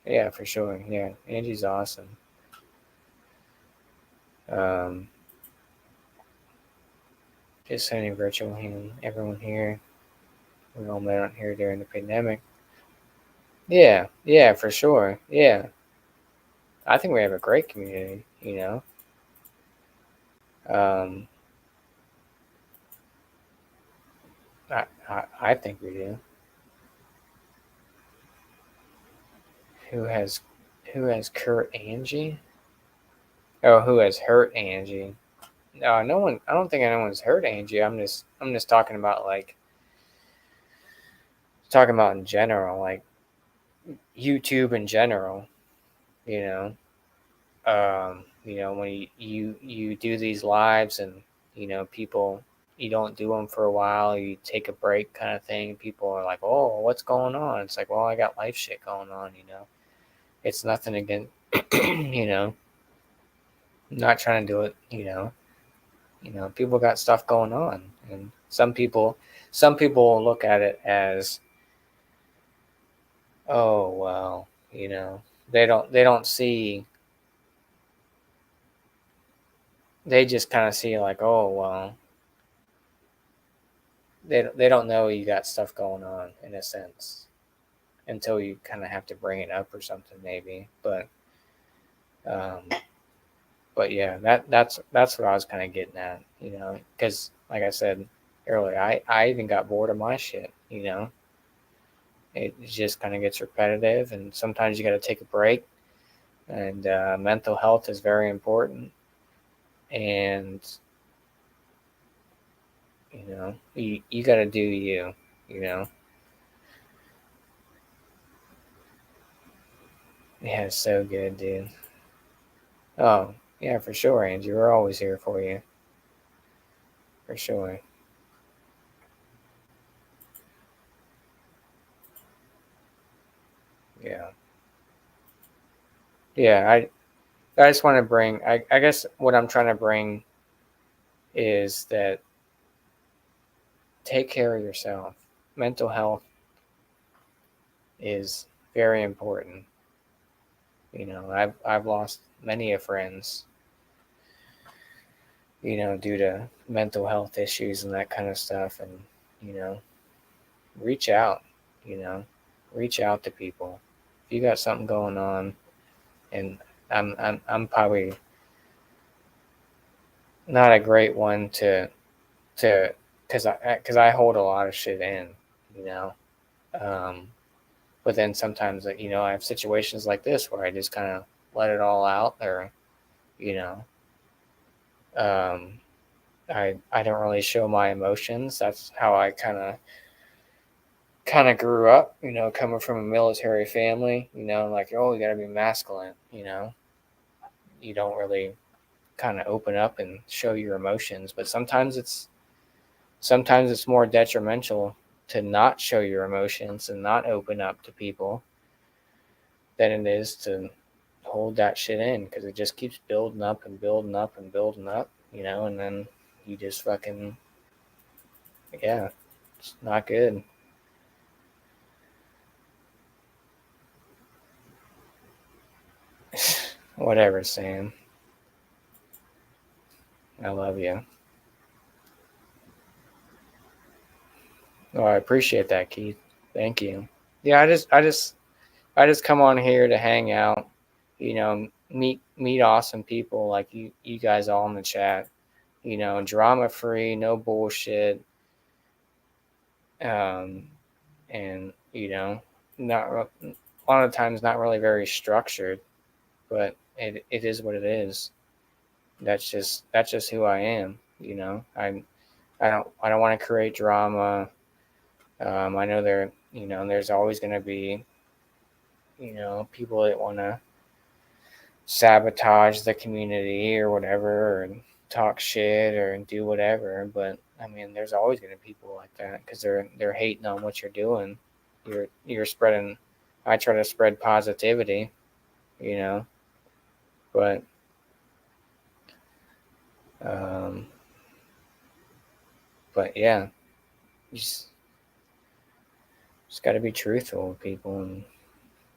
yeah, for sure. Yeah, Angie's awesome. Um, just sending virtual hand everyone here. We all met on here during the pandemic. Yeah, yeah, for sure. Yeah, I think we have a great community. Um, I think we do. Who has who has Kurt Angie? Oh, who has hurt Angie? No, no one. I don't think anyone's hurt Angie. I'm just talking about in general, like YouTube in general. You know, when you do these lives and people, you don't do them for a while, you take a break kind of thing. People are like, oh, what's going on? It's like, well, I got life shit going on. It's nothing against I'm not trying to do it. People got stuff going on, and some people look at it as, oh well, they don't see, they just kind of see like, oh well, they don't know you got stuff going on in a sense until you kind of have to bring it up or something maybe. But yeah, that's what I was kind of getting at, because like I said earlier, I even got bored of my shit. It just kind of gets repetitive, and sometimes you got to take a break. And mental health is very important, and you got to do you. You know, yeah, it's so good, dude. Oh yeah, for sure, Angie. We're always here for you, for sure. Yeah, yeah. I just want to bring. I guess what I'm trying to bring is that take care of yourself. Mental health is very important. I've lost many of friends, due to mental health issues and that kind of stuff. And, you know, reach out, you know, reach out to people. If you got something going on, and I'm probably not a great one to, because I hold a lot of shit in, you know. Um, but then sometimes, I have situations like this where I just kind of let it all out, or, you know, um, I don't really show my emotions. That's how I kind of grew up, coming from a military family, like, oh, you got to be masculine, you don't really kind of open up and show your emotions. But sometimes it's more detrimental to not show your emotions and not open up to people than it is to hold that shit in, because it just keeps building up and building up and building up, and then you just fucking, yeah, it's not good. Whatever, Sam. I love you. Oh, I appreciate that, Keith. Thank you. Yeah, I just come on here to hang out, meet awesome people like you guys all in the chat. Drama free, no bullshit. Um, and not a lot of times not really very structured, but it is what it is. that's just who I am. I don't want to create drama. I know there's always going to be people that want to sabotage the community or whatever, or talk shit or do whatever. But I mean, there's always going to be people like that because they're hating on what you're doing. You're spreading. I try to spread positivity, you know, but um, but yeah, you just got to be truthful with people, and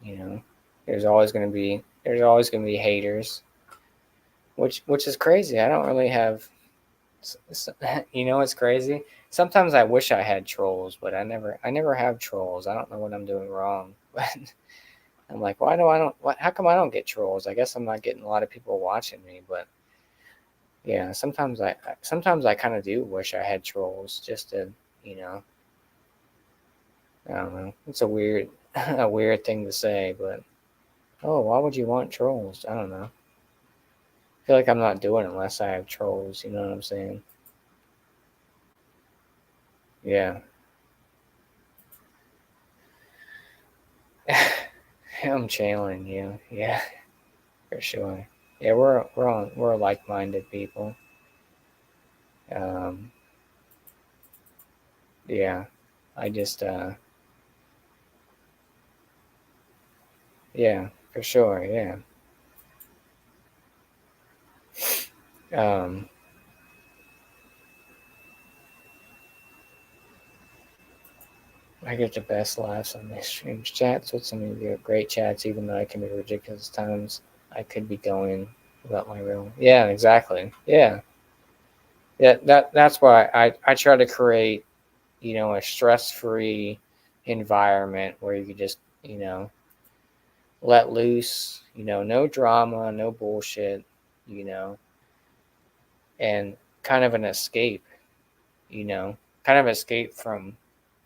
you know, there's always going to be haters, which is crazy. I don't really have. It's crazy. Sometimes I wish I had trolls, but I never have trolls. I don't know what I'm doing wrong, but I'm like, why do I don't? What? How come I don't get trolls? I guess I'm not getting a lot of people watching me, but yeah, sometimes I kind of do wish I had trolls just to, you know, I don't know. It's a weird, a weird thing to say, but oh, why would you want trolls? I don't know. I feel like I'm not doing it unless I have trolls. You know what I'm saying? Yeah. I'm channeling you. Yeah, for sure. Yeah, we're like-minded people. Um, yeah, I just yeah, for sure. Yeah. Um, I get the best laughs on these streams. Chats with some of your great chats, even though I can be ridiculous times. I could be going about my real. Yeah, exactly. Yeah, yeah. That's why I try to create a stress-free environment where you could just let loose. No drama, no bullshit. You know, and kind of an escape. You know, kind of escape from.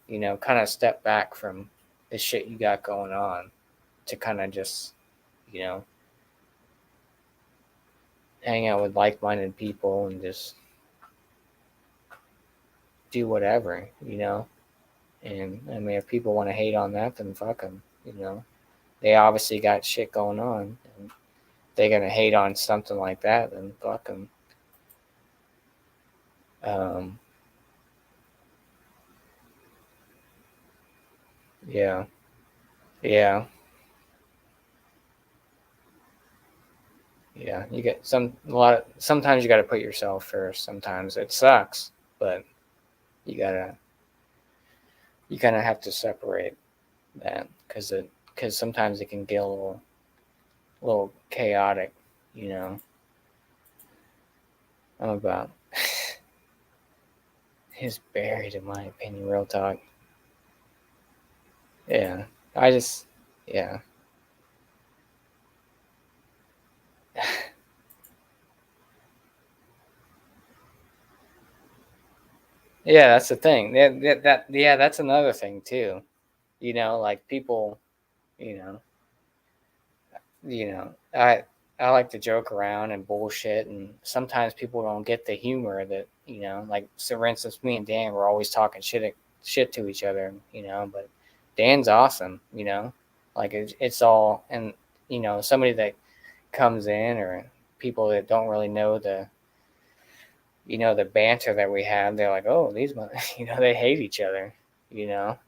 Kind of step back from the shit you got going on to kind of just, you know, hang out with like minded people and just do whatever. And I mean, if people want to hate on that, then fuck them. They obviously got shit going on. And they're going to hate on something like that, then fuck them. Um, yeah. Yeah. Yeah. You get sometimes you got to put yourself first. Sometimes it sucks, but you got to, you kind of have to separate that because sometimes it can get a little chaotic. You know, I'm about is buried in my opinion. Real talk. Yeah, I just yeah yeah. That's the thing. Yeah, that's another thing too. Like people. You know, I like to joke around and bullshit, and sometimes people don't get the humor that like so for instance, me and Dan were always talking shit to each other, but Dan's awesome, like it's all and somebody that comes in or people that don't really know the banter that we have, they're like, oh, these they hate each other, you know,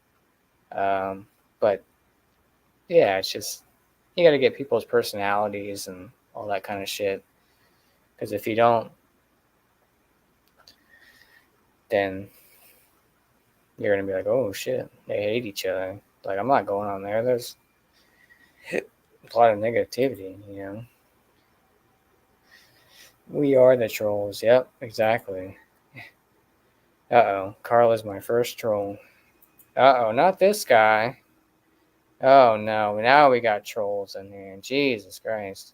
um, but yeah, it's just you got to get people's personalities and all that kind of shit. Because if you don't, then you're gonna be like, oh shit, they hate each other. Like I'm not going on there. There's a lot of negativity. We are the trolls. Yep, exactly. Carl is my first troll. Not this guy. Oh no, now we got trolls in here. Jesus Christ.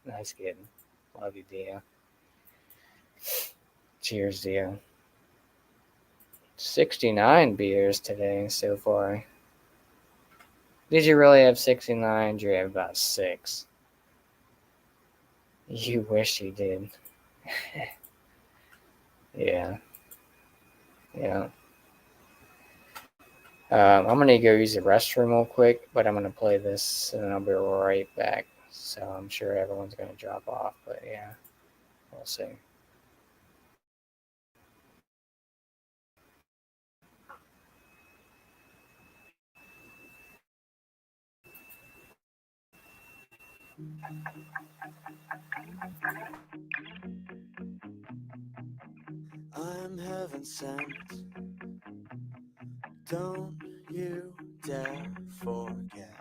Nice kidding. Love you, Dio. Cheers, Dio. 69 beers today so far. Did you really have 69? Did you have about 6? You wish you did. Yeah. Yeah. I'm gonna go use the restroom real quick, but I'm gonna play this and I'll be right back. So I'm sure everyone's gonna drop off, but yeah, we'll see. I'm heaven sent. Don't you dare forget.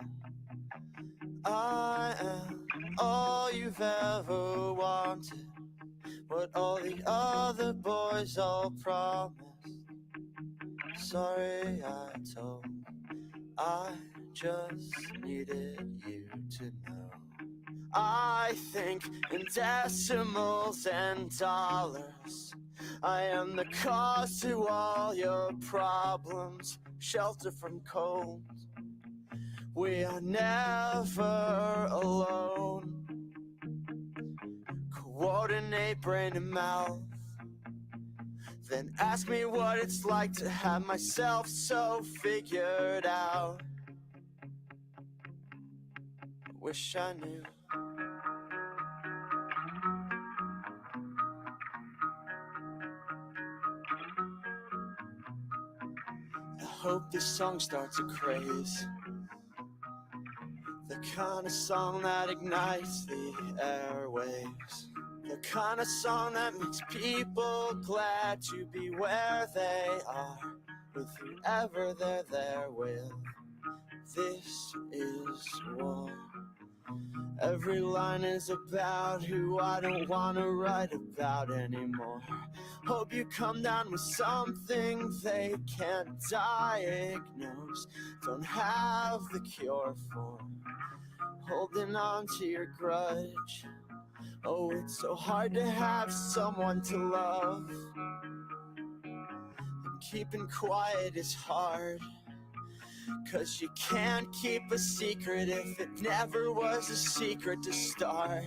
I am all you've ever wanted. What all the other boys all promised. Sorry I told. I just needed you to know. I think in decimals and dollars. I am the cause to all your problems. Shelter from cold. We are never alone. Coordinate brain and mouth. Then ask me what it's like to have myself so figured out. Wish I knew. I hope this song starts a craze. The kind of song that ignites the airwaves. The kind of song that makes people glad to be where they are, with whoever they're there with. This is war. Every line is about who I don't want to write about anymore. Hope you come down with something they can't diagnose, don't have the cure for. Holding on to your grudge. Oh, it's so hard to have someone to love. And keeping quiet is hard. 'Cause you can't keep a secret if it never was a secret to start.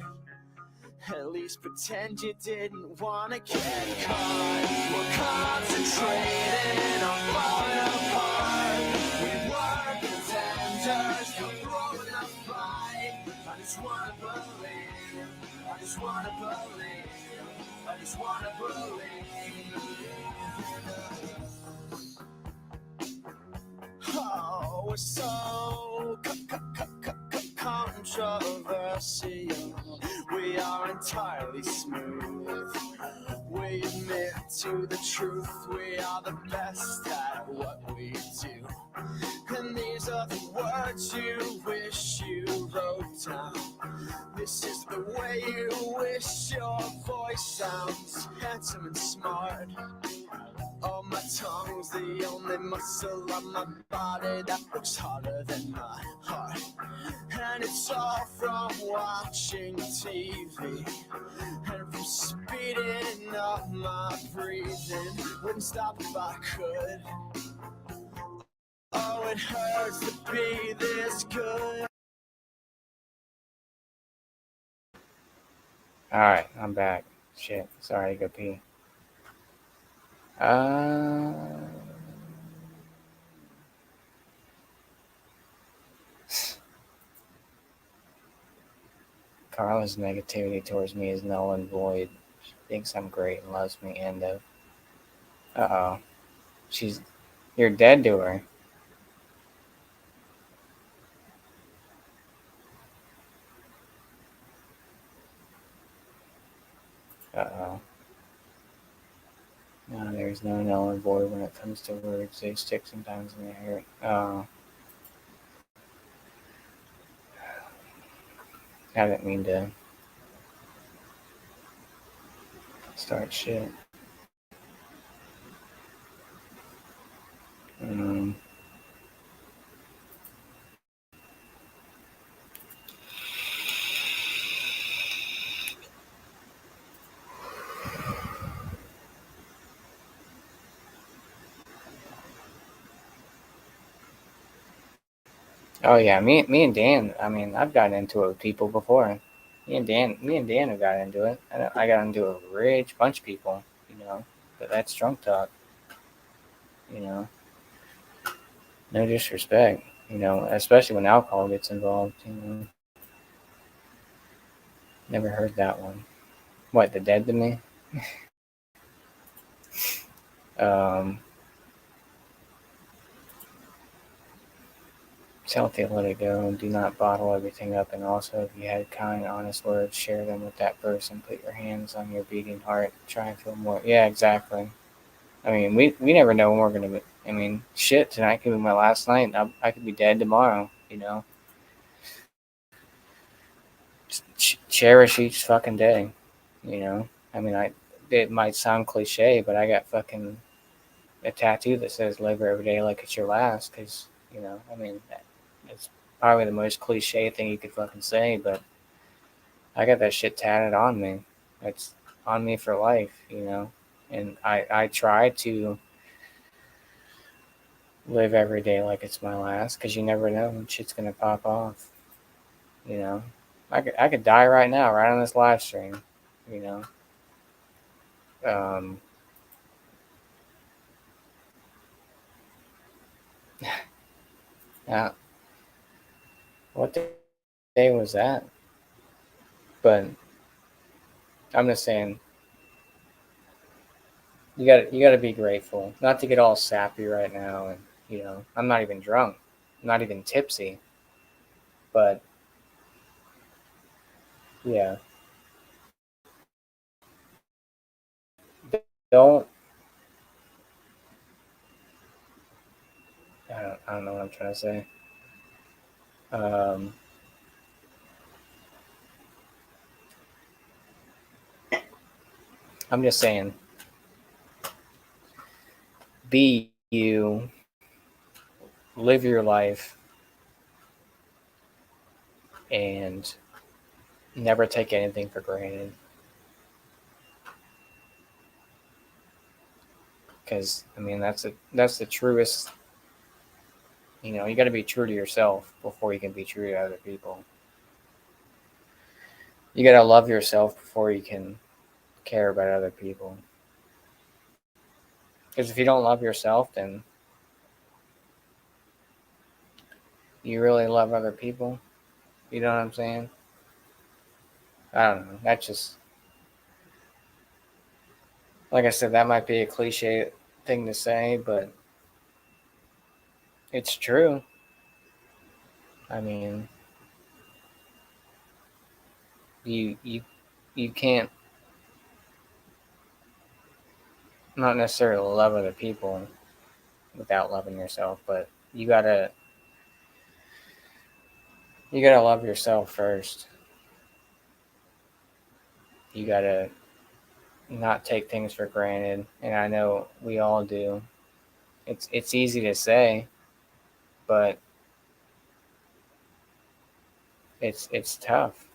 At least pretend you didn't wanna get caught. We're concentrating on falling apart. We were contenders, but blowing up fight. I just wanna believe. I just wanna believe. I just wanna believe. Oh, we're so controversial. We are entirely smooth. We admit to the truth. We are the best at what we do. And these are the words you wish you wrote down. This is the way you wish your voice sounds. Handsome and smart. Oh, my tongue's the only muscle on my body that works harder than my heart. And it's all from watching TV and from speeding up my breathing. Wouldn't stop if I could. Oh, it hurts to be this good. Alright, I'm back. Shit, sorry, go pee. Carla's negativity towards me is null and void. She thinks I'm great and loves me, and uh-oh. You're dead to her. Uh-oh. No, there's no null and void when it comes to words. They stick sometimes and they hurt. Oh. I didn't mean to start shit. Oh yeah, me and Dan. I mean, I've gotten into it with people before. Me and Dan got into it. I got into it with a rich bunch of people, but that's drunk talk, you know. No disrespect, especially when alcohol gets involved. Never heard that one. What, the dead to me? Um, it's healthy to let it go and do not bottle everything up. And also, if you had kind, honest words, share them with that person. Put your hands on your beating heart. Try and feel more. Yeah, exactly. I mean, we never know when we're gonna be. I mean, shit. Tonight could be my last night. I could be dead tomorrow. Cherish each fucking day. You know. I mean, it might sound cliche, but I got fucking a tattoo that says "Live every day like it's your last." Because I mean, it's probably the most cliche thing you could fucking say, but I got that shit tatted on me. It's on me for life. And I try to live every day like it's my last because you never know when shit's gonna pop off. You know, I could die right now, right on this live stream. You know, um, uh, what day was that? But I'm just saying, you gotta be grateful. Not to get all sappy right now, and I'm not even drunk, I'm not even tipsy, but yeah, don't. I don't know what I'm trying to say. Um, I'm just saying, be you, live your life, and never take anything for granted. Because I mean, that's the truest. You got to be true to yourself before you can be true to other people. You got to love yourself before you can care about other people. Because if you don't love yourself, then you really love other people. You know what I'm saying? I don't know. That's just like I said. That might be a cliche thing to say, but it's true. I mean, you can't not necessarily love other people without loving yourself, but you gotta you gotta love yourself first. You gotta not take things for granted, and I know we all do. It's easy to say, but it's tough.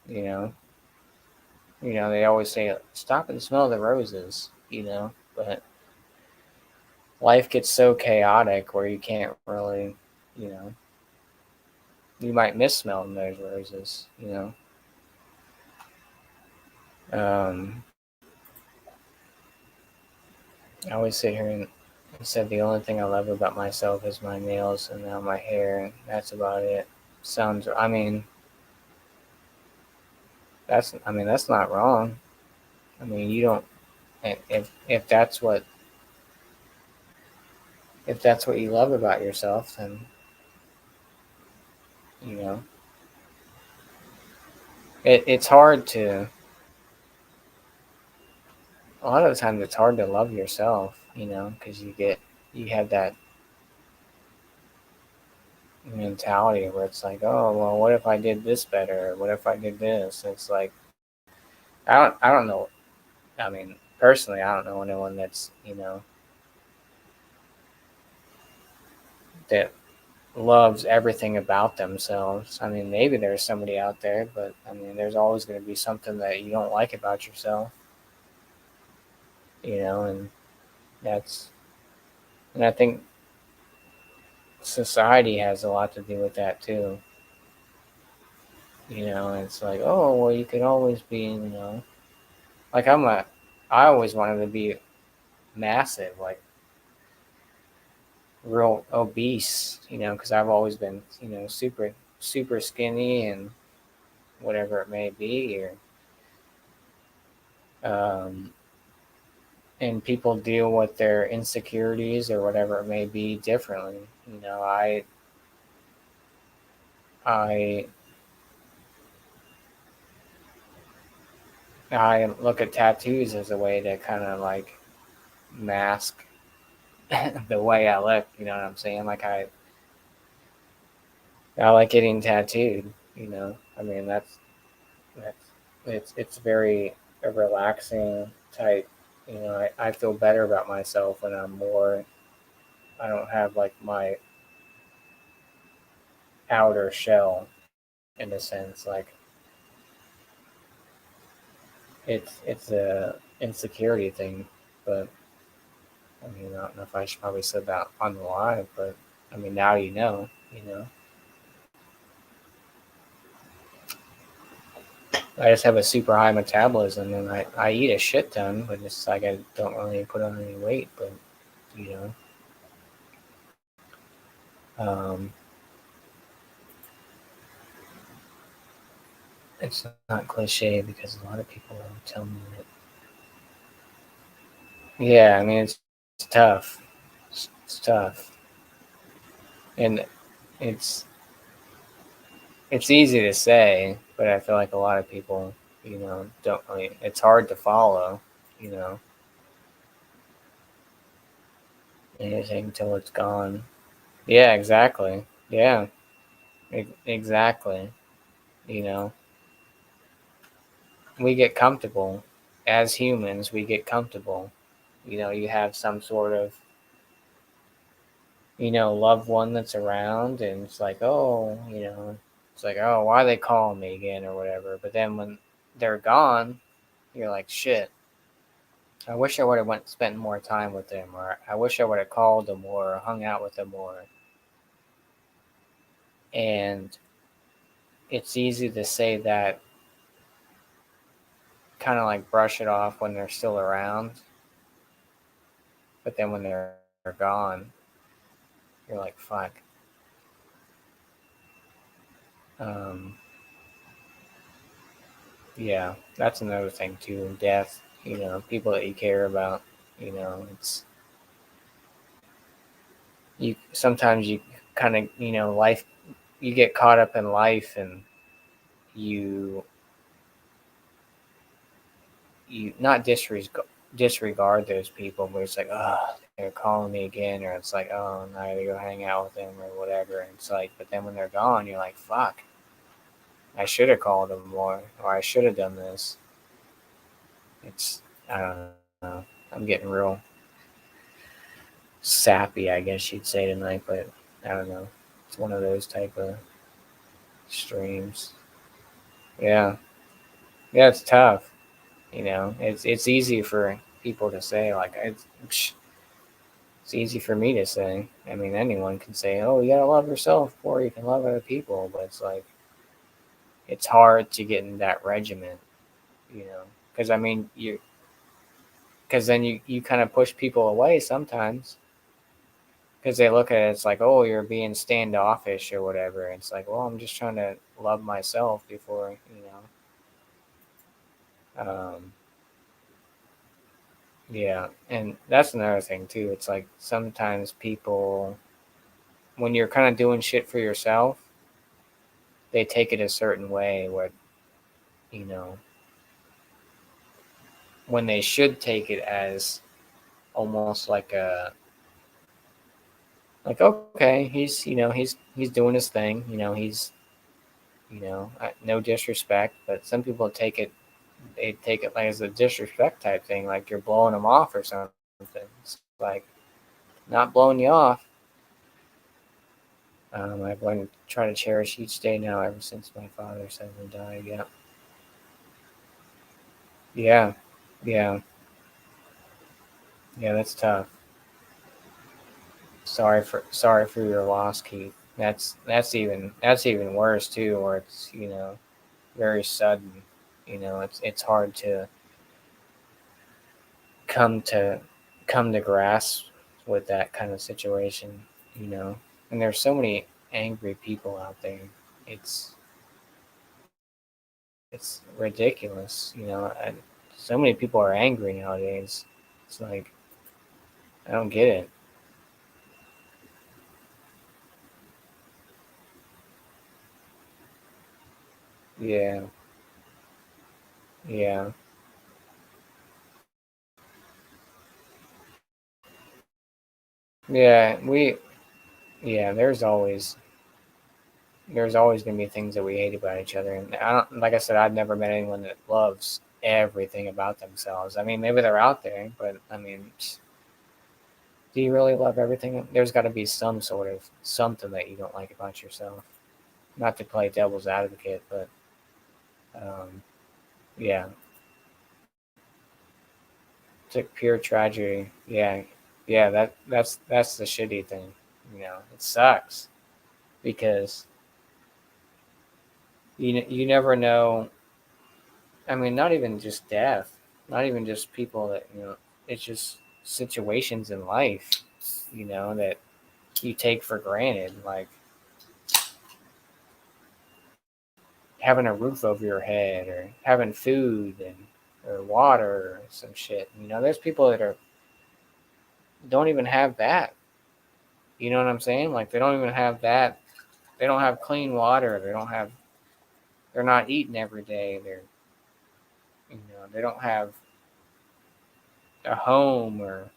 You know. They always say stop and smell the roses. But life gets so chaotic where you can't really, you know, you might miss smelling those roses. I always sit here and said the only thing I love about myself is my nails and now my hair, and that's about it. Sounds. I mean that's not wrong. I mean you don't. If that's what you love about yourself, then you know it's hard to. A lot of the times, it's hard to love yourself. Because you have that mentality where it's like, oh well, what if I did this better? What if I did this? It's like I don't know. I mean, personally, I don't know anyone that's that loves everything about themselves. I mean, maybe there's somebody out there, but I mean, there's always going to be something that you don't like about yourself. And that's and I think society has a lot to do with that too. And it's like, oh well, you could always be, like I always wanted to be massive, like real obese, because I've always been, super skinny and whatever it may be, or um, and people deal with their insecurities or whatever it may be differently. I I look at tattoos as a way to kind of like mask the way I look. You know what I'm saying? Like I like getting tattooed. I mean that's it's very a relaxing type. I feel better about myself when I'm more. I don't have like my outer shell in a sense. Like it's a insecurity thing, but I mean I don't know if I should probably say that on the live, but I mean now you know. I just have a super high metabolism and I eat a shit ton, but it's like I don't really put on any weight, but you know. Um, it's not cliche because a lot of people tell me that. Yeah, I mean it's tough. It's tough, and it's it's easy to say, but I feel like a lot of people, don't really. It's hard to follow, you know, anything until it's gone. Yeah, exactly. Yeah, exactly. You know, we get comfortable as humans. We get comfortable. You have some sort of loved one that's around, and it's like, oh, it's like, oh, why are they calling me again or whatever. But then when they're gone, you're like, shit. I wish I would have went spent more time with them, or I wish I would have called them more, or hung out with them more. And it's easy to say that, kind of like brush it off when they're still around, but then when they're gone, you're like, fuck. Um, yeah, that's another thing too. Death, people that you care about. It's you. Sometimes you kind of, life. You get caught up in life, and you not disregard those people, but it's like, oh, they're calling me again, or it's like, oh, now I gotta go hang out with them or whatever. And it's like, but then when they're gone, you're like, fuck, I should have called them more, or I should have done this. It's I don't know. I'm getting real sappy, I guess you'd say tonight, but I don't know. It's one of those type of streams. Yeah, yeah, it's tough. It's easy for people to say like it's easy for me to say. I mean, anyone can say, "Oh, you gotta love yourself before you can love other people," but it's like it's hard to get in that regiment, because I mean because then you kind of push people away sometimes because they look at it, it's like, oh, you're being standoffish or whatever. And it's like, well, I'm just trying to love myself before, yeah. And that's another thing too. It's like sometimes people, when you're kind of doing shit for yourself, they take it a certain way where, you know, when they should take it as almost like, okay, he's doing his thing, he's, no disrespect, but some people they take it like as a disrespect type thing, like you're blowing them off or something. It's like not blowing you off. I've learned to try to cherish each day now ever since my father suddenly died. Yeah, yeah, yeah, yeah. That's tough. Sorry for your loss, Keith. That's even worse too. Where it's. very sudden. It's hard to come to come to grasp with that kind of situation. You know, and there's so many angry people out there. It's it's ridiculous. So many people are angry nowadays. It's like I don't get it. Yeah, yeah, yeah. Yeah. There's always gonna be things that we hate about each other, and I don't. Like I said, I've never met anyone that loves everything about themselves. I mean, maybe they're out there, but I mean, do you really love everything? There's got to be some sort of something that you don't like about yourself. Not to play devil's advocate, but yeah, it's like pure tragedy. Yeah, yeah. That's the shitty thing. It sucks because you never know. I mean, not even just death, not even just people that It's just situations in life, that you take for granted, like having a roof over your head or having food and or water or some shit. There's people that are don't even have that. You know what I'm saying? Like they don't even have that. They don't have clean water. They're not eating every day. They don't have a home or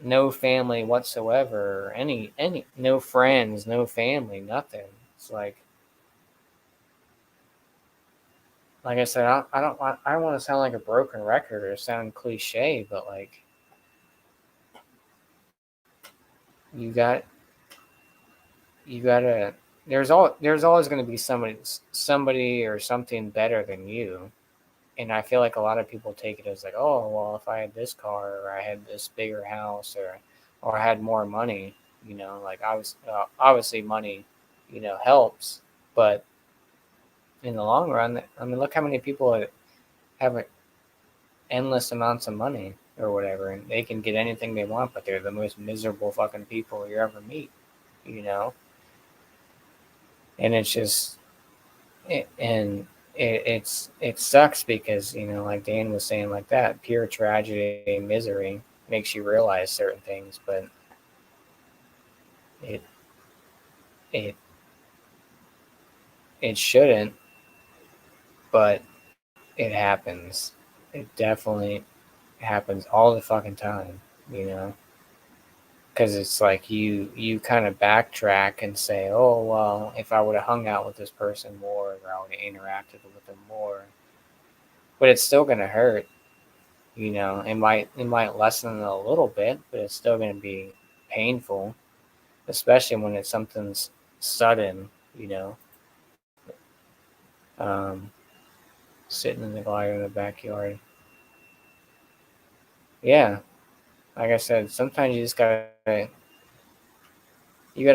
no family whatsoever, or any no friends, no family, nothing. It's like I said, I don't want to sound like a broken record or sound cliche, but like you got you gotta there's always going to be somebody or something better than you. And I feel like a lot of people take it as like, oh well, if I had this car or I had this bigger house or I had more money, like obviously money, helps, but in the long run, I mean, look how many people have endless amounts of money or whatever, and they can get anything they want, but they're the most miserable fucking people you ever meet, you know. And it's just, and it sucks because like Dan was saying, like that pure tragedy and misery makes you realize certain things, but it it it shouldn't, but it happens. It definitely happens all the fucking time, you know. Because it's like you kind of backtrack and say, oh well, if I would have hung out with this person more, or I would have interacted with them more, but it's still gonna hurt. It might lessen it a little bit, but it's still gonna be painful, especially when it's something's sudden. You know, um, sitting in the glider in the backyard. Yeah, like I said, sometimes you gotta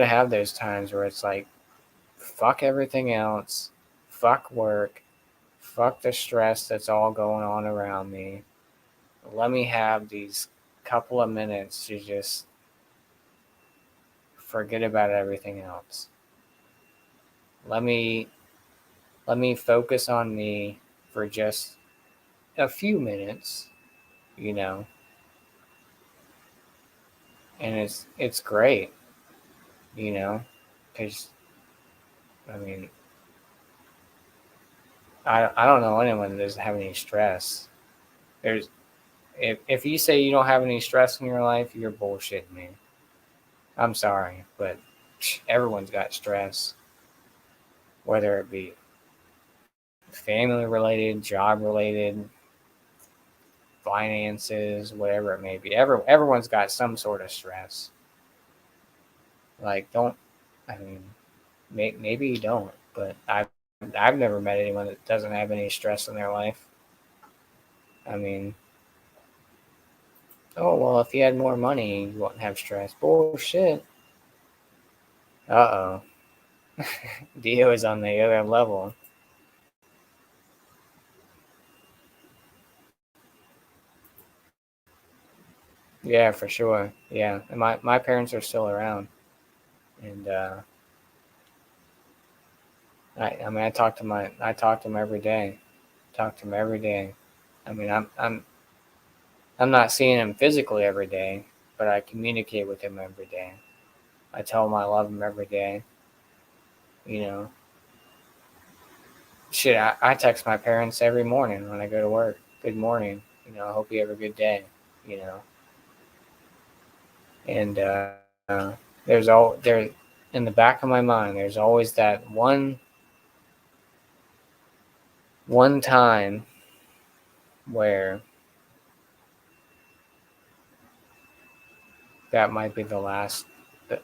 have those times where it's like, fuck everything else, fuck work, fuck the stress that's all going on around me. Let me have these couple of minutes to just forget about everything else. Let me let me focus on me for just a few minutes, you know, and it's great, you know, because I mean I don't know anyone that doesn't have any stress. There's if you say you don't have any stress in your life, you're bullshitting me. I'm sorry, but everyone's got stress, whether it be family related, job related, finances, whatever it may be. Everyone's got some sort of stress. Like, don't, I mean, maybe you don't, but I've never met anyone that doesn't have any stress in their life. I mean, oh well, if you had more money, you wouldn't have stress. Bullshit. Uh oh. Dio is on the other level. Yeah, for sure. Yeah, and my parents are still around, and I mean I talk to them every day. Talk to them every day. I mean I'm not seeing him physically every day, but I communicate with him every day. I tell him I love him every day. You know, shit. I text my parents every morning when I go to work. Good morning. You know, I hope you have a good day. You know, and there in the back of my mind. There's always that one time where that might be the last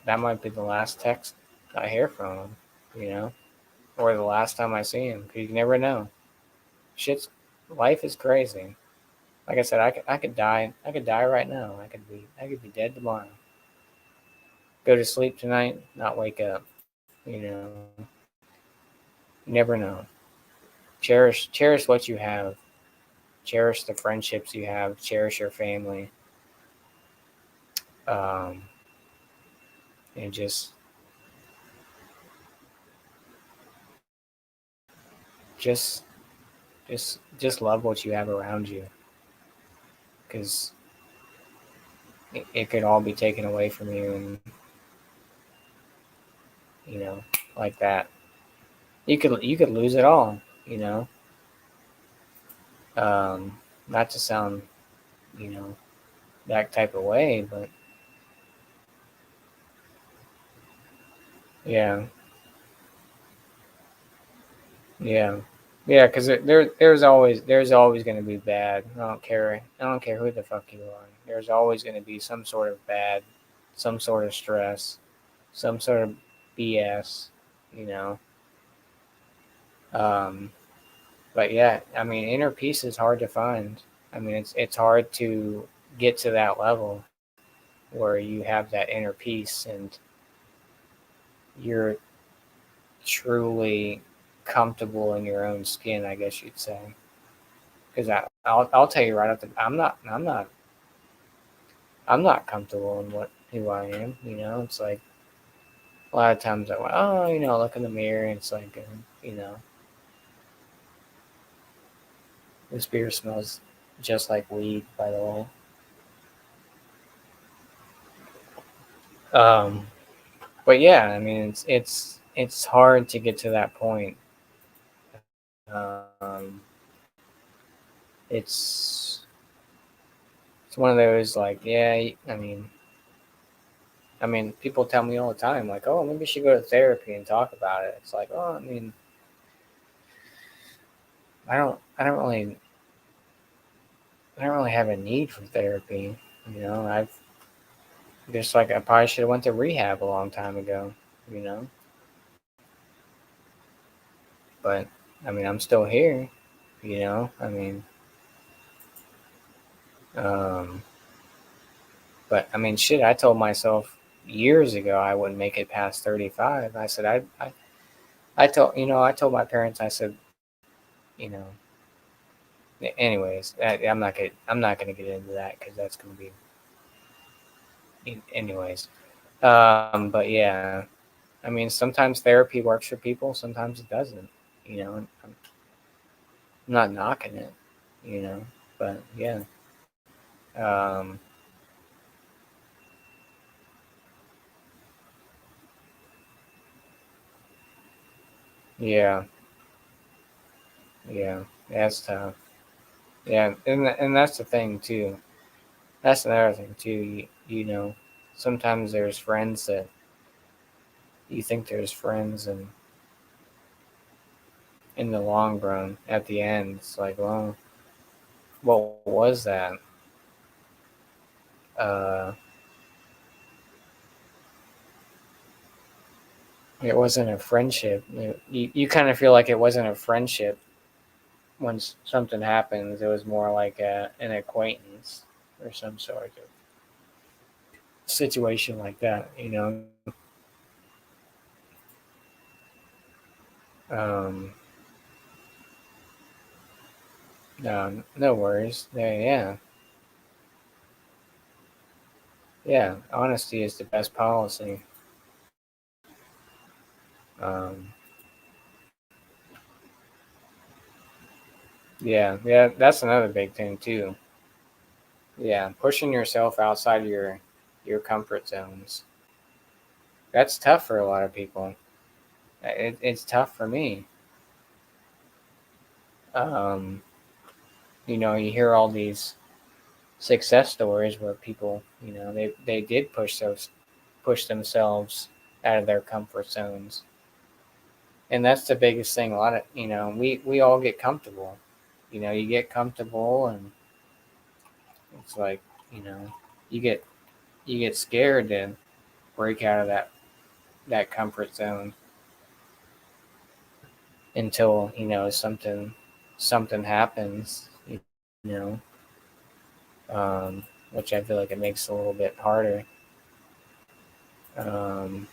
that might be the last text I hear from him. You know, or the last time I see him. 'Cause you never know. Shit's life is crazy. Like I said, I could die. I could die right now. I could be dead tomorrow. Go to sleep tonight, not wake up. You know, you never know. Cherish what you have. Cherish the friendships you have. Cherish your family. Um, and just just love what you have around you, because it could all be taken away from you, and you know, like that. You could lose it all. You know, not to sound you know that type of way, but yeah, yeah, yeah. Because there's always going to be bad. I don't care who the fuck you are. There's always going to be some sort of bad, some sort of stress, some sort of BS. You know. Um, but yeah, I mean, inner peace is hard to find. I mean, it's hard to get to that level where you have that inner peace and you're truly comfortable in your own skin, I guess you'd say. Because I'll tell you right up the I'm not comfortable in what who I am. You know, it's like a lot of times I went, oh, you know, look in the mirror and it's like, you know, this beer smells just like weed, by the way. Um, but yeah, I mean, it's hard to get to that point. It's it's one of those like, yeah, I mean, people tell me all the time, like, oh, maybe you should go to therapy and talk about it. It's like, oh, I mean, I don't really, I don't really have a need for therapy. You know, I've just like I probably should have went to rehab a long time ago. You know, but I mean, I'm still here. You know, I mean, um, but I mean, shit. I told myself years ago I wouldn't make it past 35. I said I told I told my parents. I said, you know, anyways, I'm not gonna get into that because that's gonna be anyways. But yeah, I mean, sometimes therapy works for people, sometimes it doesn't. You know, I'm not knocking it. You know, but yeah, um, yeah, yeah, that's tough. Yeah, and that's the thing too. That's another thing too. You know, sometimes there's friends that you think there's friends, and in the long run, at the end, it's like, well, what was that? Uh, it wasn't a friendship. You kind of feel like it wasn't a friendship when something happens. It was more like an acquaintance or some sort of situation like that. You know. Um, no, no worries. Yeah, yeah. Yeah, honesty is the best policy. Um, yeah, that's another big thing too. Yeah, pushing yourself outside of your comfort zones. That's tough for a lot of people. It's tough for me. Um, you hear all these success stories where people, they did push themselves out of their comfort zones, and that's the biggest thing. A lot of we all get comfortable. You get comfortable, and it's like you know you get you get scared to break out of that comfort zone until something happens. Which I feel like it makes it a little bit harder. Um,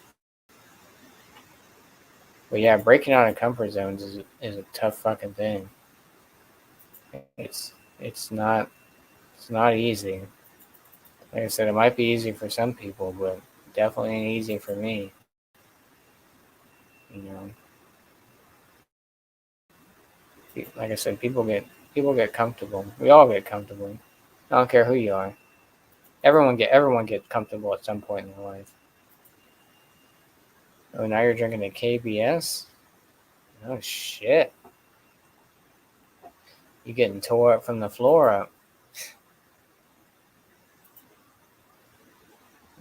but yeah, breaking out of comfort zones is a tough fucking thing. It's not easy. Like I said, it might be easy for some people, but definitely ain't easy for me. You know, like I said, people get comfortable. We all get comfortable. I don't care who you are. Everyone get comfortable at some point in their life. Oh, now you're drinking a KBS. Oh shit! You getting tore up from the floor up.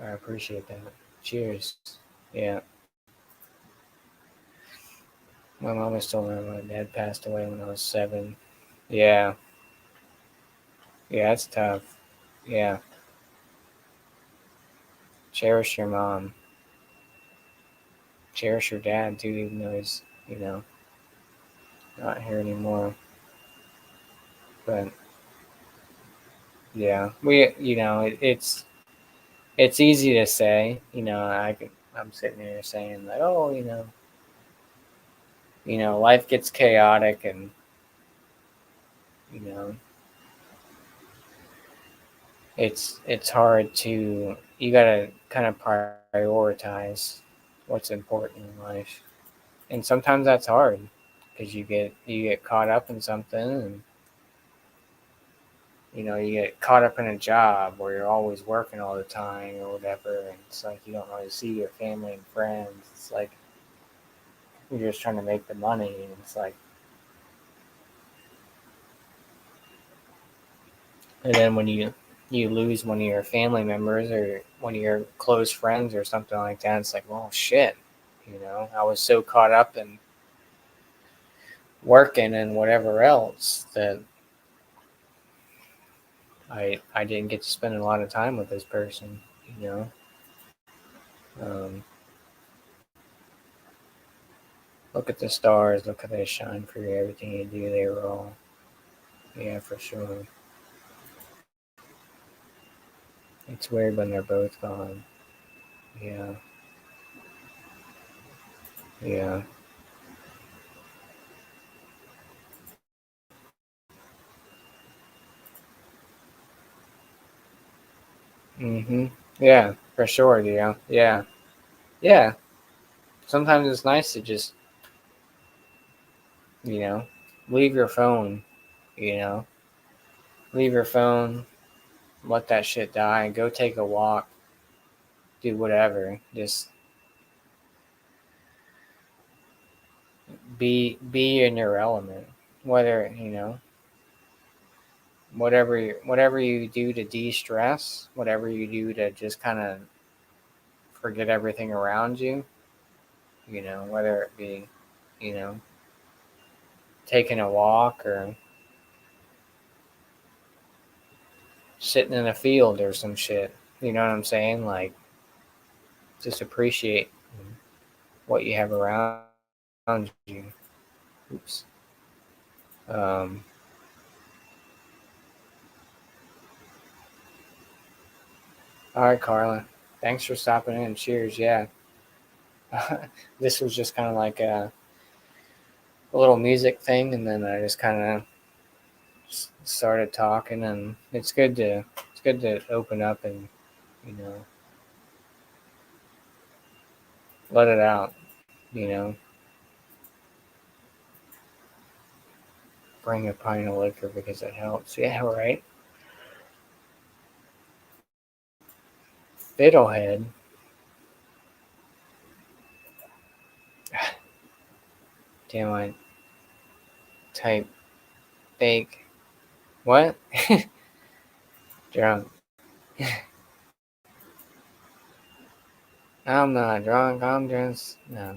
I appreciate that. Cheers. Yeah. My mom was told me my dad passed away when I was 7. Yeah. Yeah, it's tough. Yeah. Cherish your mom. Cherish your dad too, even though he's, not here anymore. But yeah, it's easy to say. I'm sitting here saying like, oh, life gets chaotic, and you know, it's hard to you gotta kind of prioritize what's important in life, and sometimes that's hard because you get caught up in something, and you get caught up in a job where you're always working all the time or whatever, and it's like you don't really see your family and friends. It's like you're just trying to make the money, and it's like, and then when you lose one of your family members or one of your close friends or something like that, it's like, well, shit, I was so caught up in working and whatever else that I didn't get to spend a lot of time with this person, you know. Um, Look at the stars, look how they shine for you. Everything you do, they were all, yeah, for sure. It's weird when they're both gone. Yeah, yeah. Mhm. Yeah, for sure. Yeah, yeah. Sometimes it's nice to just, you know, leave your phone. You know, leave your phone. Let that shit die. Go take a walk. Do whatever. Just be in your element. Whether whatever you do to de-stress, whatever you do to just kind of forget everything around you, whether it be, you know, taking a walk or sitting in a field or some shit. You know what I'm saying? Like, just appreciate what you have around you. Oops. Um, all right, Carla. Thanks for stopping in. Cheers. Yeah. This was just kind of like a little music thing, and then I just kind of started talking, and it's good to open up and you know. Let it out, you know. Bring a pint of liquor because it helps. Yeah, right. Fiddlehead. Damn, I type fake. What? Drunk. I'm not drunk. I'm just no.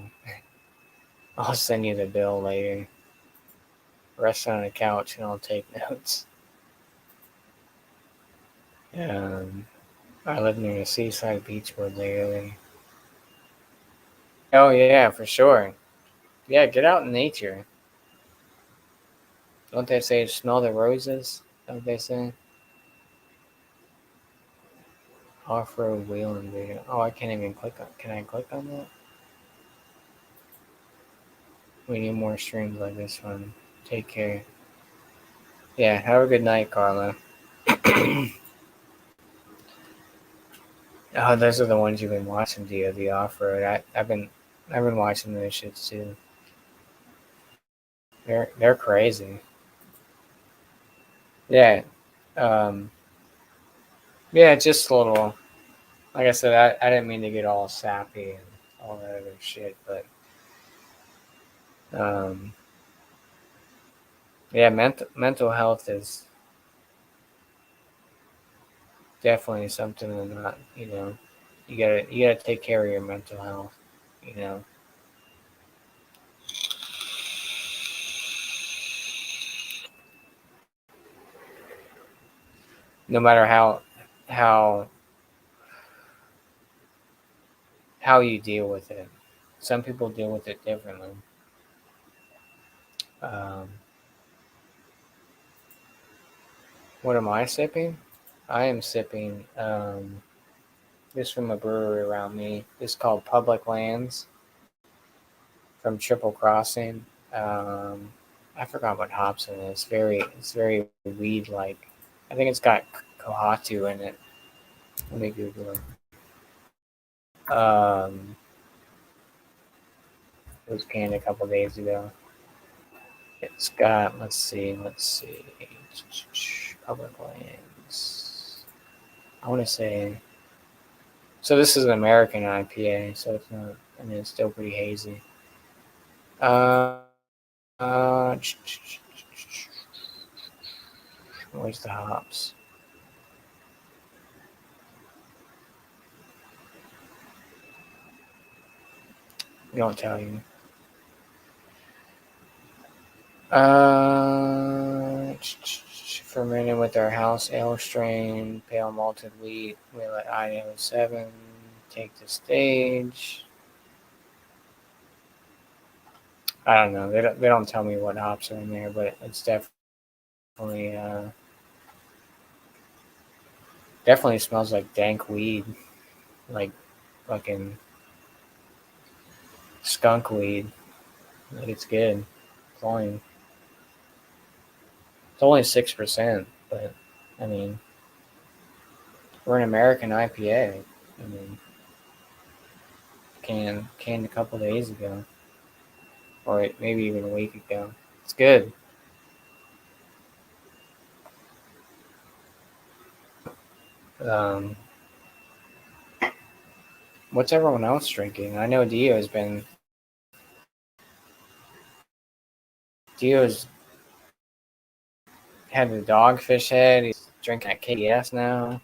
I'll send you the bill later. Rest on the couch and I'll take notes. Um, I live near a seaside beach where lately. Oh yeah, for sure. Yeah, get out in nature. Don't they say smell the roses? Don't they say? Off-road wheeling video. Oh, I can't even click on. Can I click on that? We need more streams like this one. Take care. Yeah, have a good night, Carla. Oh, those are the ones you've been watching, Dio, the off-road. I've been watching those shits too. They're crazy. Yeah. Um, yeah, just a little. Like I said, I didn't mean to get all sappy and all that other shit, but um, yeah, mental health is definitely something to not, you gotta take care of your mental health, you know. No matter how how you deal with it. Some people deal with it differently. Um, what am I sipping? I am sipping this from a brewery around me. It's called Public Lands from Triple Crossing. I forgot what hops in it. It's very weed like. I think it's got kohatu in it. Let me Google it. It was canned a couple days ago. It's got let's see, Public Lands. I want to say. So this is an American IPA, so it's not. I mean, it's still pretty hazy. Uh, uh, where's the hops? They don't tell you. Fermented with our house ale strain, pale malted wheat. We let I-07 take the stage. I don't know. They don't tell me what hops are in there, but it's definitely smells like dank weed, like fucking skunk weed. Like it's good. It's only 6%, but I mean, we're an American IPA. I mean, canned a couple days ago, or maybe even a week ago. It's good. Um, what's everyone else drinking? I know Dio's had the dogfish head. He's drinking at KDS now.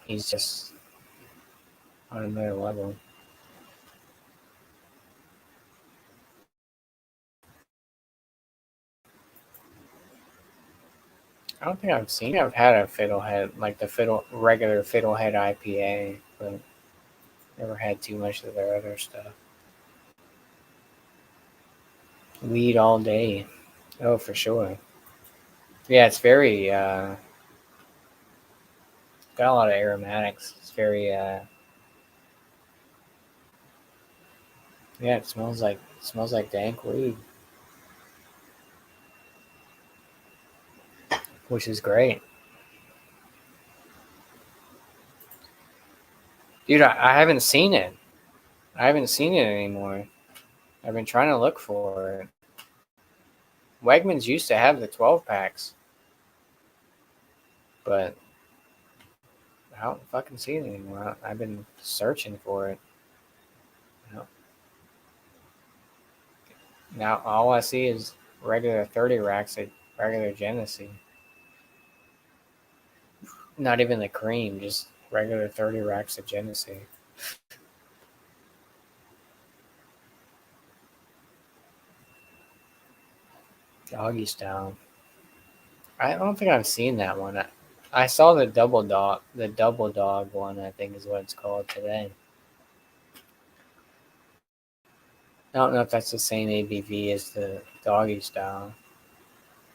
He's just on another level. I don't think I've had a fiddlehead like the regular fiddlehead IPA, but never had too much of their other stuff. Weed all day. Oh, for sure. Yeah, it's very got a lot of aromatics. It's very yeah. It smells like dank weed, which is great. Dude, I haven't seen it. I haven't seen it anymore. I've been trying to look for it. Wegmans used to have the 12 packs, but I don't fucking see it anymore. I've been searching for it. Now all I see is regular 30 racks at regular Genesee. Not even the cream, just regular 30 racks at Genesee. Doggy style. I don't think I've seen that one. I saw the double dog one. I think is what it's called today. I don't know if that's the same ABV as the doggy style.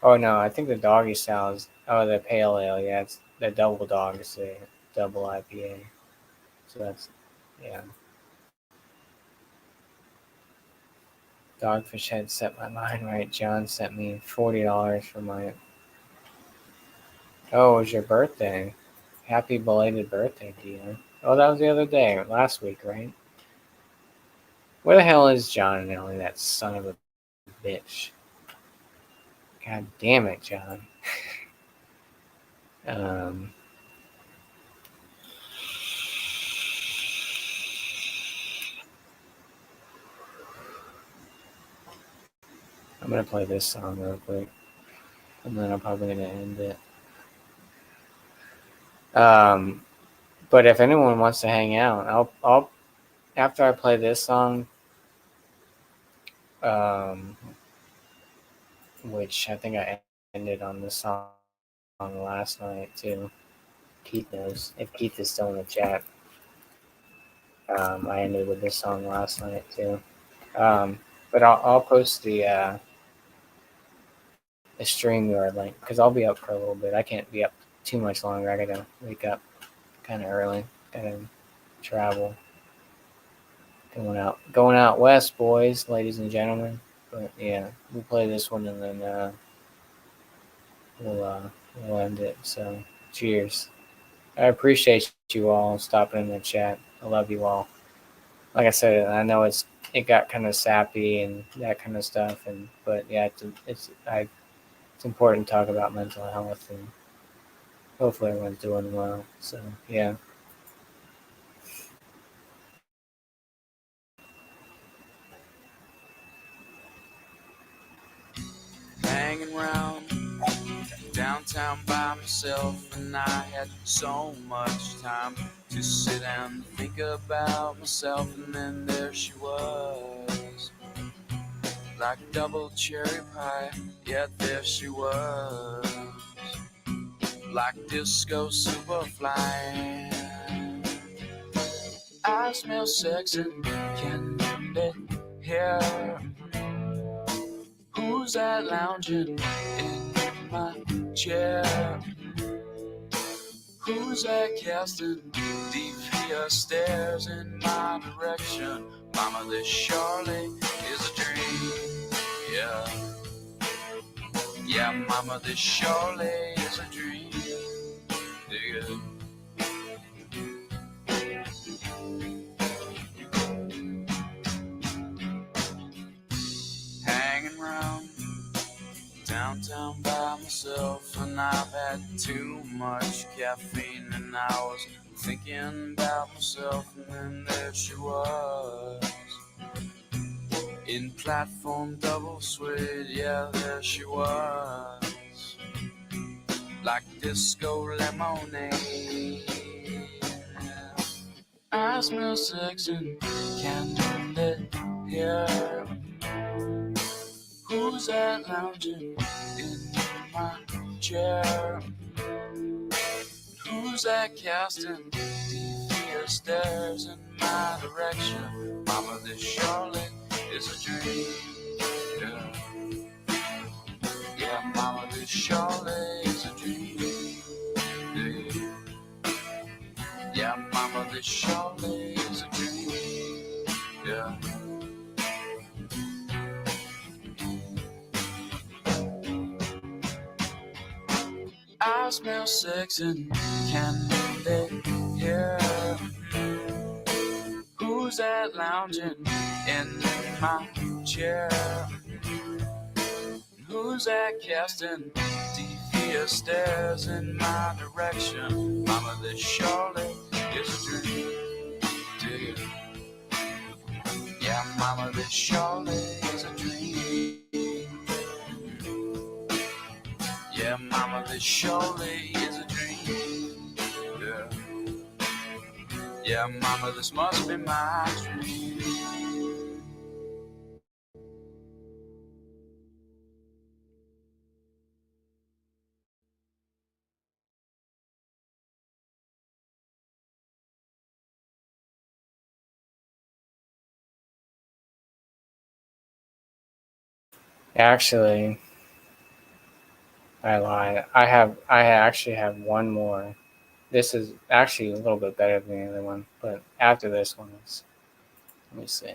Oh no, I think the doggy style is the pale ale. Yeah, it's the double dog is the double IPA. So that's yeah. Dogfish Head set my mind right. John sent me $40 for my. Oh, it was your birthday. Happy belated birthday, Dia. Oh, that was the other day, last week, right? Where the hell is John and Ellie, that son of a bitch? God damn it, John. um, I'm gonna play this song real quick, and then I'm probably gonna end it. But if anyone wants to hang out, I'll after I play this song, which I think I ended on this song last night too. Keith knows if Keith is still in the chat. I ended with this song last night too. But I'll post the StreamYard link because I'll be up for a little bit. I can't be up too much longer. I gotta wake up kind of early. Gotta travel. Going out west, boys, ladies and gentlemen. But yeah, we'll play this one and then we'll end it. So cheers. I appreciate you all stopping in the chat. I love you all. Like I said, I know it got kind of sappy and that kind of stuff, but yeah, it's important to talk about mental health and hopefully everyone's doing well. So yeah. Hanging around downtown by myself, and I had so much time to sit and think about myself, and then there she was, like double cherry pie, yeah, there she was, like disco superfly. I smell sex and candy here. Who's that lounging in my chair? Who's that casting devious stares in my direction? Mama, this surely is a dream. Yeah, yeah, mama, this surely is a dream. Dig it. Hanging around downtown by myself, and I've had too much caffeine, and I was thinking about myself, and then there she was, in platform double suede, yeah, there she was, like disco lemonade. I smell sex and candy here. Who's that lounging in my chair? Who's that casting devious stares in my direction? Mama, this surely is a dream. Yeah, yeah, mama, this surely is a dream. Yeah, yeah, mama, this surely is a dream. Yeah. I smell sex and candy here. Who's that lounging in my chair? Who's that casting devious stares in my direction? Mama, this surely is a dream. Dig it. Yeah, mama, this surely is a dream. Yeah, mama, this surely is a dream. Yeah. Yeah, mama, this must be my dream. Actually, I lied. I actually have one more. This is actually a little bit better than the other one, but after this one is. Let me see.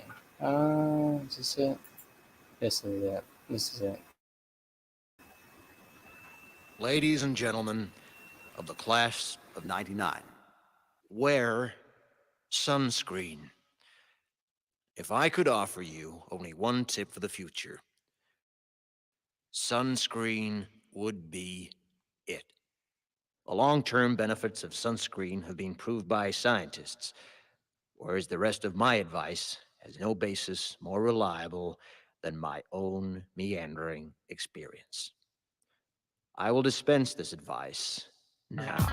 Is this it? This is it. This is it. Ladies and gentlemen of the class of '99, wear sunscreen. If I could offer you only one tip for the future, sunscreen would be it. The long-term benefits of sunscreen have been proved by scientists, whereas the rest of my advice has no basis more reliable than my own meandering experience. I will dispense this advice now.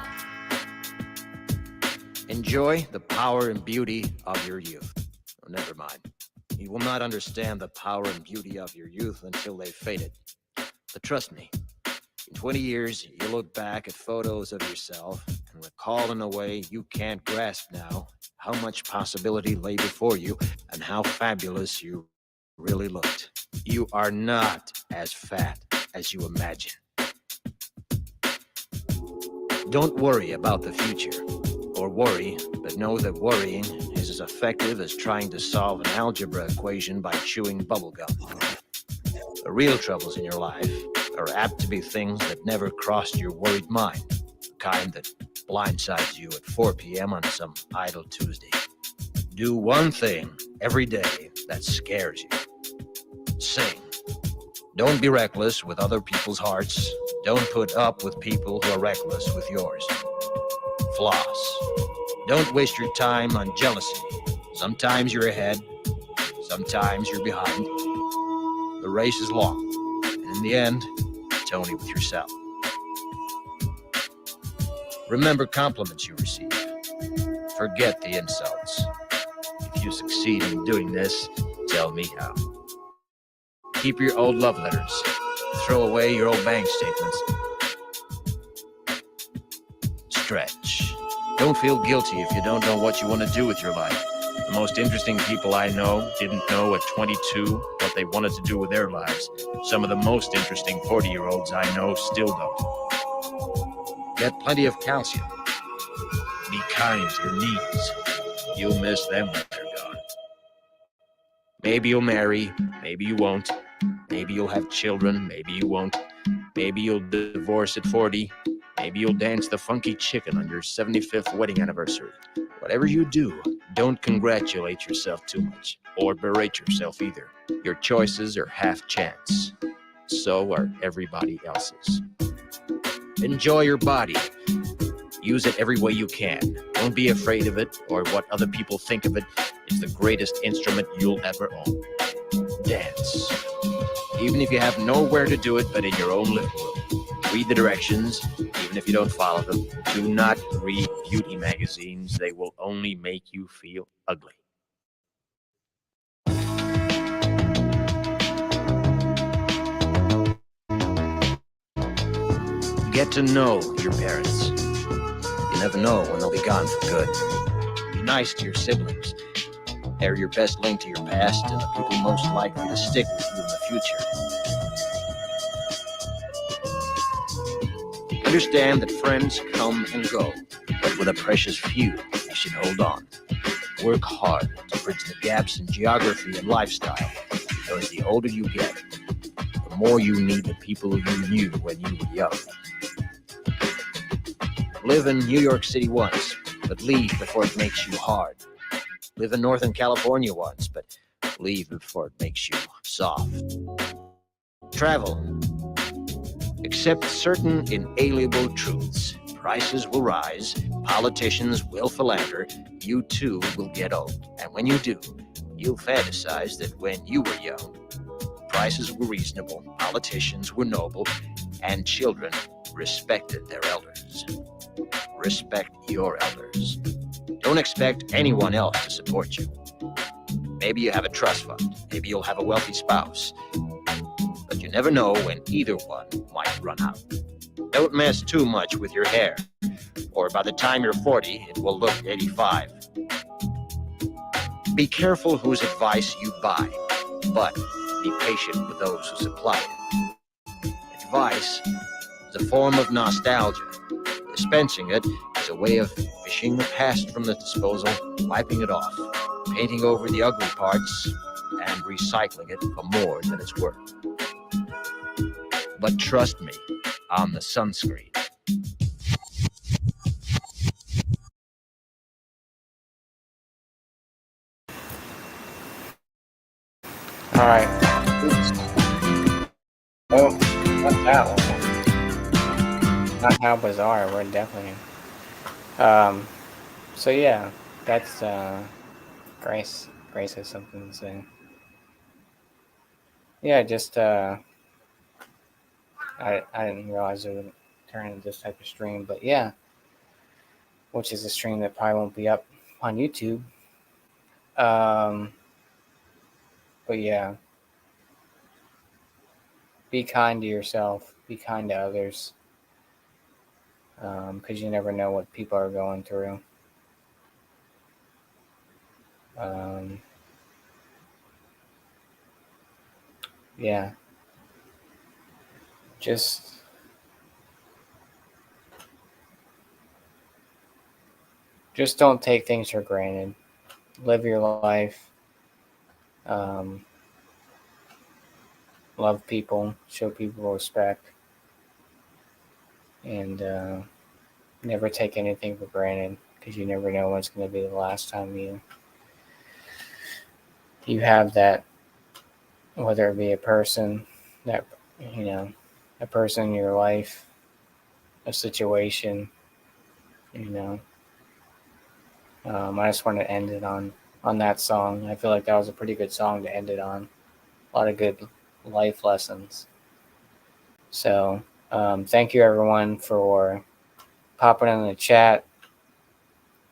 Enjoy the power and beauty of your youth. Oh, never mind. You will not understand the power and beauty of your youth until they've faded. But trust me, in 20 years, you'll look back at photos of yourself and recall in a way you can't grasp now how much possibility lay before you and how fabulous you really looked. You are not as fat as you imagine. Don't worry about the future, or worry, but know that worrying is as effective as trying to solve an algebra equation by chewing bubblegum. The real troubles in your life are apt to be things that never crossed your worried mind, the kind that blindsides you at 4 p.m. on some idle Tuesday. Do one thing every day that scares you. Sing. Don't be reckless with other people's hearts. Don't put up with people who are reckless with yours. Floss. Don't waste your time on jealousy. Sometimes you're ahead, sometimes you're behind. The race is long, and in the end, it's only with yourself. Remember compliments you receive. Forget the insults. If you succeed in doing this, tell me how. Keep your old love letters. Throw away your old bank statements. Stretch. Don't feel guilty if you don't know what you want to do with your life. The most interesting people I know didn't know at 22 what they wanted to do with their lives. Some of the most interesting 40-year-olds I know still don't. Get plenty of calcium. Be kind to your knees. You'll miss them when they're gone. Maybe you'll marry, maybe you won't. Maybe you'll have children, maybe you won't. Maybe you'll divorce at 40. Maybe you'll dance the funky chicken on your 75th wedding anniversary. Whatever you do, don't congratulate yourself too much, or berate yourself either. Your choices are half chance. So are everybody else's. Enjoy your body. Use it every way you can. Don't be afraid of it, or what other people think of it. It's the greatest instrument you'll ever own. Dance. Even if you have nowhere to do it but in your own living room. Read the directions, even if you don't follow them. Do not read beauty magazines. They will only make you feel ugly. Get to know your parents. You never know when they'll be gone for good. Be nice to your siblings. They're your best link to your past and the people most likely to stick with you in the future. Understand that friends come and go, but with a precious few, you should hold on. Work hard to bridge the gaps in geography and lifestyle, because the older you get, the more you need the people you knew when you were young. Live in New York City once, but leave before it makes you hard. Live in Northern California once, but leave before it makes you soft. Travel. Accept certain inalienable truths. Prices will rise, politicians will philander, you too will get old. And when you do, you'll fantasize that when you were young, prices were reasonable, politicians were noble, and children respected their elders. Respect your elders. Don't expect anyone else to support you. Maybe you have a trust fund, maybe you'll have a wealthy spouse, but you never know when either one might run out. Don't mess too much with your hair, or by the time you're 40, it will look 85. Be careful whose advice you buy, but be patient with those who supply it. Advice is a form of nostalgia. Dispensing it is a way of fishing the past from the disposal, wiping it off, painting over the ugly parts, and recycling it for more than it's worth. But trust me on the sunscreen. Alright. Oh, not that one. Not how bizarre, we're definitely. So yeah, that's Grace. Grace has something to say. Yeah, just I didn't realize it would turn into this type of stream, but yeah, which is a stream that probably won't be up on YouTube. But yeah, be kind to yourself, be kind to others, because you never know what people are going through. Yeah, just don't take things for granted. Live your life. Love people, show people respect, and never take anything for granted, because you never know when it's going to be the last time you have that, whether it be a person that, a person in your life, a situation, I just want to end it on that song. I feel like that was a pretty good song to end it on. A lot of good life lessons. So thank you everyone for popping in the chat.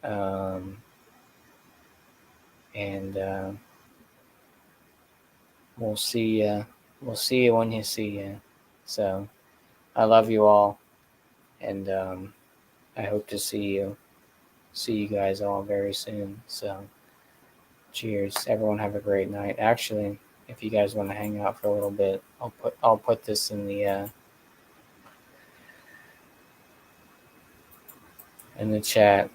And we'll see you when you see you. So I love you all, and I hope to see you guys all very soon. So cheers, everyone. Have a great night. Actually, if you guys want to hang out for a little bit, I'll put this in the chat.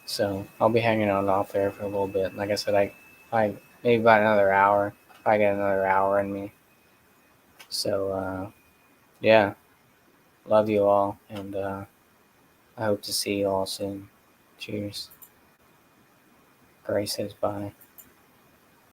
So I'll be hanging on off there for a little bit. Like I said, I maybe about another hour. I get another hour in me. So yeah, love you all, and I hope to see you all soon. Cheers. Grace says bye.